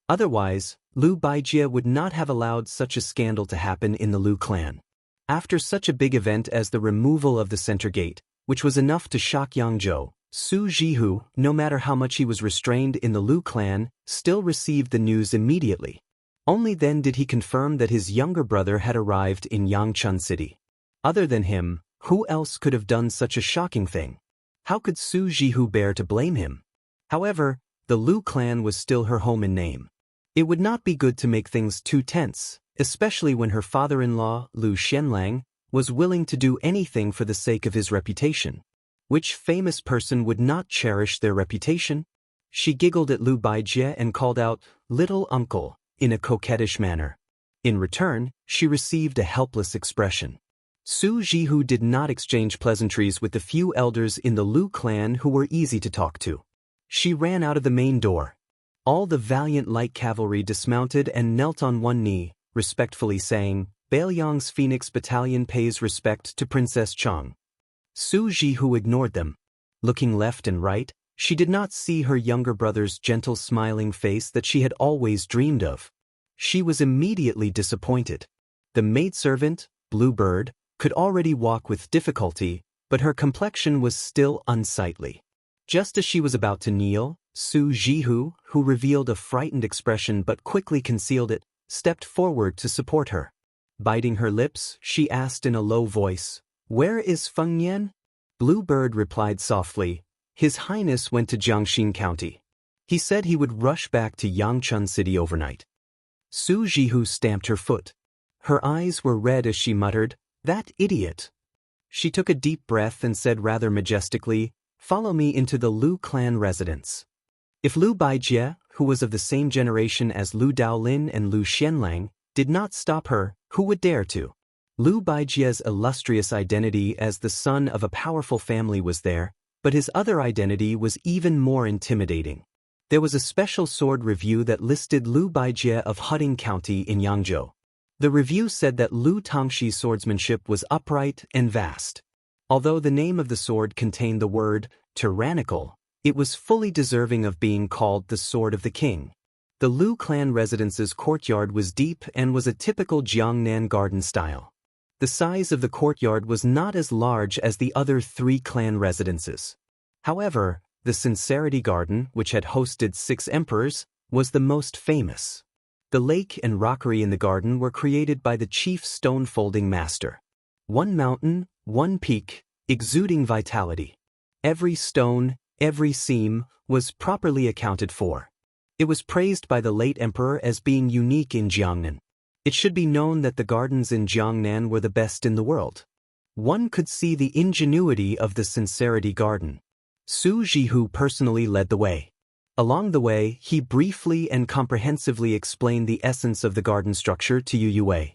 Otherwise, Lu Baijie would not have allowed such a scandal to happen in the Lu clan. After such a big event as the removal of the center gate, which was enough to shock Yangzhou, Su Jihu, no matter how much he was restrained in the Lu clan, still received the news immediately. Only then did he confirm that his younger brother had arrived in Yangchun City. Other than him, who else could have done such a shocking thing? How could Su Jihu bear to blame him? However, the Lu clan was still her home in name. It would not be good to make things too tense, especially when her father-in-law, Lu Xianlang, was willing to do anything for the sake of his reputation. Which famous person would not cherish their reputation? She giggled at Lu Baijie and called out, "Little uncle," in a coquettish manner. In return, she received a helpless expression. Su Jihu did not exchange pleasantries with the few elders in the Lu clan who were easy to talk to. She ran out of the main door. All the valiant light cavalry dismounted and knelt on one knee, respectfully saying, "Bailiang's Phoenix Battalion pays respect to Princess Chang." Su Jihu ignored them. Looking left and right, she did not see her younger brother's gentle smiling face that she had always dreamed of. She was immediately disappointed. The maidservant, Bluebird, could already walk with difficulty, but her complexion was still unsightly. Just as she was about to kneel, Su Jihu, who revealed a frightened expression but quickly concealed it, stepped forward to support her. Biting her lips, she asked in a low voice, "Where is Feng Yan?" Bluebird replied softly, "His Highness went to Jiangxin County. He said he would rush back to Yangchun City overnight." Su Jihu stamped her foot. Her eyes were red as she muttered, "That idiot." She took a deep breath and said rather majestically, "Follow me into the Lu clan residence." If Lu Baijie, who was of the same generation as Lu Daolin and Lu Xianlang, did not stop her, who would dare to? Lu Baijie's illustrious identity as the son of a powerful family was there, but his other identity was even more intimidating. There was a special sword review that listed Lu Baijie of Huding County in Yangzhou. The review said that Lu Tongxi's swordsmanship was upright and vast. Although the name of the sword contained the word tyrannical, it was fully deserving of being called the Sword of the King. The Lu clan residence's courtyard was deep and was a typical Jiangnan garden style. The size of the courtyard was not as large as the other 3 clan residences. However, the Sincerity Garden, which had hosted 6 emperors, was the most famous. The lake and rockery in the garden were created by the chief stone-folding master. One mountain, one peak, exuding vitality. Every stone, every seam, was properly accounted for. It was praised by the late emperor as being unique in Jiangnan. It should be known that the gardens in Jiangnan were the best in the world. One could see the ingenuity of the Sincerity Garden. Su Jihu personally led the way. Along the way, he briefly and comprehensively explained the essence of the garden structure to Yu Yue.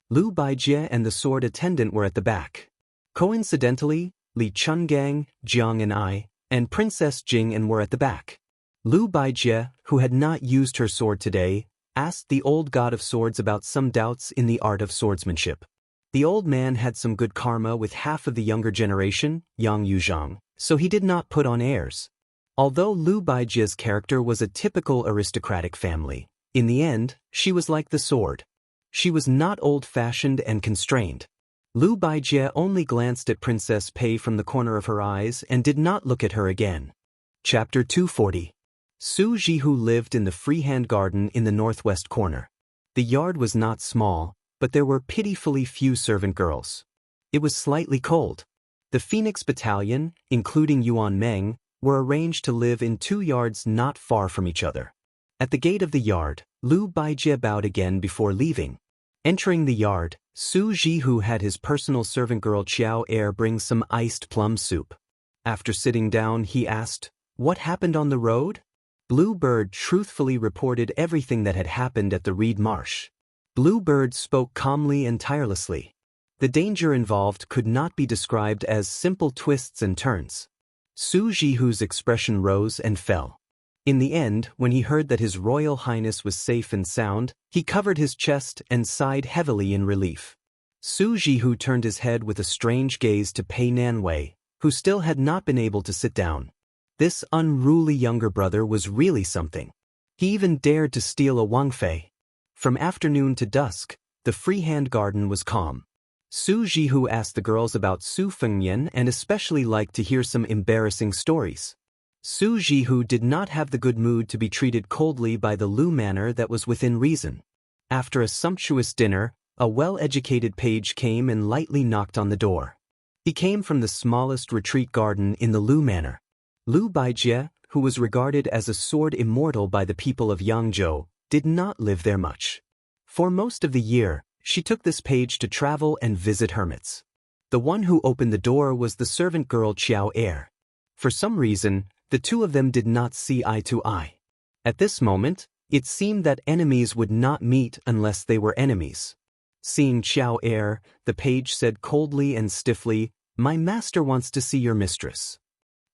Lu Baijie and the sword attendant were at the back. Coincidentally, Li Chungang, Jiang and I, and Princess Jing were at the back. Lu Baijie, who had not used her sword today, asked the old god of swords about some doubts in the art of swordsmanship. The old man had some good karma with half of the younger generation, Yang Yuzhang, so he did not put on airs. Although Lu Baijie's character was a typical aristocratic family, in the end, she was like the sword. She was not old-fashioned and constrained. Lu Baijie only glanced at Princess Pei from the corner of her eyes and did not look at her again. Chapter 240. Su Jihu lived in the freehand garden in the northwest corner. The yard was not small, but there were pitifully few servant girls. It was slightly cold. The Phoenix Battalion, including Yuan Meng, were arranged to live in 2 yards not far from each other. At the gate of the yard, Lu Baijie bowed again before leaving. Entering the yard, Su Jihu had his personal servant girl Xiao Er bring some iced plum soup. After sitting down, he asked, "What happened on the road?" Bluebird truthfully reported everything that had happened at the Reed Marsh. Bluebird spoke calmly and tirelessly. The danger involved could not be described as simple twists and turns. Su Jihu's expression rose and fell. In the end, when he heard that His Royal Highness was safe and sound, he covered his chest and sighed heavily in relief. Su Jihu turned his head with a strange gaze to Pei Nanwei, who still had not been able to sit down. This unruly younger brother was really something. He even dared to steal a Wang Fei. From afternoon to dusk, the freehand garden was calm. Su Jihu asked the girls about Su Fengyan and especially liked to hear some embarrassing stories. Su Jihu did not have the good mood to be treated coldly by the Lu manner that was within reason. After a sumptuous dinner, a well-educated page came and lightly knocked on the door. He came from the smallest retreat garden in the Lu manor. Lu Baijie, who was regarded as a sword immortal by the people of Yangzhou, did not live there much. For most of the year, she took this page to travel and visit hermits. The one who opened the door was the servant girl Xiao Er. For some reason, the two of them did not see eye to eye. At this moment, it seemed that enemies would not meet unless they were enemies. Seeing Xiao Er, the page said coldly and stiffly, "My master wants to see your mistress."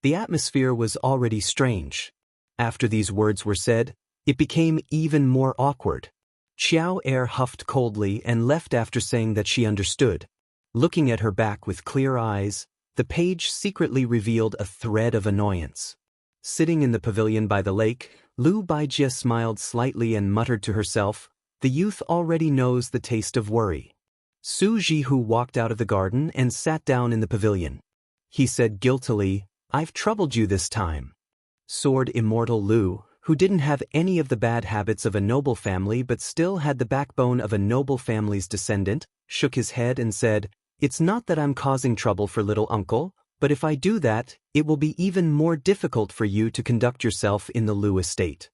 The atmosphere was already strange. After these words were said, it became even more awkward. Xiao Er huffed coldly and left after saying that she understood. Looking at her back with clear eyes, the page secretly revealed a thread of annoyance. Sitting in the pavilion by the lake, Lu Baijie smiled slightly and muttered to herself, "The youth already knows the taste of worry." Su Jihu walked out of the garden and sat down in the pavilion. He said guiltily, "I've troubled you this time." Sword Immortal Lu, who didn't have any of the bad habits of a noble family but still had the backbone of a noble family's descendant, shook his head and said, "It's not that I'm causing trouble for little uncle, but if I do that, it will be even more difficult for you to conduct yourself in the Lu estate."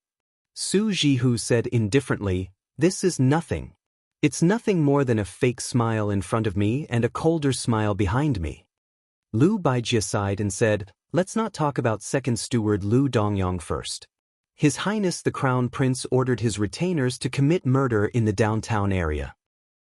Su Jihu said indifferently, "This is nothing. It's nothing more than a fake smile in front of me and a colder smile behind me." Lu Baijie sighed and said, "Let's not talk about second steward Lu Dongyong first. His Highness the Crown Prince ordered his retainers to commit murder in the downtown area.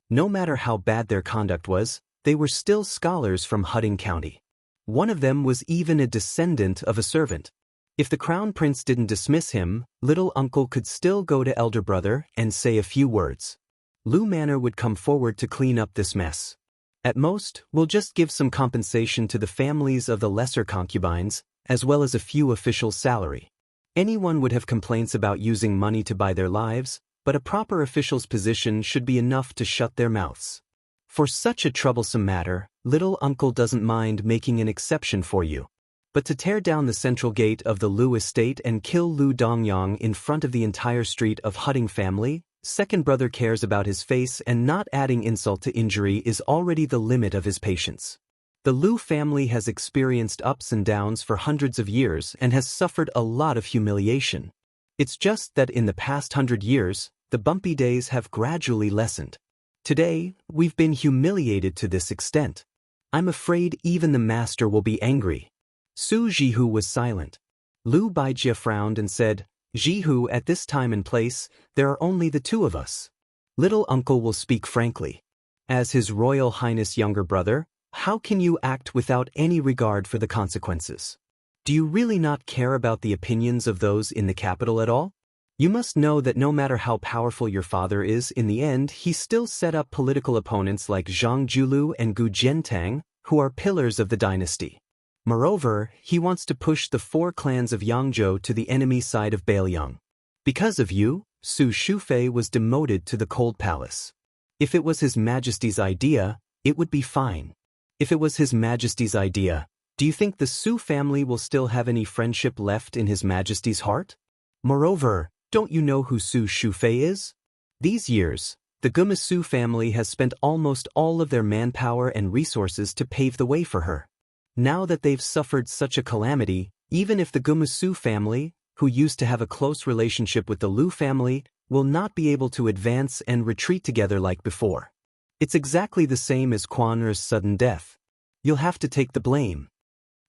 No matter how bad their conduct was, they were still scholars from Hudding County. One of them was even a descendant of a servant. If the Crown Prince didn't dismiss him, little uncle could still go to elder brother and say a few words. Lu Manor would come forward to clean up this mess. At most, we'll just give some compensation to the families of the lesser concubines, as well as a few officials' salary. Anyone would have complaints about using money to buy their lives, but a proper official's position should be enough to shut their mouths. For such a troublesome matter, little uncle doesn't mind making an exception for you. But to tear down the central gate of the Lu estate and kill Lu Dongyong in front of the entire street of Hudding family, second brother cares about his face and not adding insult to injury is already the limit of his patience. The Lu family has experienced ups and downs for hundreds of years and has suffered a lot of humiliation. It's just that in the past 100 years, the bumpy days have gradually lessened. Today, we've been humiliated to this extent. I'm afraid even the master will be angry. Su Jihu was silent. Lu Baijie frowned and said, Jihu, at this time and place, there are only the two of us. Little uncle will speak frankly. As His Royal Highness' younger brother, how can you act without any regard for the consequences? Do you really not care about the opinions of those in the capital at all? You must know that no matter how powerful your father is, in the end he still set up political opponents like Zhang Julu and Gu Jiantang, who are pillars of the dynasty. Moreover, he wants to push the 4 clans of Yangzhou to the enemy side of Bailiang. Because of you, Su Shufei was demoted to the Cold Palace. If it was His Majesty's idea, it would be fine. If it was His Majesty's idea, do you think the Su family will still have any friendship left in His Majesty's heart? Moreover, don't you know who Su Shufei is? These years, the Gumasu family has spent almost all of their manpower and resources to pave the way for her. Now that they've suffered such a calamity, even if the Gumasu family, who used to have a close relationship with the Lu family, will not be able to advance and retreat together like before. It's exactly the same as Quan Er's sudden death. You'll have to take the blame.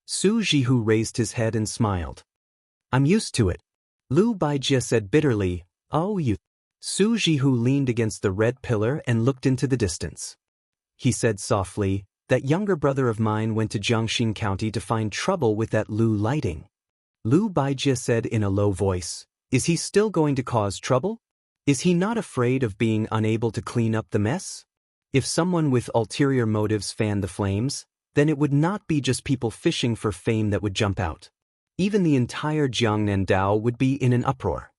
Su Jihu raised his head and smiled. I'm used to it. Lu Baijie said bitterly, Oh, you. Su Jihu leaned against the red pillar and looked into the distance. He said softly, That younger brother of mine went to Jiangxing County to find trouble with that Lu lighting. Lu Baijie said in a low voice, Is he still going to cause trouble? Is he not afraid of being unable to clean up the mess? If someone with ulterior motives fanned the flames, then it would not be just people fishing for fame that would jump out. Even the entire Jiangnan Dao would be in an uproar.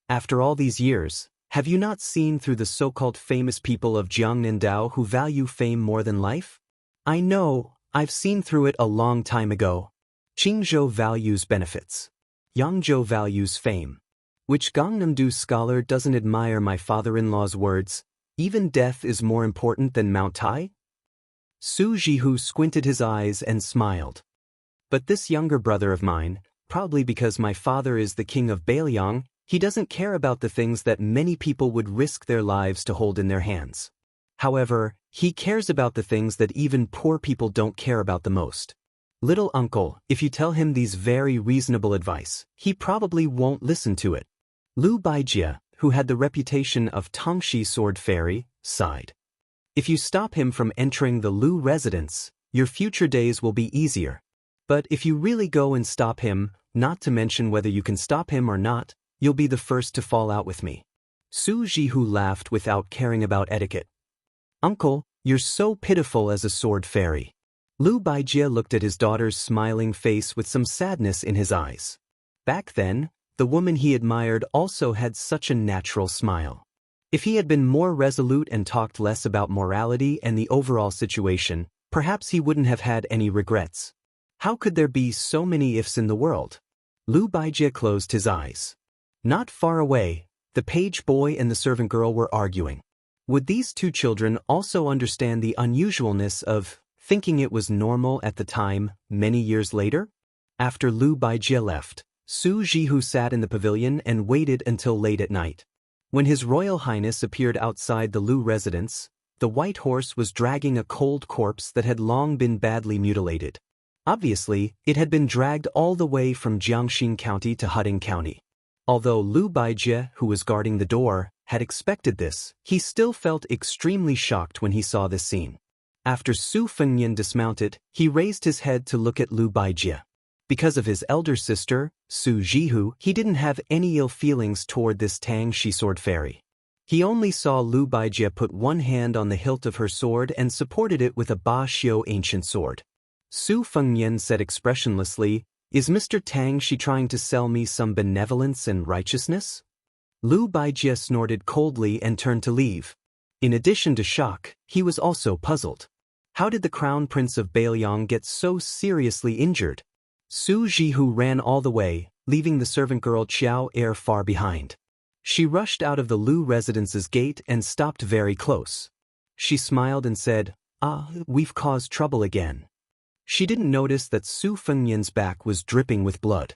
After all these years, have you not seen through the so-called famous people of Jiangnan Dao who value fame more than life? I know, I've seen through it a long time ago. Qingzhou values benefits. Yangzhou values fame. Which Gangnam-do scholar doesn't admire my father-in-law's words, even death is more important than Mount Tai? Su Jihu squinted his eyes and smiled. But this younger brother of mine, probably because my father is the king of Bailiang, he doesn't care about the things that many people would risk their lives to hold in their hands. However, he cares about the things that even poor people don't care about the most. Little uncle, if you tell him these very reasonable advice, he probably won't listen to it. Lu Baijie, who had the reputation of Tongshi Sword Fairy, sighed. If you stop him from entering the Lu residence, your future days will be easier. But if you really go and stop him, not to mention whether you can stop him or not, you'll be the first to fall out with me. Su Jihu laughed without caring about etiquette. Uncle, you're so pitiful as a sword fairy. Lu Baijie looked at his daughter's smiling face with some sadness in his eyes. Back then, the woman he admired also had such a natural smile. If he had been more resolute and talked less about morality and the overall situation, perhaps he wouldn't have had any regrets. How could there be so many ifs in the world? Lu Baijie closed his eyes. Not far away, the page boy and the servant girl were arguing. Would these two children also understand the unusualness of thinking it was normal at the time, many years later? After Lu Baijie left, Su Jihu sat in the pavilion and waited until late at night. When His Royal Highness appeared outside the Lu residence, the white horse was dragging a cold corpse that had long been badly mutilated. Obviously, it had been dragged all the way from Jiangxing County to Huding County. Although Lu Baijie, who was guarding the door, had expected this, he still felt extremely shocked when he saw this scene. After Su Fengnian dismounted, he raised his head to look at Lu Baijie. Because of his elder sister, Su Jihu, he didn't have any ill feelings toward this Tangshi sword fairy. He only saw Lu Baijie put one hand on the hilt of her sword and supported it with a Ba Xiu ancient sword. Su Fengnian said expressionlessly, Is Mr. Tangshi trying to sell me some benevolence and righteousness? Lu Baijie snorted coldly and turned to leave. In addition to shock, he was also puzzled. How did the Crown Prince of Bailiang get so seriously injured? Su Jihu ran all the way, leaving the servant girl Xiao Er far behind. She rushed out of the Lu residence's gate and stopped very close. She smiled and said, We've caused trouble again. She didn't notice that Su Fengnian's back was dripping with blood.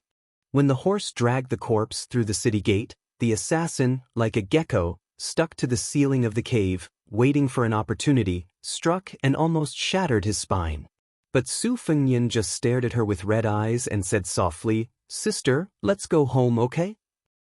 When the horse dragged the corpse through the city gate, the assassin, like a gecko, stuck to the ceiling of the cave, waiting for an opportunity, struck and almost shattered his spine. But Su Fengnian just stared at her with red eyes and said softly, "Sister, let's go home, okay?"